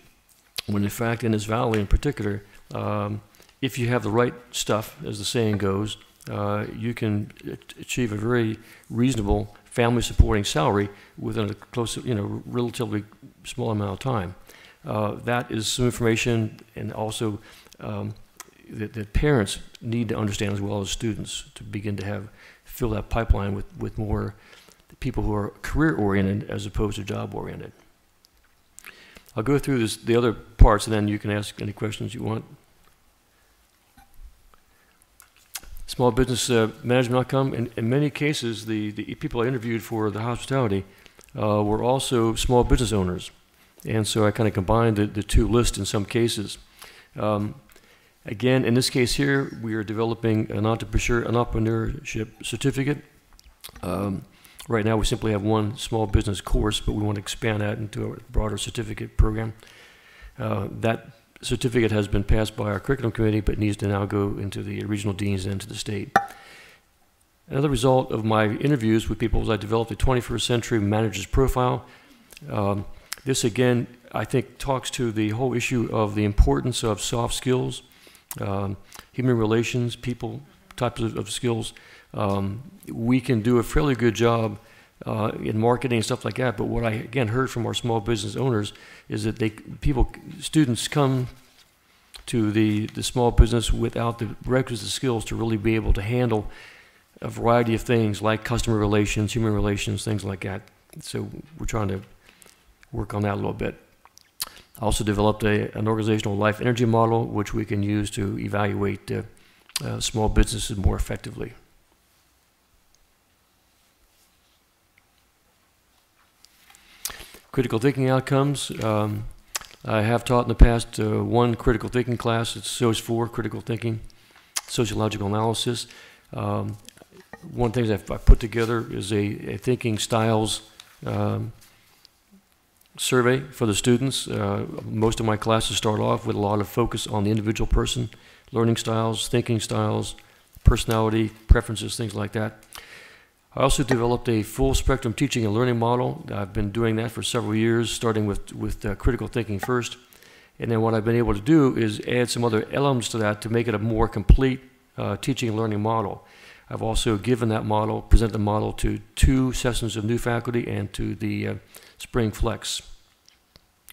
[SPEAKER 20] when in fact in this valley in particular, if you have the right stuff, as the saying goes, you can achieve a very reasonable family-supporting salary within a close, relatively small amount of time. That is some information, and also that parents need to understand as well as students to begin to fill that pipeline with more people who are career-oriented as opposed to job-oriented. I'll go through the other parts, and then you can ask any questions you want. small business management outcome. In many cases, the people I interviewed for the hospitality were also small business owners. And so I kind of combined the two lists in some cases. Again, in this case here, we are developing an entrepreneurship certificate. Right now, we simply have one small business course, but we want to expand that into a broader certificate program. That certificate has been passed by our curriculum committee, but needs to now go into the regional deans and to the state. Another result of my interviews with people is I developed a 21st century manager's profile. This, again, I think talks to the whole issue of the importance of soft skills, human relations, people types of skills. We can do a fairly good job in marketing and stuff like that, but what I, again, heard from our small business owners is that students come to the small business without the requisite skills to really be able to handle a variety of things like customer relations, human relations, things like that. So we're trying to work on that a little bit. I also developed an organizational life energy model, which we can use to evaluate small businesses more effectively. Critical thinking outcomes. I have taught in the past one critical thinking class. It's SOS 4, critical thinking, sociological analysis. One of the things I've put together is a thinking styles survey for the students. Most of my classes start off with a lot of focus on the individual person, learning styles, thinking styles, personality, preferences, things like that. I also developed a full spectrum teaching and learning model. I've been doing that for several years, starting with critical thinking first. And then what I've been able to do is add some other elements to that to make it a more complete teaching and learning model. I've also given that model, presented the model to 2 sessions of new faculty and to the Spring Flex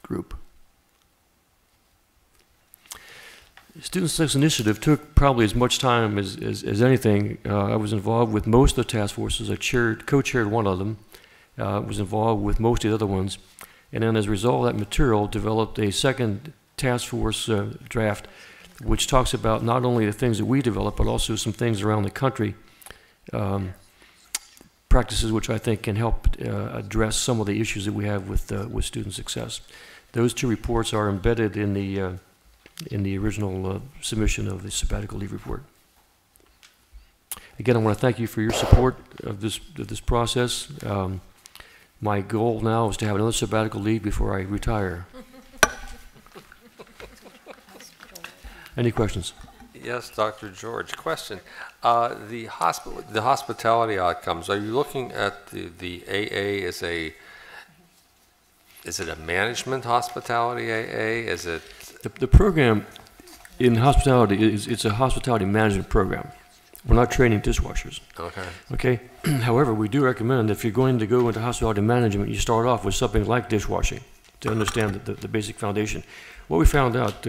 [SPEAKER 20] group. Student Success Initiative took probably as much time as anything. I was involved with most of the task forces. I co-chaired one of them, was involved with most of the other ones, and then as a result of that material, developed a second task force draft, which talks about not only the things that we develop, but also some things around the country, practices which I think can help address some of the issues that we have with student success. Those 2 reports are embedded in the original submission of the sabbatical leave report. Again, I want to thank you for your support of this process. My goal now is to have another sabbatical leave before I retire. Any questions?
[SPEAKER 5] Yes, Dr. George. Question. The hospitality outcomes, are you looking at the AA as is it a management hospitality AA? Is it
[SPEAKER 20] the program in hospitality it's a hospitality management program. We're not training dishwashers.
[SPEAKER 5] Okay.
[SPEAKER 20] Okay. However, we do recommend if you're going to go into hospitality management, you start off with something like dishwashing to understand the basic foundation. What we found out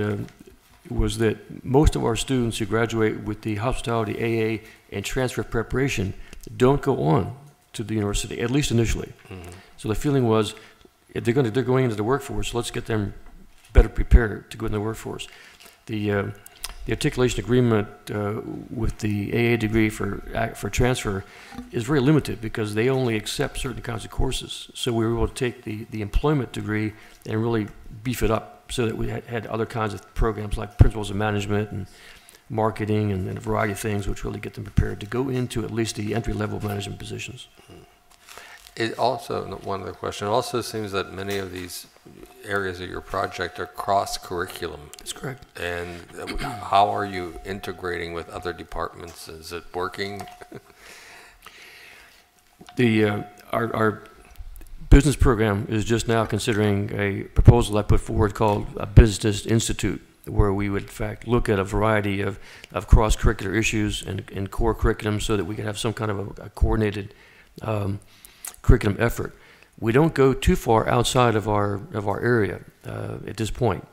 [SPEAKER 20] was that most of our students who graduate with the hospitality AA and transfer preparation don't go on to the university, at least initially. Mm-hmm. So the feeling was, if they're going into the workforce, let's get them better prepared to go in the workforce. The articulation agreement with the AA degree for transfer is very limited because they only accept certain kinds of courses. So we were able to take the employment degree and really beef it up so that we had other kinds of programs like principles of management and marketing and a variety of things which really get them prepared to go into at least the entry-level management positions.
[SPEAKER 5] It also, one other question, it also seems that many of these areas of your project are cross-curriculum.
[SPEAKER 20] That's correct.
[SPEAKER 5] And how are you integrating with other departments? Is it working?
[SPEAKER 20] Our business program is just now considering a proposal I put forward called a Business Institute, where we would in fact look at a variety of cross-curricular issues and core curriculum so that we can have some kind of a coordinated curriculum effort. We don't go too far outside of our area at this point.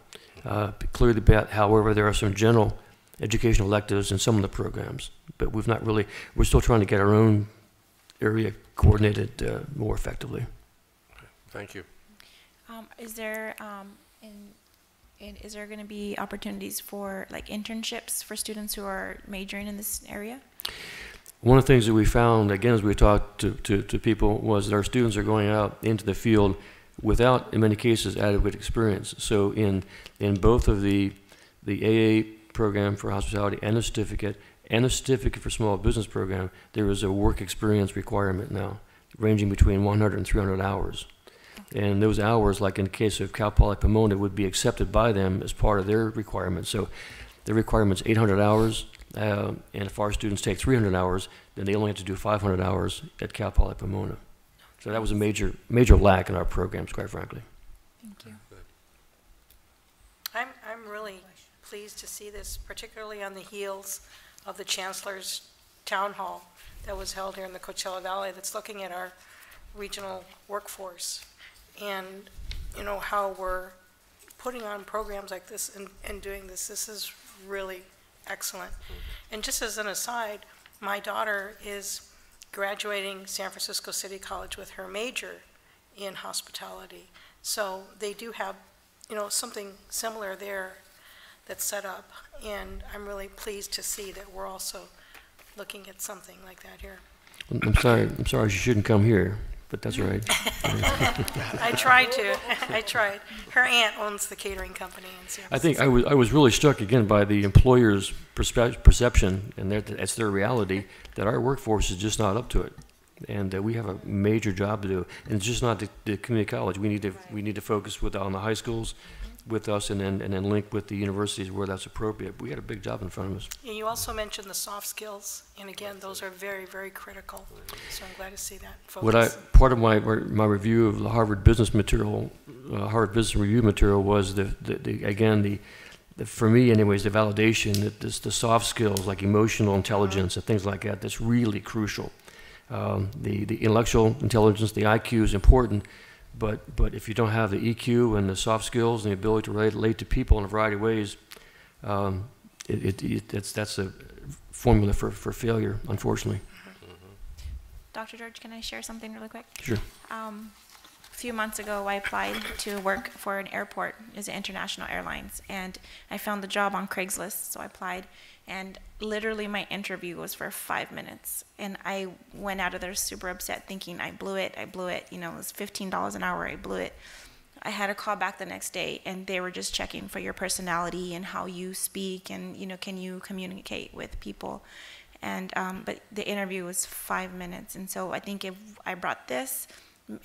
[SPEAKER 20] Clearly, however, there are some general educational electives in some of the programs, but we're still trying to get our own area coordinated more effectively.
[SPEAKER 5] Thank you.
[SPEAKER 4] Is there And is there going to be opportunities for like internships for students who are majoring in this area?
[SPEAKER 20] One of the things that we found, again, as we talked to people, was that our students are going out into the field without, in many cases, adequate experience. So in both of the AA program for hospitality and a certificate for small business program, there is a work experience requirement now, ranging between 100 and 300 hours. And those hours, like in the case of Cal Poly Pomona, would be accepted by them as part of their requirements. So their requirement's 800 hours, and if our students take 300 hours, then they only have to do 500 hours at Cal Poly Pomona. So that was a major lack in our programs, quite frankly.
[SPEAKER 4] Thank you.
[SPEAKER 13] I'm really pleased to see this, particularly on the heels of the Chancellor's Town Hall that was held here in the Coachella Valley that's looking at our regional workforce and, you know, how we're putting on programs like this and doing this. This is really excellent. And just as an aside, my daughter is graduating San Francisco City College with her major in hospitality. So they do have, you know, something similar there that's set up. And I'm really pleased to see that we're also looking at something like that here.
[SPEAKER 20] I'm sorry she shouldn't come here, but that's all right.
[SPEAKER 13] I tried to. I tried. Her aunt owns the catering company in San Francisco.
[SPEAKER 20] I think I was really struck again by the employer's perception, and it's their reality, that our workforce is just not up to it, and we have a major job to do. And it's just not the community college. We need to focus on the high schools with us, and then link with the universities where that's appropriate. We got a big job in front of us.
[SPEAKER 13] And you also mentioned the soft skills, and again, those are very, very critical. So I'm glad to see that focus.
[SPEAKER 20] Part of my review of the Harvard Business material, Harvard Business Review material, was for me anyways, the validation that the soft skills like emotional intelligence and things like that, that's really crucial. The intellectual intelligence, the IQ is important, but if you don't have the EQ and the soft skills and the ability to relate to people in a variety of ways, that's a formula for failure, unfortunately.
[SPEAKER 4] Dr. George, can I share something really quick?
[SPEAKER 20] Sure.
[SPEAKER 4] A few months ago, I applied to work for an airport as an international airlines, and I found the job on Craigslist, so I applied, and literally my interview was for 5 minutes, and I went out of there super upset thinking I blew it, you know, it was $15 an hour, I blew it. I had a call back the next day, and they were just checking for your personality and how you speak, and, you know, can you communicate with people. And but the interview was 5 minutes, and so I think if I brought this,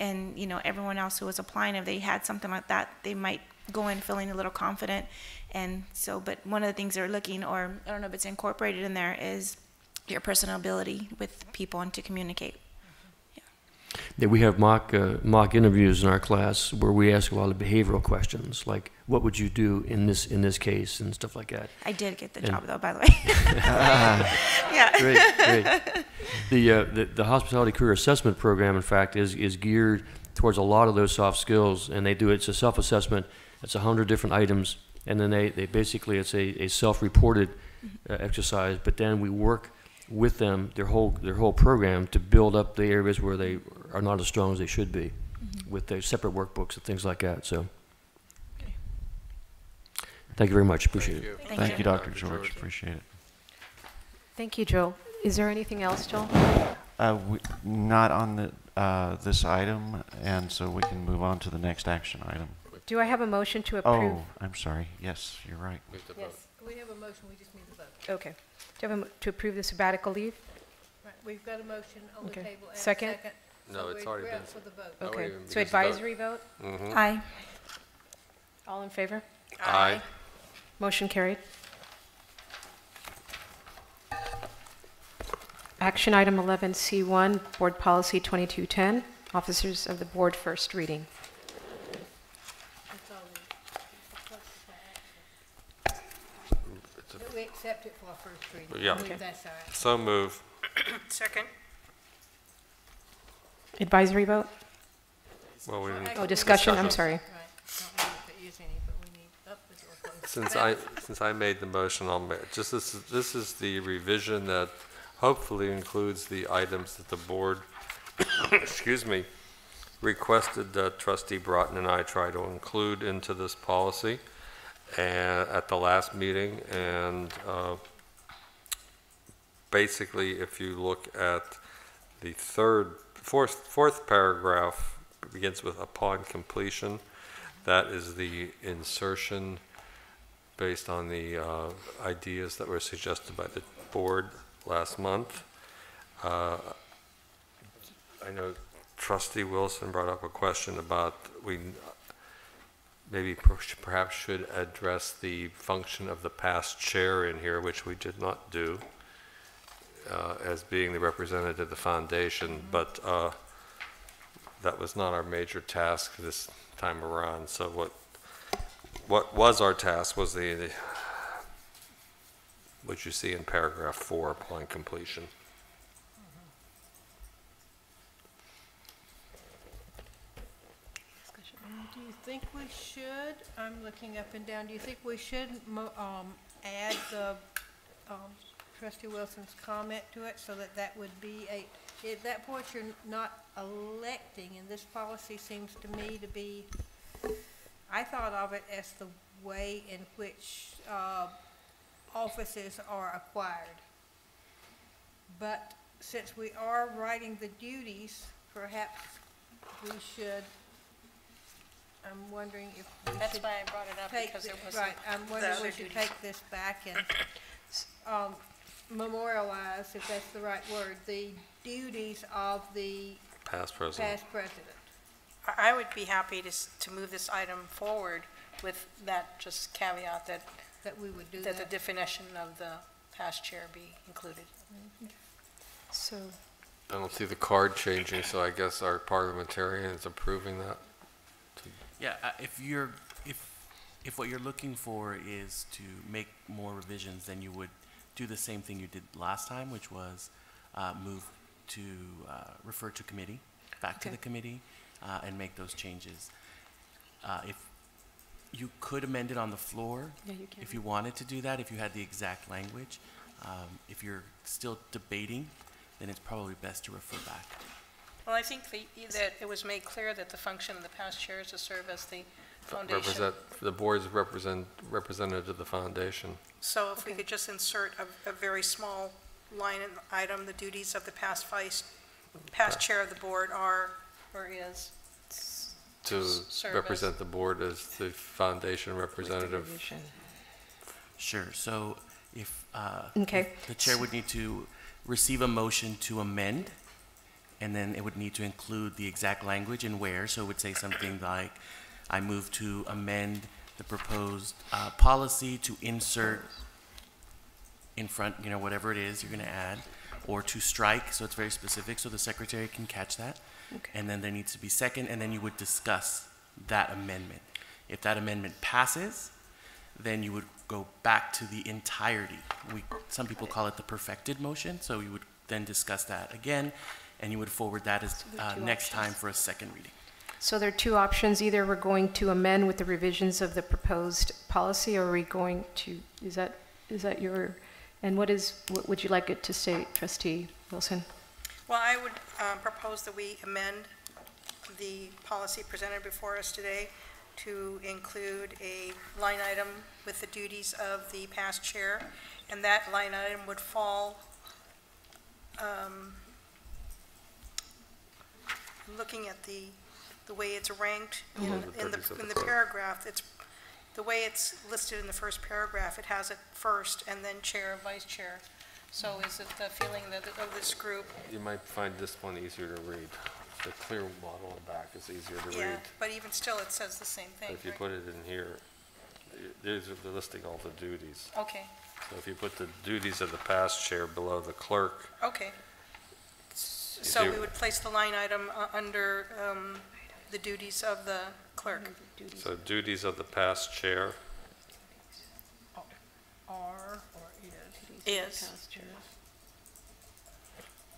[SPEAKER 4] and, you know, everyone else who was applying, if they had something like that, they might go in feeling a little confident. And so, but one of the things they're looking, or I don't know if it's incorporated in there, is your personal ability with people and to communicate.
[SPEAKER 20] Yeah, we have mock interviews in our class where we ask a lot of behavioral questions, like what would you do in this case and stuff like that.
[SPEAKER 4] I did get the job though, by the way.
[SPEAKER 20] Yeah. Great. The hospitality career assessment program, in fact, is geared towards a lot of those soft skills, and they do it's a self-assessment. It's 100 different items, and then they basically it's a self-reported exercise. But then we work with them their whole program to build up the areas where they are not as strong as they should be, with their separate workbooks and things like that. So, thank you very much. Appreciate it.
[SPEAKER 14] Thank you, Dr. George. Appreciate it.
[SPEAKER 12] Thank you, Joel. Is there anything else, Joel?
[SPEAKER 14] Not on this item, and so we can move on to the next action item.
[SPEAKER 12] Do I have a motion to approve?
[SPEAKER 14] Oh, I'm sorry. Yes, you're right.
[SPEAKER 11] Yes, we have a motion, we just need to vote.
[SPEAKER 12] Okay. Do you have to approve the sabbatical leave?
[SPEAKER 11] Right, we've got a motion on the
[SPEAKER 12] Okay.
[SPEAKER 11] table and a
[SPEAKER 12] Second?
[SPEAKER 11] second.
[SPEAKER 5] No,
[SPEAKER 11] So
[SPEAKER 5] it's
[SPEAKER 11] we're
[SPEAKER 5] already been.
[SPEAKER 11] up for the vote.
[SPEAKER 12] Okay.
[SPEAKER 5] because
[SPEAKER 12] So
[SPEAKER 5] the
[SPEAKER 12] advisory vote?
[SPEAKER 4] Aye.
[SPEAKER 12] All in favor?
[SPEAKER 5] Aye.
[SPEAKER 12] Motion carried. Action item 11C1, Board Policy 2210, Officers of the Board, first reading.
[SPEAKER 11] That's all we accept it for our first reading.
[SPEAKER 5] Yeah.
[SPEAKER 11] I believe
[SPEAKER 12] Okay.
[SPEAKER 11] that's all right.
[SPEAKER 5] So move.
[SPEAKER 13] Second.
[SPEAKER 12] Advisory vote?
[SPEAKER 5] Well, we
[SPEAKER 12] Oh, discussion, I'm sorry.
[SPEAKER 11] Right, don't know if there is any, but we need, the door closed.
[SPEAKER 5] Since I made the motion, I'll make, this is the revision that hopefully includes the items that the board, excuse me, requested that Trustee Broughton and I try to include into this policy. and at the last meeting, and basically, if you look at the fourth paragraph, it begins with upon completion. That is the insertion based on the ideas that were suggested by the board last month. I know Trustee Wilson brought up a question about we maybe perhaps should address the function of the past chair in here, which we did not do, as being the representative of the foundation, but that was not our major task this time around. So what was our task was the what you see in paragraph 4 upon completion.
[SPEAKER 11] Do you think we should, I'm looking up and down, do you think we should add the Trustee Wilson's comment to it so that that would be at that point you're not electing, and this policy seems to me to be, I thought of it as the way in which offices are acquired. But since we are writing the duties, perhaps we should, I'm wondering if we should.
[SPEAKER 13] That's why I brought it up, because it was
[SPEAKER 11] right. I'm wondering
[SPEAKER 13] the
[SPEAKER 11] we
[SPEAKER 13] other
[SPEAKER 11] should
[SPEAKER 13] duties.
[SPEAKER 11] take this back and memorialize, if that's the right word, the duties of the
[SPEAKER 5] Past president.
[SPEAKER 11] past president.
[SPEAKER 13] I would be happy to move this item forward with that just caveat that
[SPEAKER 11] we would do
[SPEAKER 13] that the definition of the past chair be included.
[SPEAKER 12] So
[SPEAKER 5] I don't see the card changing, so I guess our parliamentarian is approving that.
[SPEAKER 21] Yeah, if what you're looking for is to make more revisions, then you would do the same thing you did last time, which was move to refer to committee, back to the committee, and make those changes. If you could amend it on the floor,
[SPEAKER 12] Yeah, you can.
[SPEAKER 21] if you wanted to do that, if you had the exact language. If you're still debating, then it's probably best to refer back.
[SPEAKER 13] Well, I think that it was made clear that the function of the past chair is to serve as the foundation.
[SPEAKER 5] The board's representative of the foundation.
[SPEAKER 13] So if we could just insert a very small line item, the duties of the past chair of the board are, or is,
[SPEAKER 5] To
[SPEAKER 13] serve
[SPEAKER 5] represent the board as the foundation representative.
[SPEAKER 21] Sure. So if
[SPEAKER 12] Okay.
[SPEAKER 21] the chair would need to receive a motion to amend, and then it would need to include the exact language and where. So it would say something like, I move to amend the proposed policy to insert in front, whatever it is you're going to add, or to strike, so it's very specific, so the secretary can catch that.
[SPEAKER 12] Okay.
[SPEAKER 21] And then there needs to be second, and then you would discuss that amendment. If that amendment passes, then you would go back to the entirety. Some people call it the perfected motion, so you would then discuss that again, and you would forward that as next time for a second reading.
[SPEAKER 12] So there are two options. Either we're going to amend with the revisions of the proposed policy, or are we going to, is that your, and what would you like it to state, Trustee Wilson?
[SPEAKER 13] Well, I would propose that we amend the policy presented before us today to include a line item with the duties of the past chair, and that line item would fall, looking at the way it's ranked in the paragraph, it's the way it's listed in the first paragraph, it has it first and then chair, vice chair. So is it the feeling that of this group?
[SPEAKER 5] You might find this one easier to read. The clear model in the back is easier to
[SPEAKER 13] Yeah,
[SPEAKER 5] read.
[SPEAKER 13] but even still, it says the same thing.
[SPEAKER 5] But if you
[SPEAKER 13] right?
[SPEAKER 5] put it in here, these are listing all the duties.
[SPEAKER 13] Okay,
[SPEAKER 5] So if you put the duties of the past chair below the clerk,
[SPEAKER 13] okay. So we would place the line item under the duties of the clerk.
[SPEAKER 5] so duties of the past chair,
[SPEAKER 11] Are or
[SPEAKER 13] Is.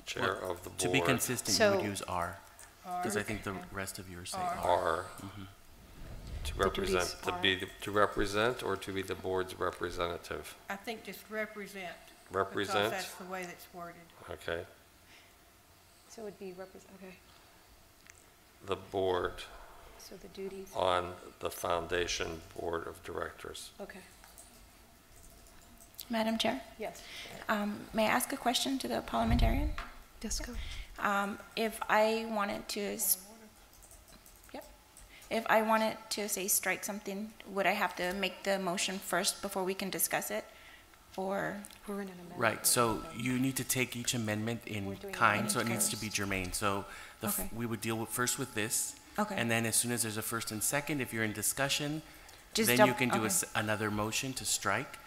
[SPEAKER 5] chair of the board.
[SPEAKER 21] To be consistent, you would use R, because I think the rest of yours say R.
[SPEAKER 5] Are.
[SPEAKER 21] Mhm.
[SPEAKER 5] To represent, to represent or to be the board's representative?
[SPEAKER 11] I think just represent.
[SPEAKER 5] Represent?
[SPEAKER 11] Because that's the way that's worded.
[SPEAKER 5] Okay.
[SPEAKER 12] So it would be okay.
[SPEAKER 5] The board
[SPEAKER 12] So the duties.
[SPEAKER 5] on the foundation board of directors.
[SPEAKER 12] Okay.
[SPEAKER 4] Madam Chair,
[SPEAKER 12] Yes.
[SPEAKER 4] may I ask a question to the parliamentarian?
[SPEAKER 12] Yes, go.
[SPEAKER 4] If I wanted to, if I wanted to say strike something, would I have to make the motion first before we can discuss it? Or?
[SPEAKER 12] We're in an amendment.
[SPEAKER 21] Right, so you need to take each amendment in kind, so it needs to be germane. So
[SPEAKER 4] Okay.
[SPEAKER 21] we would deal first with this.
[SPEAKER 4] Okay.
[SPEAKER 21] And then as soon as there's a first and second, if you're in discussion,
[SPEAKER 4] Just
[SPEAKER 21] then
[SPEAKER 4] dou-
[SPEAKER 21] you can do
[SPEAKER 4] okay.
[SPEAKER 21] another motion to strike.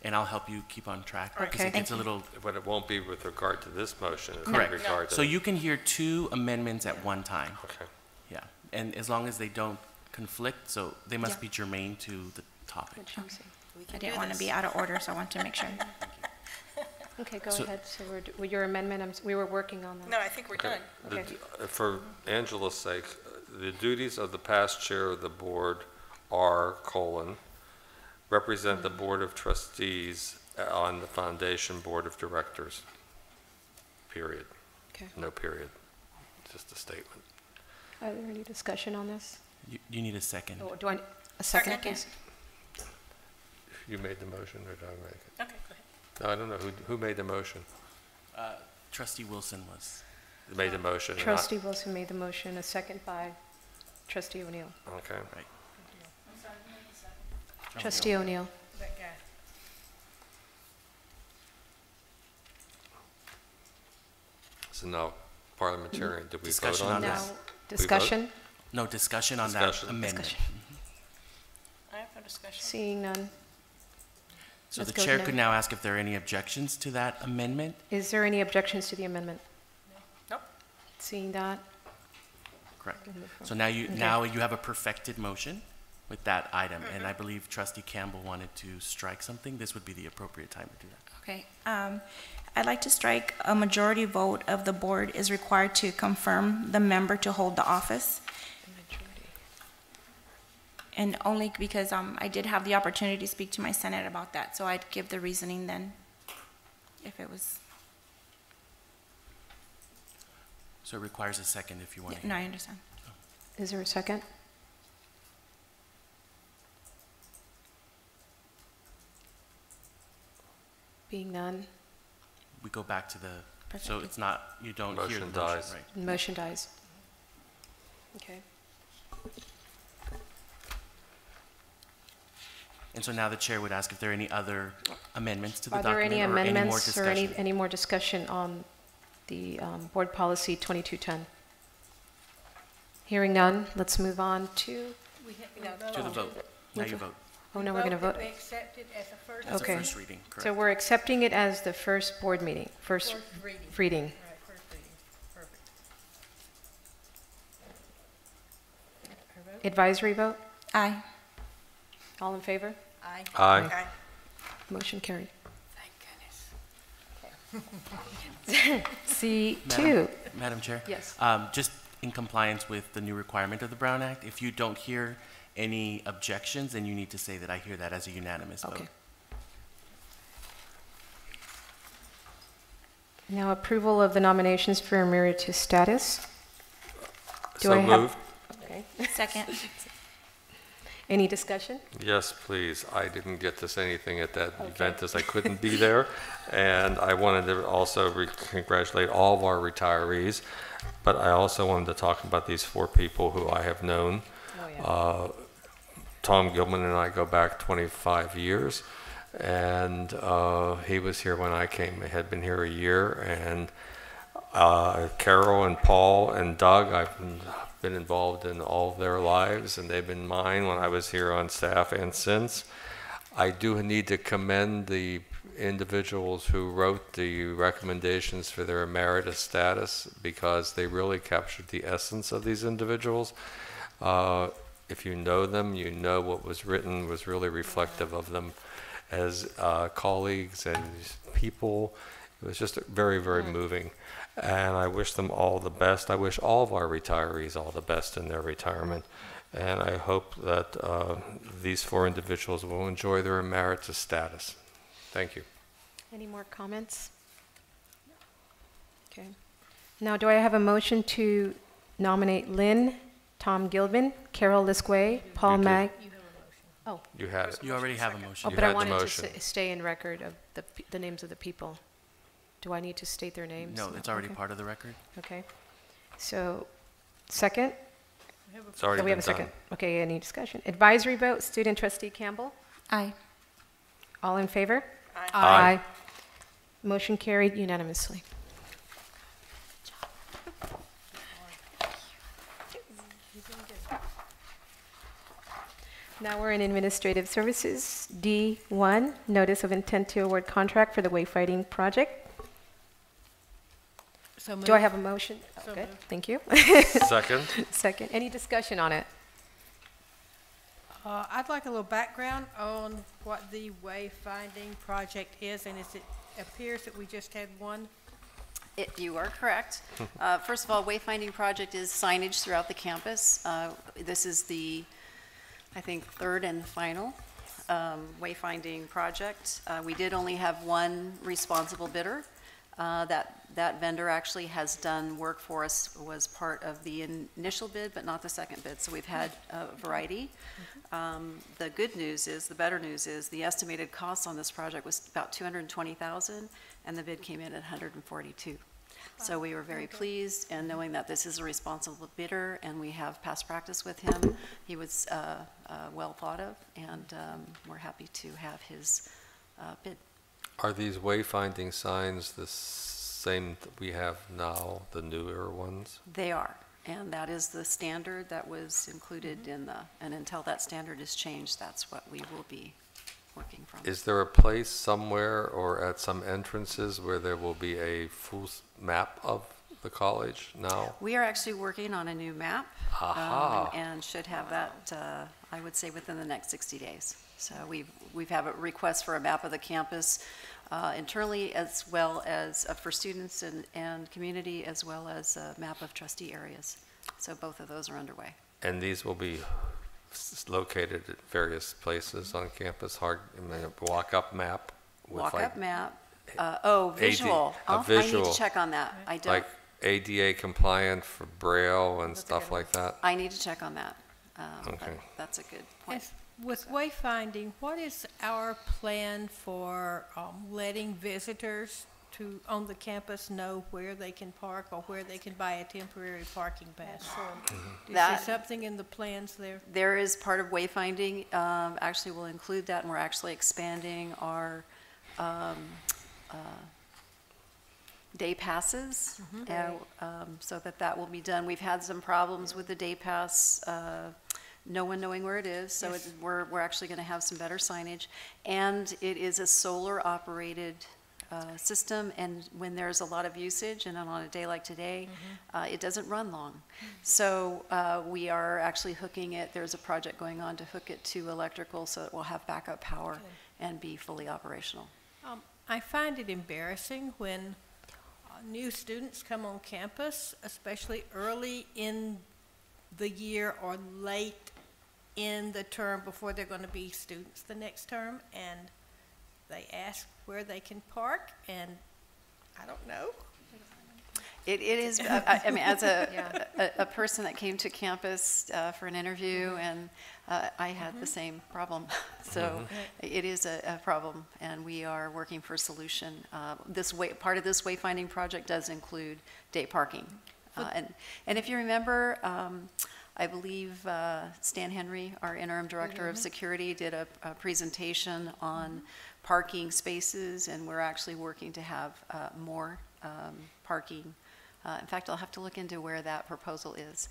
[SPEAKER 21] And I'll help you keep on track. Because
[SPEAKER 4] Okay.
[SPEAKER 21] it gets a
[SPEAKER 4] Thank you.
[SPEAKER 21] little.
[SPEAKER 5] But it won't be with regard to this motion. It's
[SPEAKER 21] Correct.
[SPEAKER 5] with regard to
[SPEAKER 21] So you can hear two amendments at one time.
[SPEAKER 5] Okay.
[SPEAKER 21] Yeah, and as long as they don't conflict, so they must
[SPEAKER 4] Yeah.
[SPEAKER 21] be germane to the topic.
[SPEAKER 4] I didn't want to be out of order, so I want to make sure.
[SPEAKER 12] Okay, go
[SPEAKER 21] So-
[SPEAKER 12] ahead. So with your amendment, we were working on that.
[SPEAKER 13] No, I think we're done.
[SPEAKER 12] Okay.
[SPEAKER 5] For Angela's sake, the duties of the past chair of the board are, represent the Board of Trustees on the Foundation Board of Directors. Period.
[SPEAKER 12] Okay.
[SPEAKER 5] No period. Just a statement.
[SPEAKER 12] Are there any discussion on this?
[SPEAKER 21] You need a second.
[SPEAKER 12] Oh, do I, a second, please?
[SPEAKER 5] You made the motion or did I make it?
[SPEAKER 13] Okay, go ahead.
[SPEAKER 5] No, I don't know. Who made the motion?
[SPEAKER 21] Trustee Wilson was.
[SPEAKER 5] Made the motion. and I-
[SPEAKER 12] Trustee Wilson made the motion, a second by Trustee O'Neill.
[SPEAKER 5] Okay.
[SPEAKER 21] Right.
[SPEAKER 12] Trustee O'Neill.
[SPEAKER 13] That guy.
[SPEAKER 5] So now, parliamentarian, did we vote
[SPEAKER 21] Discussion
[SPEAKER 5] on
[SPEAKER 21] on
[SPEAKER 5] this?
[SPEAKER 21] this.
[SPEAKER 12] Now,
[SPEAKER 5] We vote?
[SPEAKER 12] discussion?
[SPEAKER 21] No, discussion on
[SPEAKER 5] Discussion.
[SPEAKER 21] that amendment.
[SPEAKER 12] Discussion.
[SPEAKER 13] I have no discussion.
[SPEAKER 12] Seeing none.
[SPEAKER 21] So
[SPEAKER 12] Let's
[SPEAKER 21] the
[SPEAKER 12] go
[SPEAKER 21] chair
[SPEAKER 12] now.
[SPEAKER 21] could now ask if there are any objections to that amendment.
[SPEAKER 12] Is there any objections to the amendment?
[SPEAKER 13] Nope.
[SPEAKER 12] Seeing that?
[SPEAKER 21] Correct.
[SPEAKER 12] We'll move forward.
[SPEAKER 21] So now
[SPEAKER 12] Okay.
[SPEAKER 21] you have a perfected motion with that item, and I believe Trustee Campbell wanted to strike something. This would be the appropriate time to do that.
[SPEAKER 4] Okay. I'd like to strike a majority vote of the board is required to confirm the member to hold the office. And only because I did have the opportunity to speak to my Senate about that, so I'd give the reasoning then, if it was,
[SPEAKER 21] So it requires a second if you want to.
[SPEAKER 4] no, I understand.
[SPEAKER 12] Is there a second? Being none,
[SPEAKER 21] We go back to the, so
[SPEAKER 4] Perfect.
[SPEAKER 21] it's not, you don't hear the
[SPEAKER 5] Motion
[SPEAKER 21] motion,
[SPEAKER 5] dies.
[SPEAKER 21] right?
[SPEAKER 12] motion dies. Okay.
[SPEAKER 21] And so now the chair would ask if there are any other amendments to the
[SPEAKER 12] Are there
[SPEAKER 21] document
[SPEAKER 12] any
[SPEAKER 21] or any more
[SPEAKER 12] amendments or
[SPEAKER 21] discussion.
[SPEAKER 12] any more discussion on the Board Policy 2210? Hearing none, let's move on to,
[SPEAKER 21] To the vote. Now you vote.
[SPEAKER 12] oh, no, we're going to vote.
[SPEAKER 13] We accept it as a first.
[SPEAKER 21] As a
[SPEAKER 12] Okay.
[SPEAKER 21] first reading, correct.
[SPEAKER 12] So we're accepting it as the first board meeting, first
[SPEAKER 13] reading.
[SPEAKER 12] reading.
[SPEAKER 13] Right, first reading. Perfect. Our vote?
[SPEAKER 12] Advisory vote?
[SPEAKER 4] Aye.
[SPEAKER 12] All in favor?
[SPEAKER 13] Aye.
[SPEAKER 5] Aye.
[SPEAKER 13] Aye.
[SPEAKER 12] Motion carried.
[SPEAKER 13] Thank
[SPEAKER 12] C2.
[SPEAKER 21] Madam Chair?
[SPEAKER 12] Yes.
[SPEAKER 21] Just in compliance with the new requirement of the Brown Act, if you don't hear any objections, then you need to say that I hear that as a unanimous vote.
[SPEAKER 12] Okay. Now approval of the nominations for emeritus status. Do
[SPEAKER 5] So
[SPEAKER 12] I have-
[SPEAKER 5] moved.
[SPEAKER 12] Okay.
[SPEAKER 4] Second.
[SPEAKER 12] Any discussion?
[SPEAKER 5] Yes, please. I didn't get to say anything at that event as I couldn't be there. And I wanted to also congratulate all of our retirees. But I also wanted to talk about these 4 people who I have known. Tom Gilman and I go back 25 years. And he was here when I came. He had been here a year. And Carol and Paul and Doug, I've been involved in all of their lives, and they've been mine when I was here on staff and since. I do need to commend the individuals who wrote the recommendations for their emeritus status, because they really captured the essence of these individuals. If you know them, you know what was written was really reflective of them as colleagues and people. It was just very, very moving. And I wish them all the best. I wish all of our retirees all the best in their retirement. And I hope that these 4 individuals will enjoy their emeritus status. Thank you.
[SPEAKER 12] Any more comments? Okay. Now, do I have a motion to nominate Lynn Tom Gilbin, Carol Lisquay, Paul
[SPEAKER 5] You did.
[SPEAKER 12] Mag. Oh,
[SPEAKER 5] You had it.
[SPEAKER 21] You already have a motion.
[SPEAKER 12] oh,
[SPEAKER 5] You
[SPEAKER 12] but I
[SPEAKER 5] had the
[SPEAKER 12] wanted to
[SPEAKER 5] motion.
[SPEAKER 12] stay in record of the names of the people. Do I need to state their names?
[SPEAKER 21] No, it's already
[SPEAKER 12] Okay.
[SPEAKER 21] part of the record.
[SPEAKER 12] Okay. So, second?
[SPEAKER 5] It's already
[SPEAKER 12] Oh, we have
[SPEAKER 5] been
[SPEAKER 12] a second.
[SPEAKER 5] done.
[SPEAKER 12] Okay, any discussion? Advisory vote, student trustee Campbell?
[SPEAKER 4] Aye.
[SPEAKER 12] All in favor?
[SPEAKER 5] Aye.
[SPEAKER 12] Motion carried unanimously. Now we're in administrative services. D1, notice of intent to award contract for the wayfinding project.
[SPEAKER 11] So
[SPEAKER 12] Do I
[SPEAKER 11] moved.
[SPEAKER 12] have a motion?
[SPEAKER 11] So
[SPEAKER 12] Okay,
[SPEAKER 11] moved.
[SPEAKER 12] thank you.
[SPEAKER 5] Second.
[SPEAKER 12] Second. Any discussion on it?
[SPEAKER 11] I'd like a little background on what the wayfinding project is, and it appears that we just had one.
[SPEAKER 18] You are correct. First of all, wayfinding project is signage throughout the campus. This is the, I think, third and final wayfinding project. We did only have one responsible bidder. That vendor actually has done work for us, was part of the initial bid, but not the second bid, so we've had a variety. The good news is, the better news is, the estimated cost on this project was about $220,000, and the bid came in at $142,000. So we were very pleased, and knowing that this is a responsible bidder, and we have past practice with him, he was well thought of, and we're happy to have his bid.
[SPEAKER 5] Are these wayfinding signs the same that we have now, the newer ones?
[SPEAKER 18] They are, and that is the standard that was included in the, and until that standard is changed, that's what we will be working from.
[SPEAKER 5] Is there a place somewhere or at some entrances where there will be a full map of the college now?
[SPEAKER 18] We are actually working on a new map,
[SPEAKER 5] Aha.
[SPEAKER 18] and should have that, I would say, within the next 60 days. So we've had a request for a map of the campus internally, as well as for students and community, as well as a map of trustee areas. So both of those are underway.
[SPEAKER 5] And these will be located at various places on campus, a walk-up map? with
[SPEAKER 18] Walk-up
[SPEAKER 5] like
[SPEAKER 18] map,
[SPEAKER 5] AD
[SPEAKER 18] visual.
[SPEAKER 5] a
[SPEAKER 18] I need
[SPEAKER 5] visual,
[SPEAKER 18] to check on that. I don't.
[SPEAKER 5] Like ADA compliant for Braille and stuff like that?
[SPEAKER 18] I need to check on that. But
[SPEAKER 5] Okay.
[SPEAKER 18] that's a good point.
[SPEAKER 11] Yes, with wayfinding, what is our plan for letting visitors on the campus know where they can park or where they can buy a temporary parking pass? Is there something in the plans there?
[SPEAKER 18] There is part of wayfinding. Actually, we'll include that, and we're actually expanding our day passes, so that will be done. We've had some problems with the day pass, no one knowing where it is, so
[SPEAKER 11] Yes.
[SPEAKER 18] we're actually going to have some better signage. And it is a solar-operated system, and when there's a lot of usage, and on a day like today, it doesn't run long. So we are actually hooking it, there's a project going on to hook it to electrical so it will have backup power and be fully operational.
[SPEAKER 11] I find it embarrassing when new students come on campus, especially early in the year or late in the term before they're going to be students the next term, and they ask where they can park, and I don't know.
[SPEAKER 18] It is, I mean, as a person that came to campus for an interview, and I had the same problem. So it is a problem, and we are working for a solution. Part of this wayfinding project does include day parking. And if you remember, I believe Stan Henry, our interim director of security, did a presentation on parking spaces, and we're actually working to have more parking. In fact, I'll have to look into where that proposal is.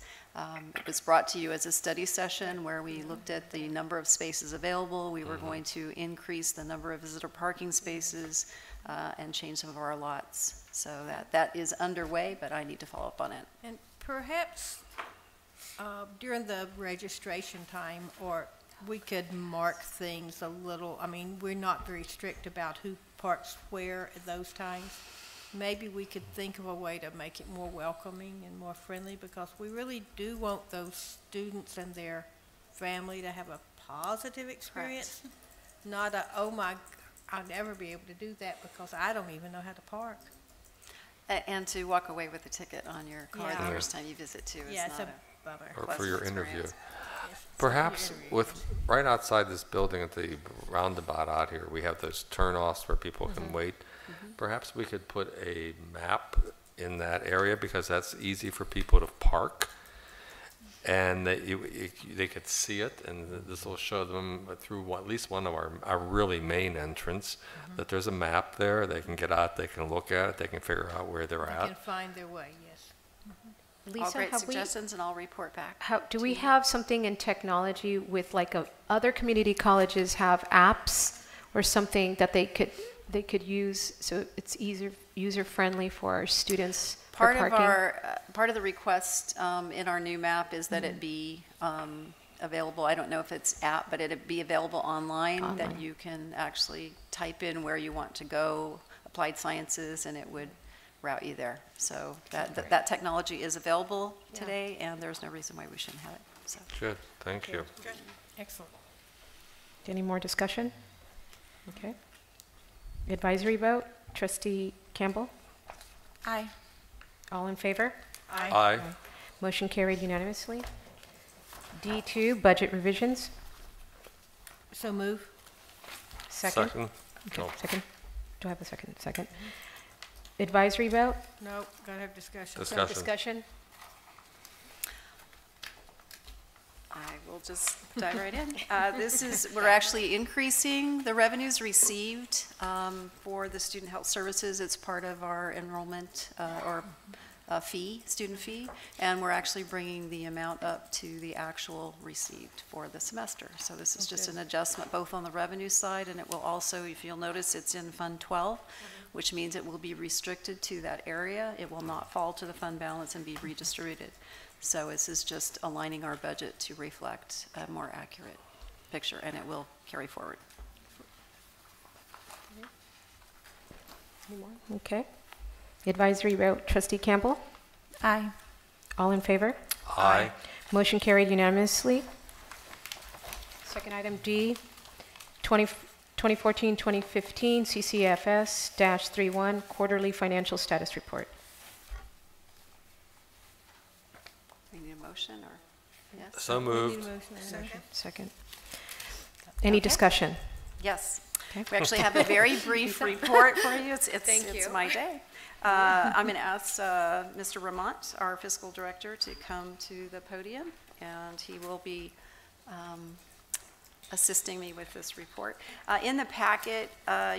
[SPEAKER 18] It was brought to you as a study session where we looked at the number of spaces available. We were going to increase the number of visitor parking spaces and change some of our lots. So that is underway, but I need to follow up on it.
[SPEAKER 11] And perhaps during the registration time, or we could mark things a little. I mean, we're not very strict about who parks where at those times. Maybe we could think of a way to make it more welcoming and more friendly, because we really do want those students and their family to have a positive experience, not a, oh my, I'll never be able to do that because I don't even know how to park.
[SPEAKER 18] And to walk away with a ticket on your car the first time you visit too is not about our
[SPEAKER 5] Or
[SPEAKER 18] request
[SPEAKER 5] for your
[SPEAKER 18] grants.
[SPEAKER 5] interview.
[SPEAKER 18] Yes.
[SPEAKER 5] Perhaps with, right outside this building at the roundabout out here, we have those turnoffs where people can wait. Perhaps we could put a map in that area because that's easy for people to park. And that they could see it, and this will show them through at least one of our really main entrance that there's a map there. They can get out, they can look at it, they can figure out where they're
[SPEAKER 11] They
[SPEAKER 5] at.
[SPEAKER 11] can find their way, yes.
[SPEAKER 18] All
[SPEAKER 12] Lisa,
[SPEAKER 18] great
[SPEAKER 12] have we,
[SPEAKER 18] suggestions, and I'll report back.
[SPEAKER 12] do
[SPEAKER 18] to
[SPEAKER 12] we
[SPEAKER 18] you.
[SPEAKER 12] have something in technology with like other community colleges have apps or something that they could use so it's user friendly for our students?
[SPEAKER 18] Part
[SPEAKER 12] for
[SPEAKER 18] of
[SPEAKER 12] parking?
[SPEAKER 18] part of the request in our new map is that it be available. I don't know if it's app, but it be available online, that you can actually type in where you want to go, applied sciences, and it would route you there. So that technology is available today, and there's no reason why we shouldn't have it. So.
[SPEAKER 5] Good, thank you.
[SPEAKER 11] Good. Excellent.
[SPEAKER 12] Any more discussion? Okay. Advisory vote, Trustee Campbell?
[SPEAKER 4] Aye.
[SPEAKER 12] All in favor?
[SPEAKER 5] Aye.
[SPEAKER 12] Motion carried unanimously. D2, budget revisions.
[SPEAKER 11] So move.
[SPEAKER 12] Second?
[SPEAKER 5] Second.
[SPEAKER 12] Okay,
[SPEAKER 5] No.
[SPEAKER 12] second. Do I have a second? Second. Advisory vote?
[SPEAKER 11] No, gotta have discussion.
[SPEAKER 5] Discussion.
[SPEAKER 12] Discussion?
[SPEAKER 18] I will just dive right in. We're actually increasing the revenues received for the student health services. It's part of our enrollment or student fee, and we're actually bringing the amount up to the actual received for the semester. So this is just an adjustment both on the revenue side, and it will also, if you'll notice, it's in Fund 12, which means it will be restricted to that area. It will not fall to the fund balance and be redistributed. So this is just aligning our budget to reflect a more accurate picture, and it will carry forward.
[SPEAKER 12] Any more? Okay. Advisory vote, Trustee Campbell?
[SPEAKER 4] Aye.
[SPEAKER 12] All in favor?
[SPEAKER 5] Aye.
[SPEAKER 12] Motion carried unanimously. Second item D, 2014-2015 CCFS-31 Quarterly Financial Status Report.
[SPEAKER 18] We need a motion, or yes?
[SPEAKER 5] So moved.
[SPEAKER 12] Second. Any discussion?
[SPEAKER 18] Yes.
[SPEAKER 12] Okay.
[SPEAKER 18] We actually have a very brief report for you. It's
[SPEAKER 12] Thank you.
[SPEAKER 18] my day. I'm going to ask Mr. Ramont, our fiscal director, to come to the podium, and he will be assisting me with this report. In the packet,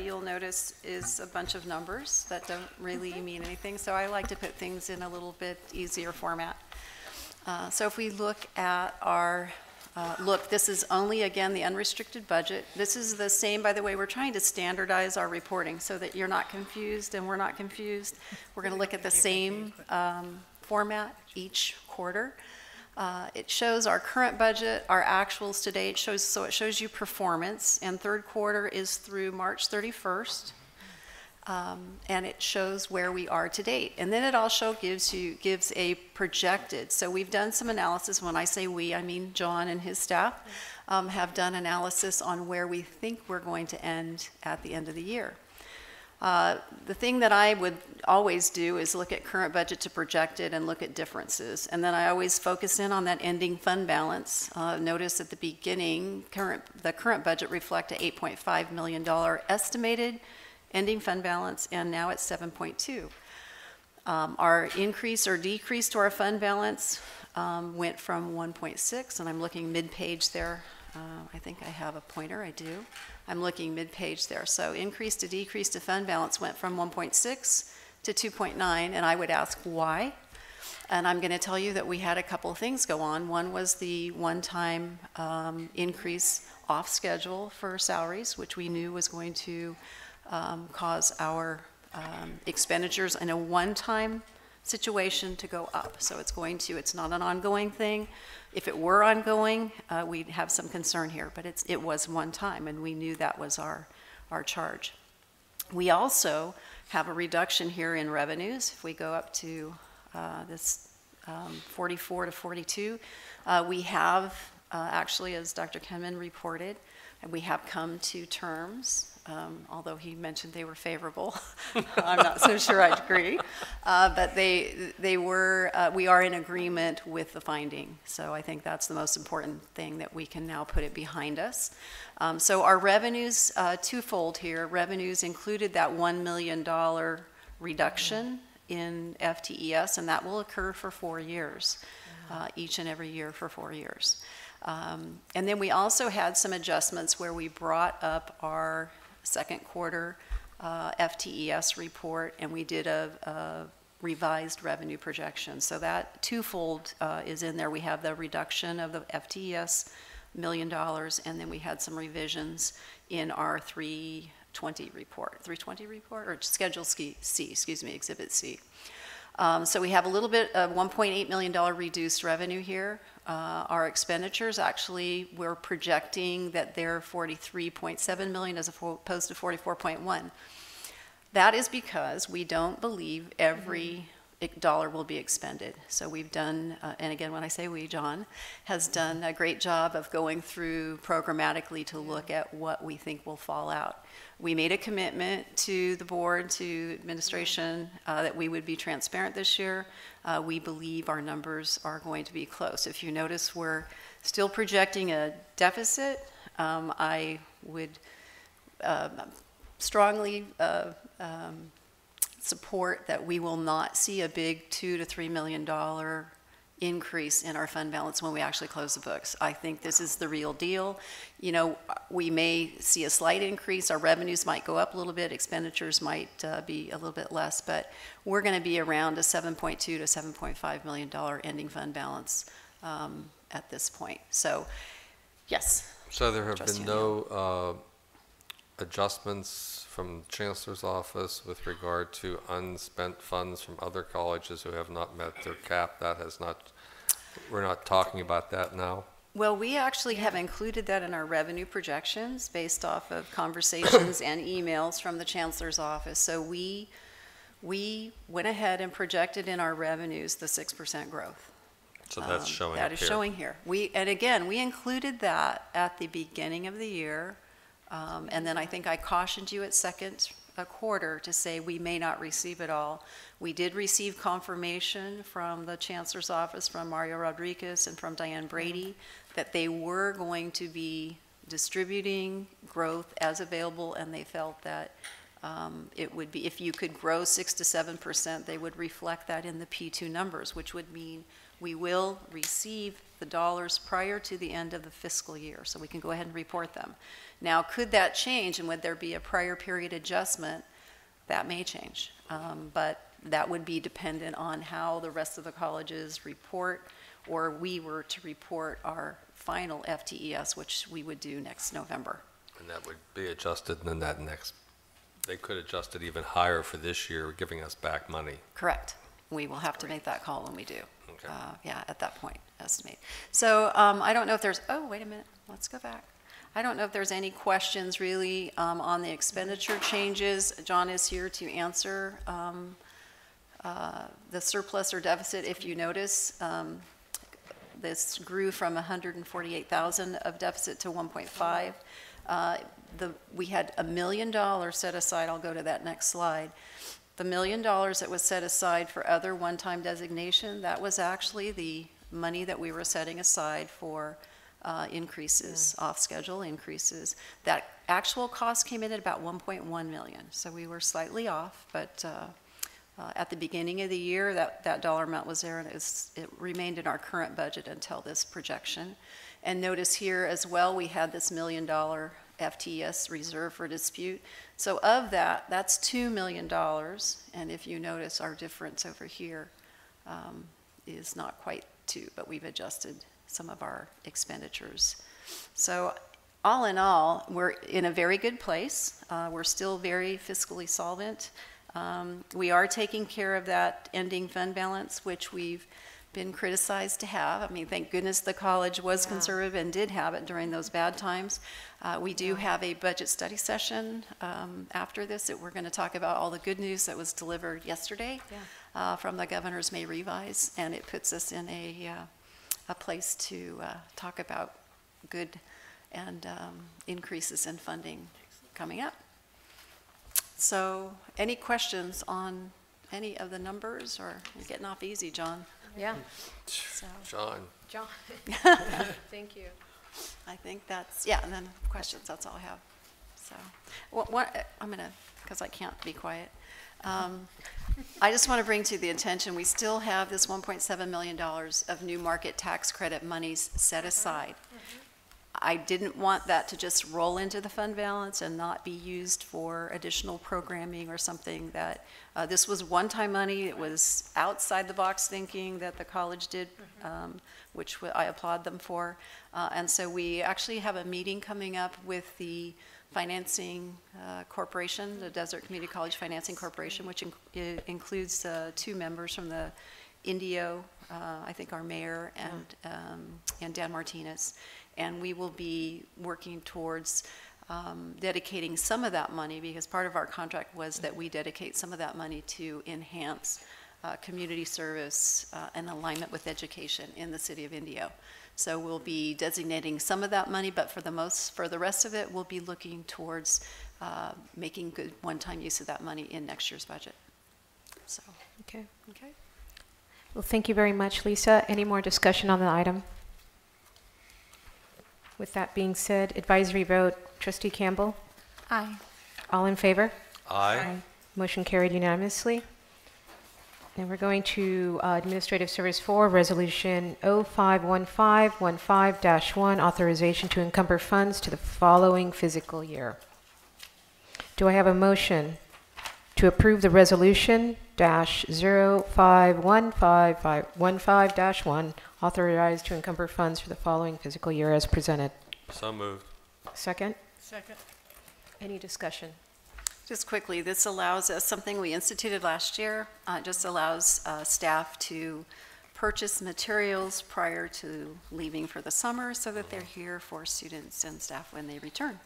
[SPEAKER 18] you'll notice is a bunch of numbers that don't really mean anything, so I like to put things in a little bit easier format. So if we look at our this is only, again, the unrestricted budget. This is the same, by the way, we're trying to standardize our reporting so that you're not confused and we're not confused. We're going to look at the same format each quarter. It shows our current budget, our actuals to date, so it shows you performance, and third quarter is through March 31st. And it shows where we are to date. And then it also gives a projected. So we've done some analysis. When I say we, I mean John and his staff have done analysis on where we think we're going to end at the end of the year. The thing that I would always do is look at current budget to projected and look at differences. And then I always focus in on that ending fund balance. Notice at the beginning, the current budget reflect a $8.5 million estimated ending fund balance, and now it's 7.2. Our increase or decrease to our fund balance went from 1.6, and I'm looking mid-page there. I think I have a pointer, I do. I'm looking mid-page there. So increase to decrease to fund balance went from 1.6 to 2.9, and I would ask why. And I'm going to tell you that we had a couple of things go on. One was the one-time increase off schedule for salaries, which we knew was going to cause our expenditures in a one-time situation to go up. So it's not an ongoing thing. If it were ongoing, we'd have some concern here, but it was one time, and we knew that was our charge. We also have a reduction here in revenues. If we go up to this 44 to 42, we have actually, as Dr. Kenman reported, we have come to terms although he mentioned they were favorable. I'm not so sure I'd agree. But we are in agreement with the finding. So I think that's the most important thing, that we can now put it behind us. So our revenues, twofold here. Revenues included that $1 million reduction in FTES, and that will occur for 4 years, each and every year for 4 years. And then we also had some adjustments where we brought up our second quarter FTES report, and we did a revised revenue projection. So that twofold is in there. We have the reduction of the FTES $1 million, and then we had some revisions in our 320 report, or Schedule C, excuse me, Exhibit C. So we have a little bit of $1.8 million reduced revenue here. Our expenditures, actually, we're projecting that they're $43.7 million as opposed to $44.1. That is because we don't believe every dollar will be expended. So we've done, and again, when I say we, John has done a great job of going through programmatically to look at what we think will fall out. We made a commitment to the board, to administration, that we would be transparent this year. We believe our numbers are going to be close. If you notice, we're still projecting a deficit. I would strongly support that we will not see a big $2 to $3 million increase in our fund balance when we actually close the books. I think this is the real deal. You know, we may see a slight increase. Our revenues might go up a little bit. Expenditures might be a little bit less, but we're going to be around a $7.2 to $7.5 million ending fund balance at this point. So, yes.
[SPEAKER 5] So there have been no adjustments from the Chancellor's office with regard to unspent funds from other colleges who have not met their cap. That has not, we're not talking about that now.
[SPEAKER 18] Well, we actually have included that in our revenue projections based off of conversations and emails from the Chancellor's office. So we went ahead and projected in our revenues the 6% growth.
[SPEAKER 5] So that's showing
[SPEAKER 18] That is
[SPEAKER 5] here.
[SPEAKER 18] showing here. And again, we included that at the beginning of the year. And then I think I cautioned you at second quarter to say we may not receive it all. We did receive confirmation from the Chancellor's office, from Mario Rodriguez and from Diane Brady, that they were going to be distributing growth as available, and they felt that it would be, if you could grow 6 to 7%, they would reflect that in the P2 numbers, which would mean we will receive the dollars prior to the end of the fiscal year, so we can go ahead and report them. Now, could that change, and would there be a prior period adjustment? That may change, but that would be dependent on how the rest of the colleges report, or we were to report our final FTES, which we would do next November.
[SPEAKER 5] And that would be adjusted, and then that next, they could adjust it even higher for this year, giving us back money.
[SPEAKER 18] Correct. We will have to make that call when we do.
[SPEAKER 5] Okay.
[SPEAKER 18] Yeah, at that point, estimate. So I don't know if there's, oh, wait a minute, let's go back. I don't know if there's any questions really on the expenditure changes. John is here to answer the surplus or deficit. If you notice, this grew from 148,000 of deficit to 1.5. We had $1 million set aside. I'll go to that next slide. The $1 million that was set aside for other one-time designation, that was actually the money that we were setting aside for increases, off-schedule increases. That actual cost came in at about 1.1 million, so we were slightly off, but at the beginning of the year, that dollar amount was there, and it remained in our current budget until this projection. And notice here as well, we had this $1 million FTES reserve for dispute. So of that, that's $2 million, and if you notice, our difference over here is not quite 2, but we've adjusted some of our expenditures. So all in all, we're in a very good place. We're still very fiscally solvent. We are taking care of that ending fund balance, which we've been criticized to have. I mean, thank goodness the college was conservative and did have it during those bad times. We do have a budget study session after this that we're going to talk about all the good news that was delivered yesterday from the governor's May revise, and it puts us in a place to talk about good and increases in funding coming up. So any questions on any of the numbers, or you're getting off easy, John?
[SPEAKER 12] Yeah.
[SPEAKER 18] So,
[SPEAKER 5] John.
[SPEAKER 12] John. Thank you.
[SPEAKER 18] I think that's, yeah, and then questions, that's all I have. So, what I'm going to, because I can't be quiet. I just want to bring to the attention, we still have this $1.7 million of new market tax credit monies set aside. I didn't want that to just roll into the fund balance and not be used for additional programming or something that, this was one-time money. It was outside the box thinking that the college did, which I applaud them for. And so we actually have a meeting coming up with the financing corporation, the Desert Community College Financing Corporation, which includes 2 members from the Indio, I think our mayor, and Dan Martinez. And we will be working towards dedicating some of that money, because part of our contract was that we dedicate some of that money to enhance community service and alignment with education in the city of Indio. So we'll be designating some of that money, but for the rest of it, we'll be looking towards making good one-time use of that money in next year's budget. So.
[SPEAKER 12] Okay.
[SPEAKER 18] Okay.
[SPEAKER 12] Well, thank you very much, Lisa. Any more discussion on the item? With that being said, advisory vote, Trustee Campbell?
[SPEAKER 4] Aye.
[SPEAKER 12] All in favor?
[SPEAKER 5] Aye.
[SPEAKER 12] Motion carried unanimously. And we're going to Administrative Service 4, Resolution 051515-1, authorization to encumber funds to the following fiscal year. Do I have a motion to approve the resolution -051515-1, authorized to encumber funds for the following fiscal year as presented?
[SPEAKER 5] So moved.
[SPEAKER 12] Second?
[SPEAKER 11] Second.
[SPEAKER 12] Any discussion?
[SPEAKER 18] Just quickly, this allows us, something we instituted last year, just allows staff to purchase materials prior to leaving for the summer so that they're here for students and staff when they return.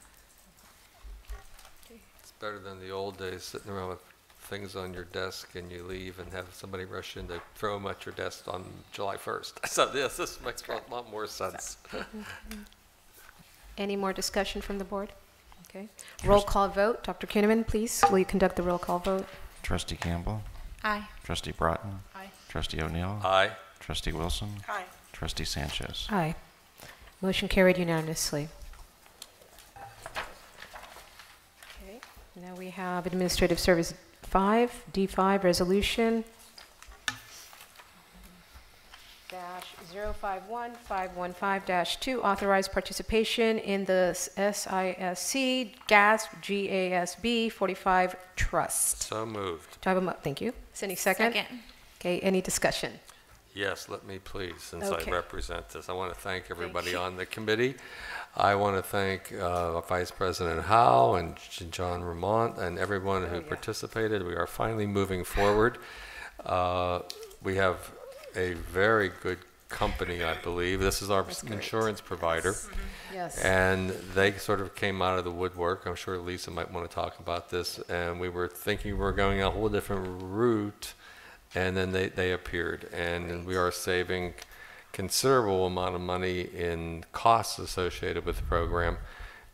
[SPEAKER 5] It's better than the old days, sitting around with things on your desk and you leave and have somebody rush in to throw them at your desk on July 1st. So yes, this makes a lot more sense.
[SPEAKER 12] Any more discussion from the board? Okay. Roll call vote. Dr. Kinnaman, please, will you conduct the roll call vote?
[SPEAKER 14] Trustee Campbell.
[SPEAKER 4] Aye.
[SPEAKER 14] Trustee Broughton.
[SPEAKER 11] Aye.
[SPEAKER 14] Trustee O'Neill.
[SPEAKER 5] Aye.
[SPEAKER 14] Trustee Wilson.
[SPEAKER 11] Aye.
[SPEAKER 14] Trustee Sanchez.
[SPEAKER 12] Aye. Motion carried unanimously. Okay. Now we have Administrative Service 5, D5, Resolution -051515-2, authorized participation in the SISC GASB GASB 45 Trust.
[SPEAKER 5] So moved.
[SPEAKER 12] Do I have a thank you. Cindy, second?
[SPEAKER 4] Second.
[SPEAKER 12] Okay, any discussion?
[SPEAKER 5] Yes, let me please, since
[SPEAKER 12] Okay.
[SPEAKER 5] I represent this. I want to thank everybody on the committee. I want to thank Vice President Howe and John Ramont and everyone who participated. We are finally moving forward. We have a very good company, I believe. This is our insurance provider.
[SPEAKER 12] Yes.
[SPEAKER 5] And they sort of came out of the woodwork. I'm sure Lisa might want to talk about this. And we were thinking we were going a whole different route, and then they appeared. And we are saving considerable amount of money in costs associated with the program,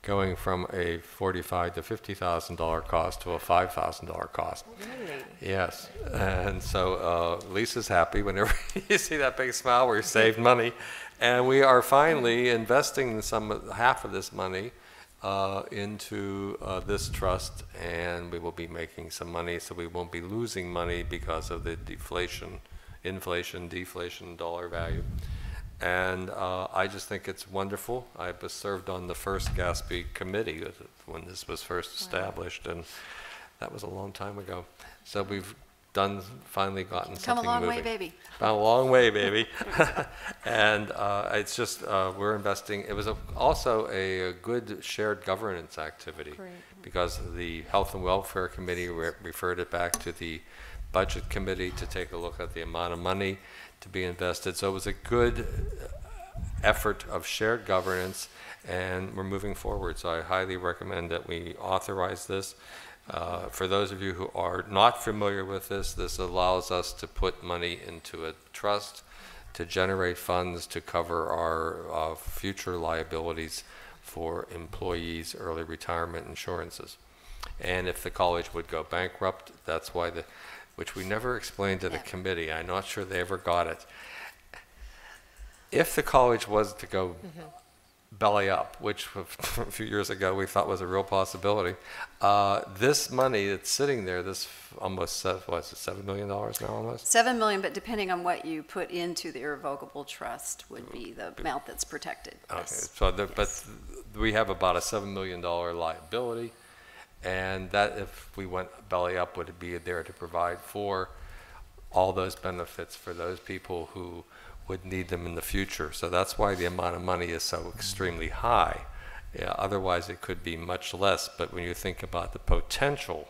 [SPEAKER 5] going from a $45,000 to $50,000 cost to a $5,000 cost.
[SPEAKER 12] Really?
[SPEAKER 5] Yes, and so Lisa's happy whenever you see that big smile where you saved money, and we are finally investing half of this money into this trust, and we will be making some money, so we won't be losing money because of the deflation dollar value. And I just think it's wonderful. I was served on the first GASB committee when this was first established, and that was a long time ago. So we've finally gotten something moving.
[SPEAKER 18] Come a long way, baby.
[SPEAKER 5] A long way, baby. And it's just, we're investing. It was also a good shared governance activity.
[SPEAKER 12] Great.
[SPEAKER 5] Because the Health and Welfare Committee referred it back to the Budget Committee to take a look at the amount of money to be invested. So it was a good effort of shared governance, and we're moving forward. So I highly recommend that we authorize this. For those of you who are not familiar with this, this allows us to put money into a trust to generate funds to cover our future liabilities for employees' early retirement insurances. And if the college would go bankrupt, that's why which we never explained to the committee. I'm not sure they ever got it. If the college was to go belly up, which a few years ago we thought was a real possibility, this money that's sitting there, this almost, what is it, $7 million now almost?
[SPEAKER 18] $7 million, but depending on what you put into the irrevocable trust would be the amount that's protected.
[SPEAKER 5] Okay,
[SPEAKER 18] Yes.
[SPEAKER 5] so but we have about a $7 million liability, and that if we went belly up would be there to provide for all those benefits for those people who would need them in the future. So that's why the amount of money is so extremely high. Yeah, otherwise it could be much less, but when you think about the potential,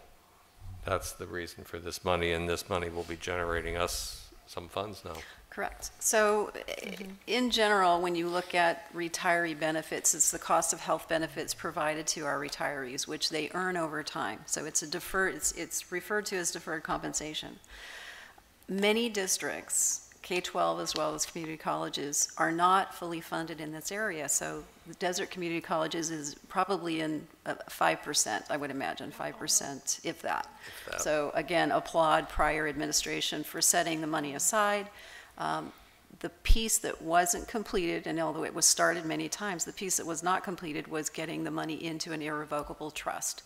[SPEAKER 5] that's the reason for this money, and this money will be generating us some funds now.
[SPEAKER 18] Correct. So in general, when you look at retiree benefits, it's the cost of health benefits provided to our retirees, which they earn over time. So it's a deferred, it's referred to as deferred compensation. Many districts, K-12 as well as community colleges, are not fully funded in this area. So the Desert Community Colleges is probably in 5%, I would imagine, 5%, if that. So again, applaud prior administration for setting the money aside. The piece that wasn't completed, and although it was started many times, the piece that was not completed was getting the money into an irrevocable trust.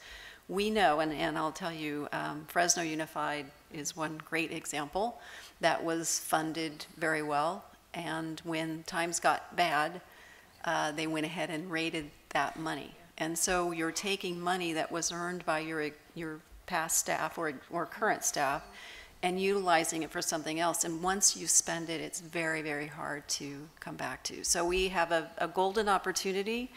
[SPEAKER 18] We know, and I'll tell you, Fresno Unified is one great example that was funded very well, and when times got bad, they went ahead and raided that money. And so you're taking money that was earned by your past staff or current staff and utilizing it for something else. And once you spend it, it's very, very hard to come back to. So we have a golden opportunity.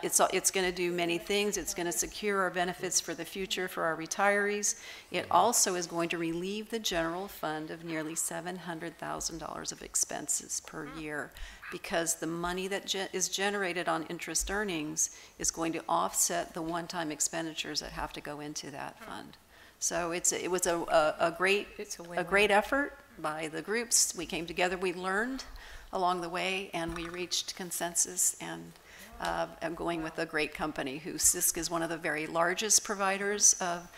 [SPEAKER 18] It's going to do many things. It's going to secure our benefits for the future for our retirees. It also is going to relieve the general fund of nearly $700,000 of expenses per year, because the money that is generated on interest earnings is going to offset the one-time expenditures that have to go into that fund. So it was a great effort by the groups. We came together, we learned along the way, and we reached consensus, and I'm going with a great company who CISC is one of the very largest providers of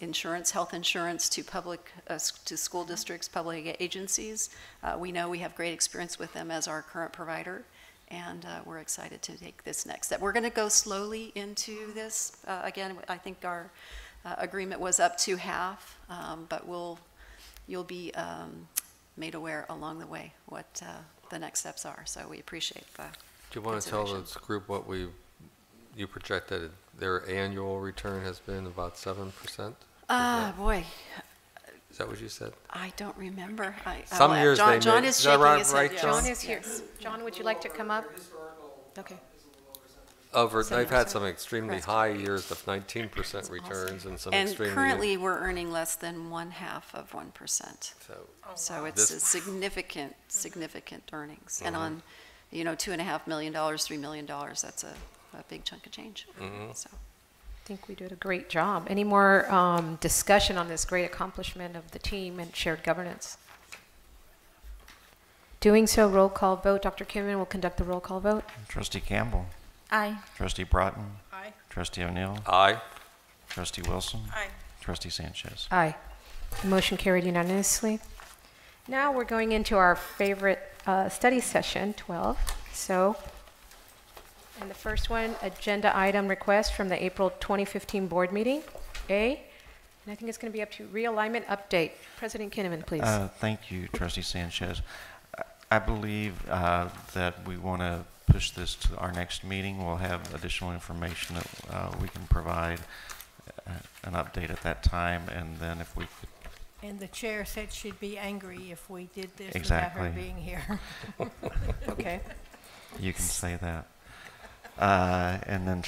[SPEAKER 18] insurance, health insurance to to school districts, public agencies. We know we have great experience with them as our current provider, and we're excited to take this next step. We're going to go slowly into this. Again, I think our agreement was up to half, but you'll be made aware along the way what the next steps are. So we appreciate that.
[SPEAKER 5] Do you want to tell this group what you projected their annual return has been about 7%?
[SPEAKER 18] Boy.
[SPEAKER 5] Is that what you said?
[SPEAKER 18] I don't remember.
[SPEAKER 5] Some years
[SPEAKER 18] John,
[SPEAKER 5] they
[SPEAKER 18] John
[SPEAKER 5] made,
[SPEAKER 18] is shaking his head.
[SPEAKER 5] right,
[SPEAKER 12] John is here. John, would you like to come up? Okay.
[SPEAKER 5] They've had some extremely high years of 19% returns and some extremely...
[SPEAKER 18] And currently we're earning less than 1/2%. So it's a significant earnings. And on, $2.5 million, $3 million, that's a big chunk of change. So.
[SPEAKER 12] I think we did a great job. Any more discussion on this great accomplishment of the team and shared governance? Doing so, roll call vote. Dr. Kimman will conduct the roll call vote.
[SPEAKER 14] Trustee Campbell.
[SPEAKER 4] Aye.
[SPEAKER 14] Trustee Broughton.
[SPEAKER 13] Aye.
[SPEAKER 14] Trustee O'Neill.
[SPEAKER 5] Aye.
[SPEAKER 14] Trustee Wilson.
[SPEAKER 13] Aye.
[SPEAKER 14] Trustee Sanchez.
[SPEAKER 12] Aye. The motion carried unanimously. Now we're going into our favorite study session, 12. And the first one, agenda item request from the April 2015 board meeting, A. And I think it's going to be up to realignment update. President Kinnaman, please.
[SPEAKER 14] Thank you, Trustee Sanchez. I believe that we want to push this to our next meeting. We'll have additional information that we can provide an update at that time, and then if we could.
[SPEAKER 11] And the chair said she'd be angry if we did this
[SPEAKER 14] Exactly.
[SPEAKER 11] without her being here.
[SPEAKER 12] Okay.
[SPEAKER 14] You can say that. And then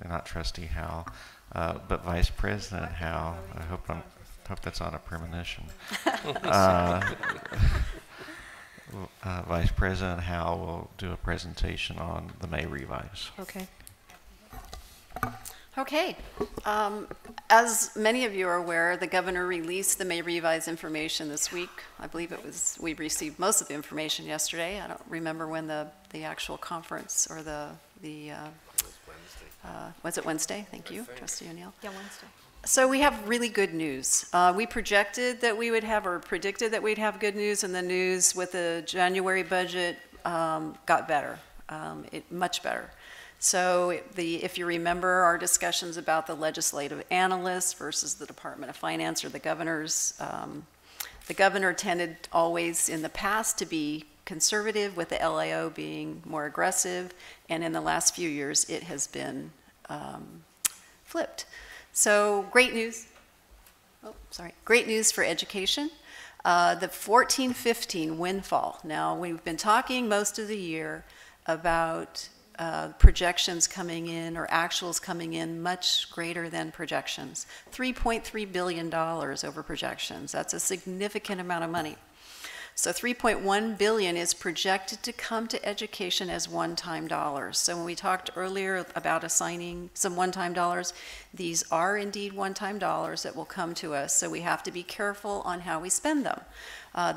[SPEAKER 14] not Trustee Howell, but Vice President Howell. I hope that's not a premonition. Vice President Howell will do a presentation on the May revise.
[SPEAKER 12] Okay.
[SPEAKER 18] Okay. As many of you are aware, the governor released the May revise information this week. I believe we received most of the information yesterday. I don't remember when the actual conference or was it Wednesday? Thank you, Trustee O'Neill.
[SPEAKER 12] Yeah, Wednesday.
[SPEAKER 18] So we have really good news. We projected that we would have, or predicted that we'd have good news, and the news with the January budget got better, much better. So if you remember our discussions about the legislative analysts versus the Department of Finance or the governors, the governor tended always in the past to be conservative, with the LAO being more aggressive, and in the last few years it has been flipped. So great news. Oh, sorry. Great news for education. The 14-15 windfall. Now, we've been talking most of the year about projections coming in, or actuals coming in much greater than projections. $3.3 billion over projections. That's a significant amount of money. So $3.1 billion is projected to come to education as one-time dollars. So when we talked earlier about assigning some one-time dollars, these are indeed one-time dollars that will come to us. So we have to be careful on how we spend them.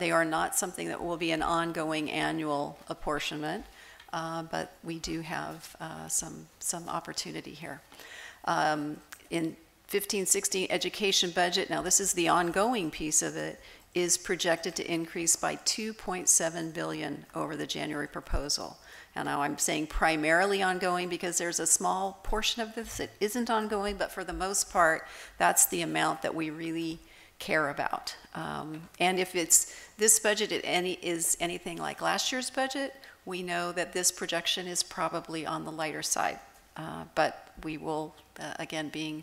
[SPEAKER 18] They are not something that will be an ongoing annual apportionment. But we do have some opportunity here. In 15-16 education budget, now this is the ongoing piece of it, is projected to increase by $2.7 billion over the January proposal. And now I'm saying primarily ongoing because there's a small portion of this that isn't ongoing, but for the most part, that's the amount that we really care about. And if this budget is anything like last year's budget, we know that this projection is probably on the lighter side, but we will, again, being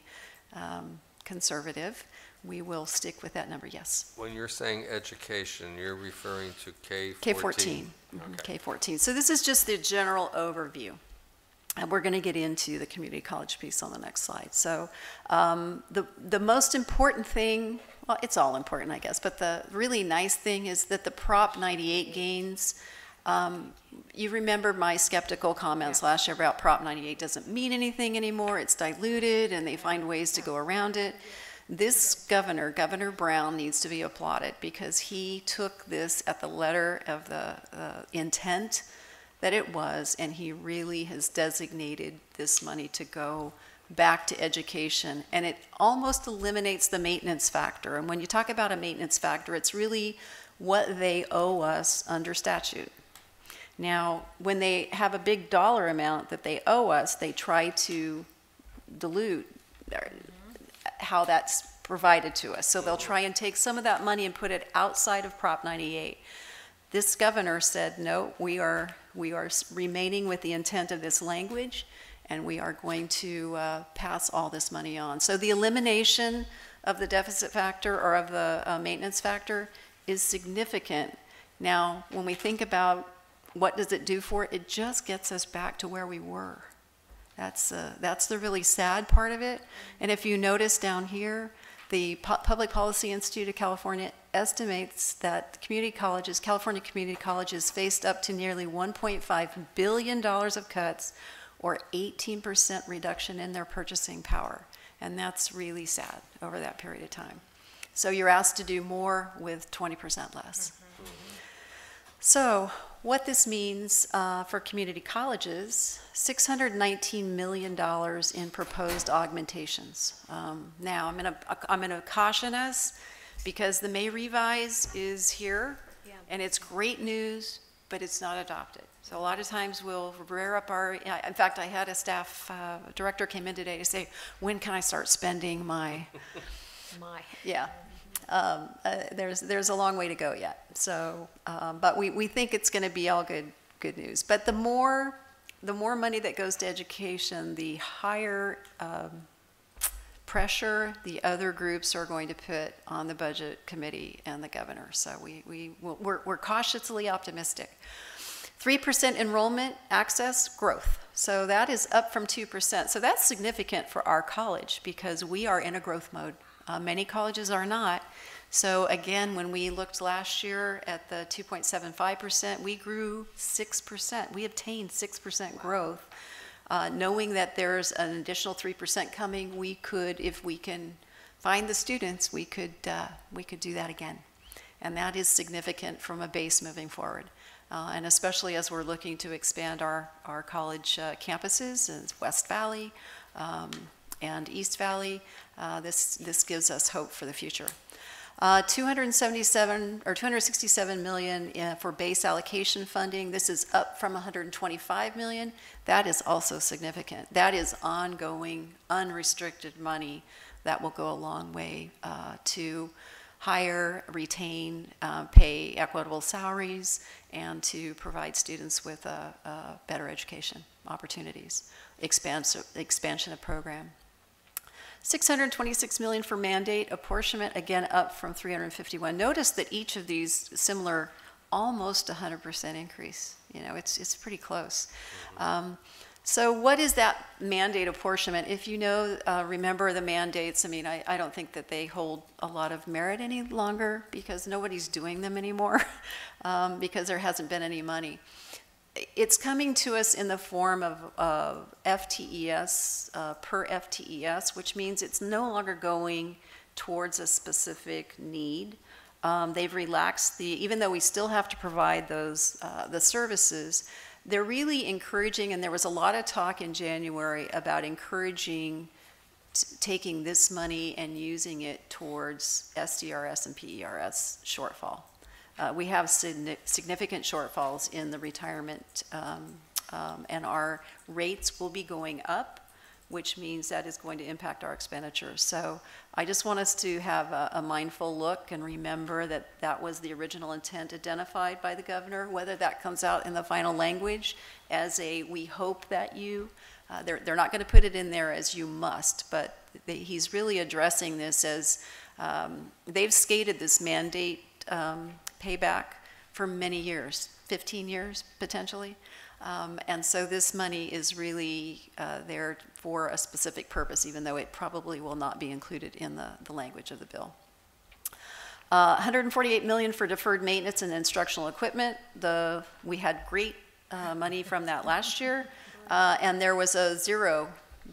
[SPEAKER 18] conservative, we will stick with that number, yes.
[SPEAKER 5] When you're saying education, you're referring to K-14?
[SPEAKER 18] K-14,
[SPEAKER 5] Okay.
[SPEAKER 18] K-14. So this is just the general overview. And we're going to get into the community college piece on the next slide. So the most important thing, well, it's all important, I guess, but the really nice thing is that the Prop 98 gains, you remember my skeptical comments last year about Prop 98 doesn't mean anything anymore, it's diluted, and they find ways to go around it. This governor, Governor Brown, needs to be applauded because he took this at the letter of the intent that it was, and he really has designated this money to go back to education, and it almost eliminates the maintenance factor. And when you talk about a maintenance factor, it's really what they owe us under statute. Now, when they have a big dollar amount that they owe us, they try to dilute how that's provided to us. So they'll try and take some of that money and put it outside of Prop 98. This governor said, no, we are remaining with the intent of this language, and we are going to pass all this money on. So the elimination of the deficit factor, or of the maintenance factor, is significant. Now, when we think about what does it do for it, it just gets us back to where we were. That's the really sad part of it. And if you notice down here, the Public Policy Institute of California estimates that California community colleges faced up to nearly $1.5 billion of cuts, or 18% reduction in their purchasing power. And that's really sad over that period of time. So you're asked to do more with 20% less. So what this means for community colleges, $619 million in proposed augmentations. Now, I'm gonna caution us, because the May revise is here, and it's great news, but it's not adopted. So a lot of times we'll rear up in fact, I had a staff director came in today to say, when can I start spending my, yeah. There's a long way to go yet. So, but we think it's going to be all good news. But the more money that goes to education, the higher pressure the other groups are going to put on the budget committee and the governor. So we're cautiously optimistic. 3% enrollment access growth. So that is up from 2%. So that's significant for our college because we are in a growth mode. Many colleges are not. So again, when we looked last year at the 2.75%, we grew 6%. We obtained 6% growth. Knowing that there's an additional 3% coming, we could, if we can find the students, we could do that again. And that is significant from a base moving forward. and especially as we're looking to expand our college campuses in West Valley and East Valley. This gives us hope for the future. 267 million for base allocation funding. This is up from 125 million. That is also significant. That is ongoing, unrestricted money that will go a long way to hire, retain, pay equitable salaries, and to provide students with better education opportunities, expansion of program. 626 million for mandate apportionment, again up from 351. Notice that each of these similar, almost 100% increase. You know, it's pretty close. So what is that mandate apportionment? If you know, remember the mandates, I mean, I don't think that they hold a lot of merit any longer because nobody's doing them anymore because there hasn't been any money. It's coming to us in the form of FTES, per FTES, which means it's no longer going towards a specific need. They've relaxed even though we still have to provide those, the services, they're really encouraging, and there was a lot of talk in January about encouraging taking this money and using it towards SDRS and PERS shortfall. We have significant shortfalls in the retirement, and our rates will be going up, which means that is going to impact our expenditures. So I just want us to have a mindful look and remember that that was the original intent identified by the governor, whether that comes out in the final language as a we hope that you, they're not going to put it in there as you must, but he's really addressing this as they've skated this mandate payback for many years, 15 years potentially. And so this money is really there for a specific purpose, even though it probably will not be included in the language of the bill. 148 million for deferred maintenance and instructional equipment. We had great money from that last year, and there was a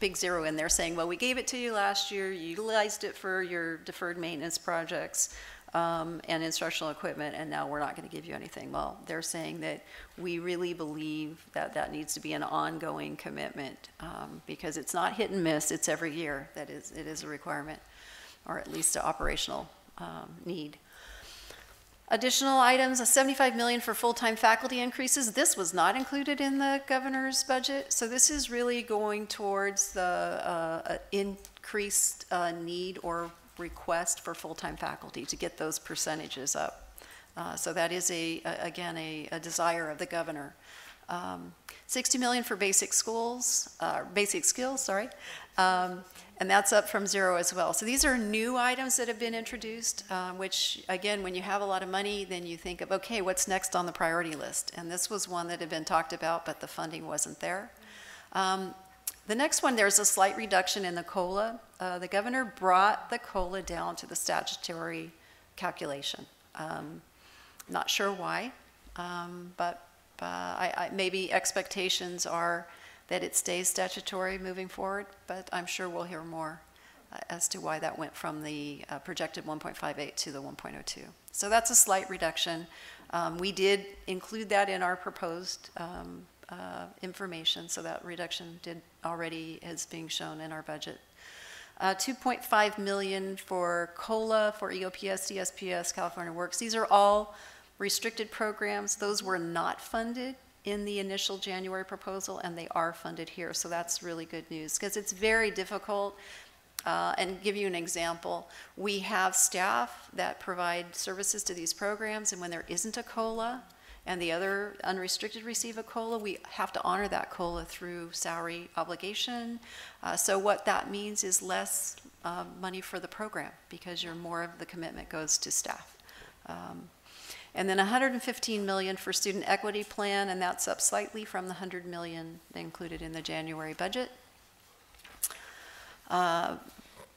[SPEAKER 18] big zero in there saying, well, we gave it to you last year, you utilized it for your deferred maintenance projects and instructional equipment, and now we're not going to give you anything. Well, they're saying that we really believe that that needs to be an ongoing commitment because it's not hit and miss, it's every year that it is a requirement, or at least an operational need. Additional items, 75 million for full-time faculty increases. This was not included in the governor's budget, so this is really going towards the increased need or request for full-time faculty to get those percentages up. So that is again a desire of the governor. 60 million for basic skills, and that's up from 0 as well. So these are new items that have been introduced, which again, when you have a lot of money, then you think of, okay, what's next on the priority list? And this was one that had been talked about, but the funding wasn't there. The next one, there's a slight reduction in the COLA. The governor brought the COLA down to the statutory calculation. Not sure why, but maybe expectations are that it stays statutory moving forward, but I'm sure we'll hear more as to why that went from the projected 1.58 to the 1.02. So that's a slight reduction. We did include that in our proposed information, so that reduction already is being shown in our budget. 2.5 million for COLA, for EOPS, DSPS, California Works. These are all restricted programs. Those were not funded in the initial January proposal, and they are funded here, so that's really good news, because it's very difficult. And give you an example, we have staff that provide services to these programs, and when there isn't a COLA, and the other unrestricted receive a COLA, we have to honor that COLA through salary obligation. So what that means is less money for the program because more of the commitment goes to staff. And then 115 million for student equity plan, and that's up slightly from the 100 million included in the January budget.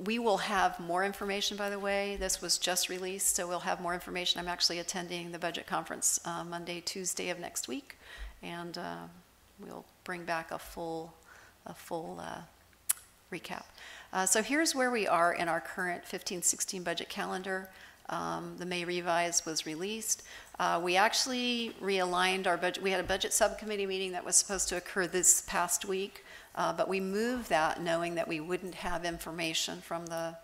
[SPEAKER 18] We will have more information, by the way. This was just released, so we'll have more information. I'm actually attending the budget conference Monday, Tuesday of next week, and we'll bring back a full recap. So here's where we are in our current 15-16 budget calendar. The May revise was released. We actually realigned our budget. We had a budget subcommittee meeting that was supposed to occur this past week, but we moved that knowing that we wouldn't have information from the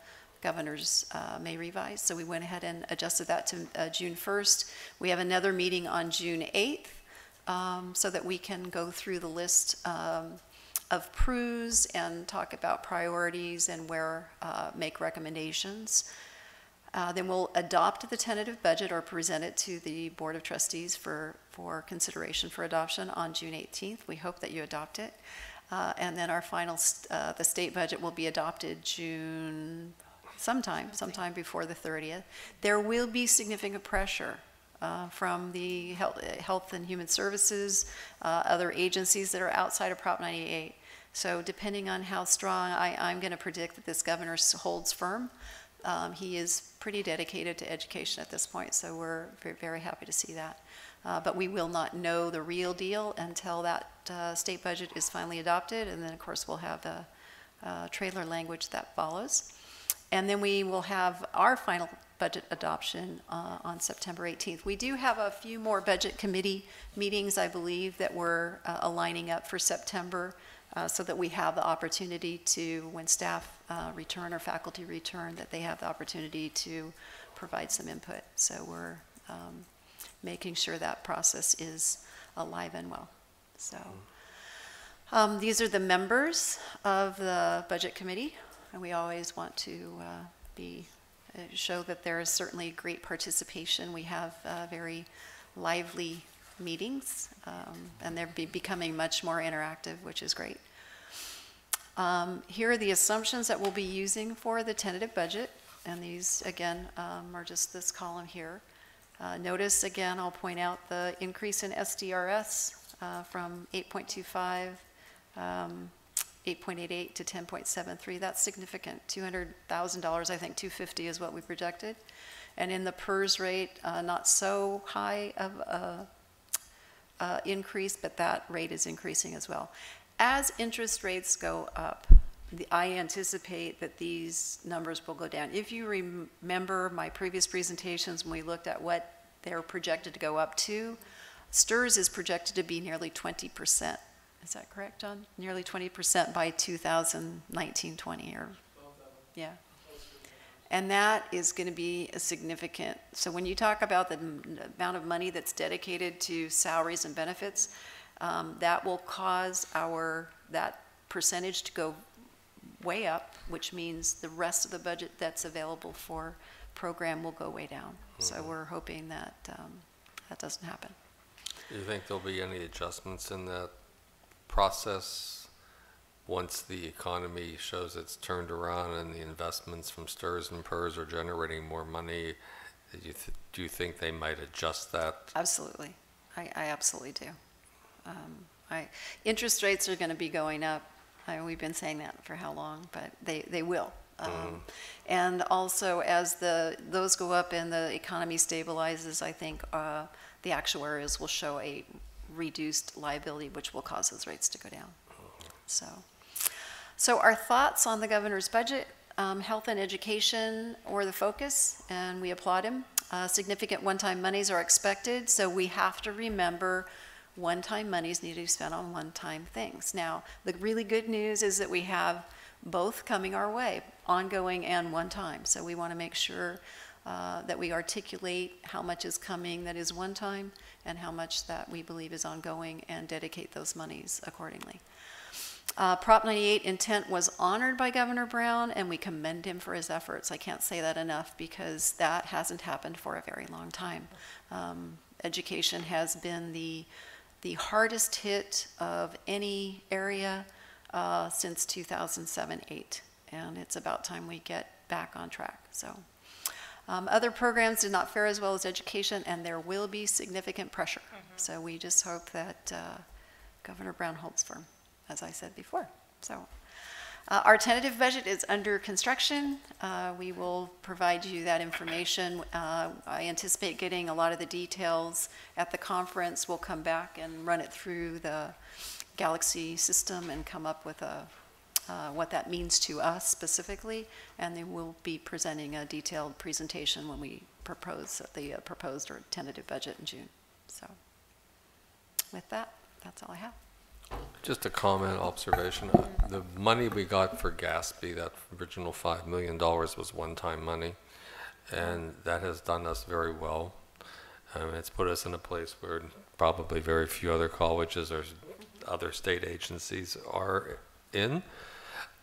[SPEAKER 18] governor's May revise. So we went ahead and adjusted that to June 1st. We have another meeting on June 8th so that we can go through the list of PRUs and talk about priorities and where make recommendations. Then we'll adopt the tentative budget or present it to the Board of Trustees for consideration for adoption on June 18th. We hope that you adopt it. And then our final, the state budget will be adopted sometime before the 30th. There will be significant pressure from the Health and Human Services, other agencies that are outside of Prop 98. So depending on how strong, I'm going to predict that this governor holds firm. He is pretty dedicated to education at this point, so we're very, very happy to see that. But we will not know the real deal until that state budget is finally adopted, and then of course we'll have the trailer language that follows. And then we will have our final budget adoption on September 18th. We do have a few more budget committee meetings, I believe, that we're aligning up for September so that we have the opportunity to, when staff return or faculty return, that they have the opportunity to provide some input. So we're making sure that process is alive and well. So these are the members of the budget committee. And we always want to show that there is certainly great participation. We have very lively meetings, and they're becoming much more interactive, which is great. Here are the assumptions that we'll be using for the tentative budget, and these, again, are just this column here. Notice, again, I'll point out the increase in SDRS from 8.25 8.88 to 10.73. That's significant. $200,000, I think $250 is what we projected. And in the PERS rate, not so high of a increase, but that rate is increasing as well. As interest rates go up, I anticipate that these numbers will go down. If you remember my previous presentations when we looked at what they're projected to go up to, STRS is projected to be nearly 20%. Is that correct, John? Nearly 20% by 2019-20, or yeah. And that is going to be a significant. So when you talk about the amount of money that's dedicated to salaries and benefits, that will cause that percentage to go way up, which means the rest of the budget that's available for program will go way down. So we're hoping that that doesn't happen.
[SPEAKER 5] Do you think there'll be any adjustments in that process once the economy shows it's turned around and the investments from STRS and PERS are generating more money? Do you think they might adjust that?
[SPEAKER 18] Absolutely. I absolutely do. Interest rates are going to be going up. We've been saying that for how long, but they will. And also, as those go up and the economy stabilizes, I think the actuaries will show a reduced liability, which will cause those rates to go down. So our thoughts on the governor's budget: health and education were the focus, and we applaud him. Significant one-time monies are expected, so we have to remember one-time monies need to be spent on one-time things. Now, the really good news is that we have both coming our way, ongoing and one-time. So we want to make sure that we articulate how much is coming that is one-time and how much that we believe is ongoing, and dedicate those monies accordingly. Prop 98 intent was honored by Governor Brown, and we commend him for his efforts. I can't say that enough, because that hasn't happened for a very long time. Education has been the hardest hit of any area since 2007-8, and it's about time we get back on track. So other programs did not fare as well as education, and there will be significant pressure. So we just hope that Governor Brown holds firm, as I said before. So our tentative budget is under construction. We will provide you that information. I anticipate getting a lot of the details at the conference. We'll come back and run it through the Galaxy system and come up with what that means to us specifically, and then we'll be presenting a detailed presentation when we proposed or tentative budget in June. So with that, that's all I have.
[SPEAKER 5] Just a comment, observation. The money we got for Gatsby, that original $5 million, was one-time money, and that has done us very well. It's put us in a place where probably very few other colleges or other state agencies are in.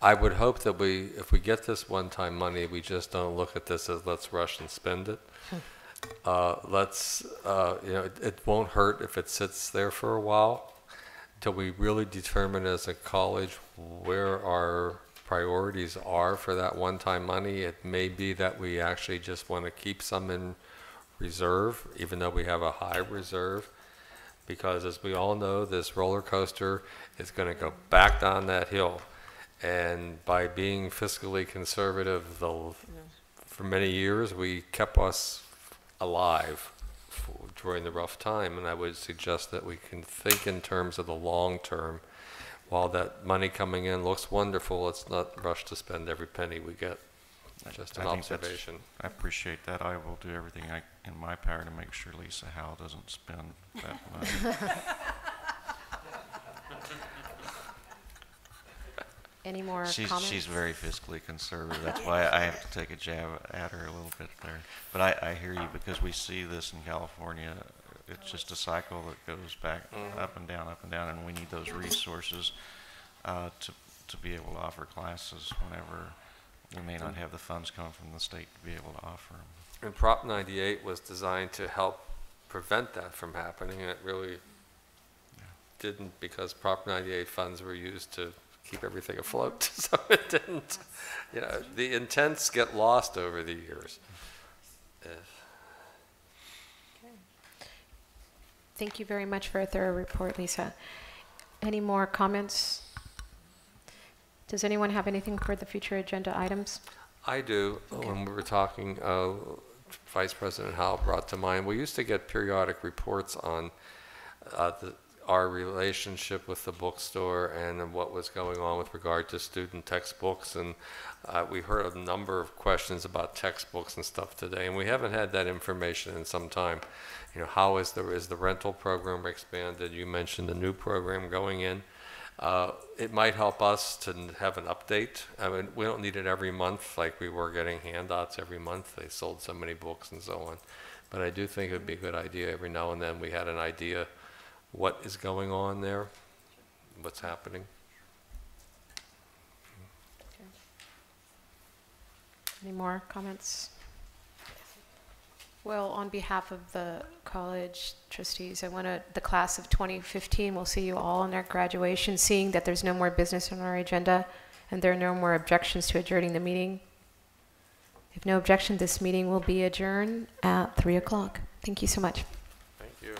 [SPEAKER 5] I would hope that if we get this one-time money, we just don't look at this as let's rush and spend it. It won't hurt if it sits there for a while till we really determine as a college where our priorities are for that one-time money. It may be that we actually just want to keep some in reserve, even though we have a high reserve, because as we all know, this roller coaster is going to go back down that hill. And by being fiscally conservative for many years, we kept us alive during the rough time. And I would suggest that we can think in terms of the long term. While that money coming in looks wonderful, let's not rush to spend every penny we get. Just an observation.
[SPEAKER 14] I appreciate that. I will do everything in my power to make sure Lisa Howe doesn't spend that money.
[SPEAKER 12] Any more comments?
[SPEAKER 14] She's very fiscally conservative. That's why I have to take a jab at her a little bit there. But I hear you, because we see this in California. It's just a cycle that goes back up and down, and we need those resources to be able to offer classes whenever we may not have the funds coming from the state to be able to offer them.
[SPEAKER 5] And Prop 98 was designed to help prevent that from happening, and it really didn't, because Prop 98 funds were used to keep everything afloat. So it didn't, the intents get lost over the years.
[SPEAKER 12] Okay. Thank you very much for a thorough report, Lisa. Any more comments? Does anyone have anything for the future agenda items?
[SPEAKER 5] I do. Okay. When we were talking, Vice President Howell brought to mind, we used to get periodic reports on our relationship with the bookstore and what was going on with regard to student textbooks. And we heard a number of questions about textbooks and stuff today, and we haven't had that information in some time. How is the rental program expanded? You mentioned the new program going in. It might help us to have an update. I mean, we don't need it every month like we were getting handouts every month. They sold so many books and so on. But I do think it would be a good idea every now and then we had an idea what is going on there, what's happening.
[SPEAKER 12] Okay. Any more comments? Well, on behalf of the college trustees, the class of 2015, we'll see you all in their graduation, seeing that there's no more business on our agenda and there are no more objections to adjourning the meeting. If no objection, this meeting will be adjourned at 3 o'clock. Thank you so much.
[SPEAKER 5] Thank you.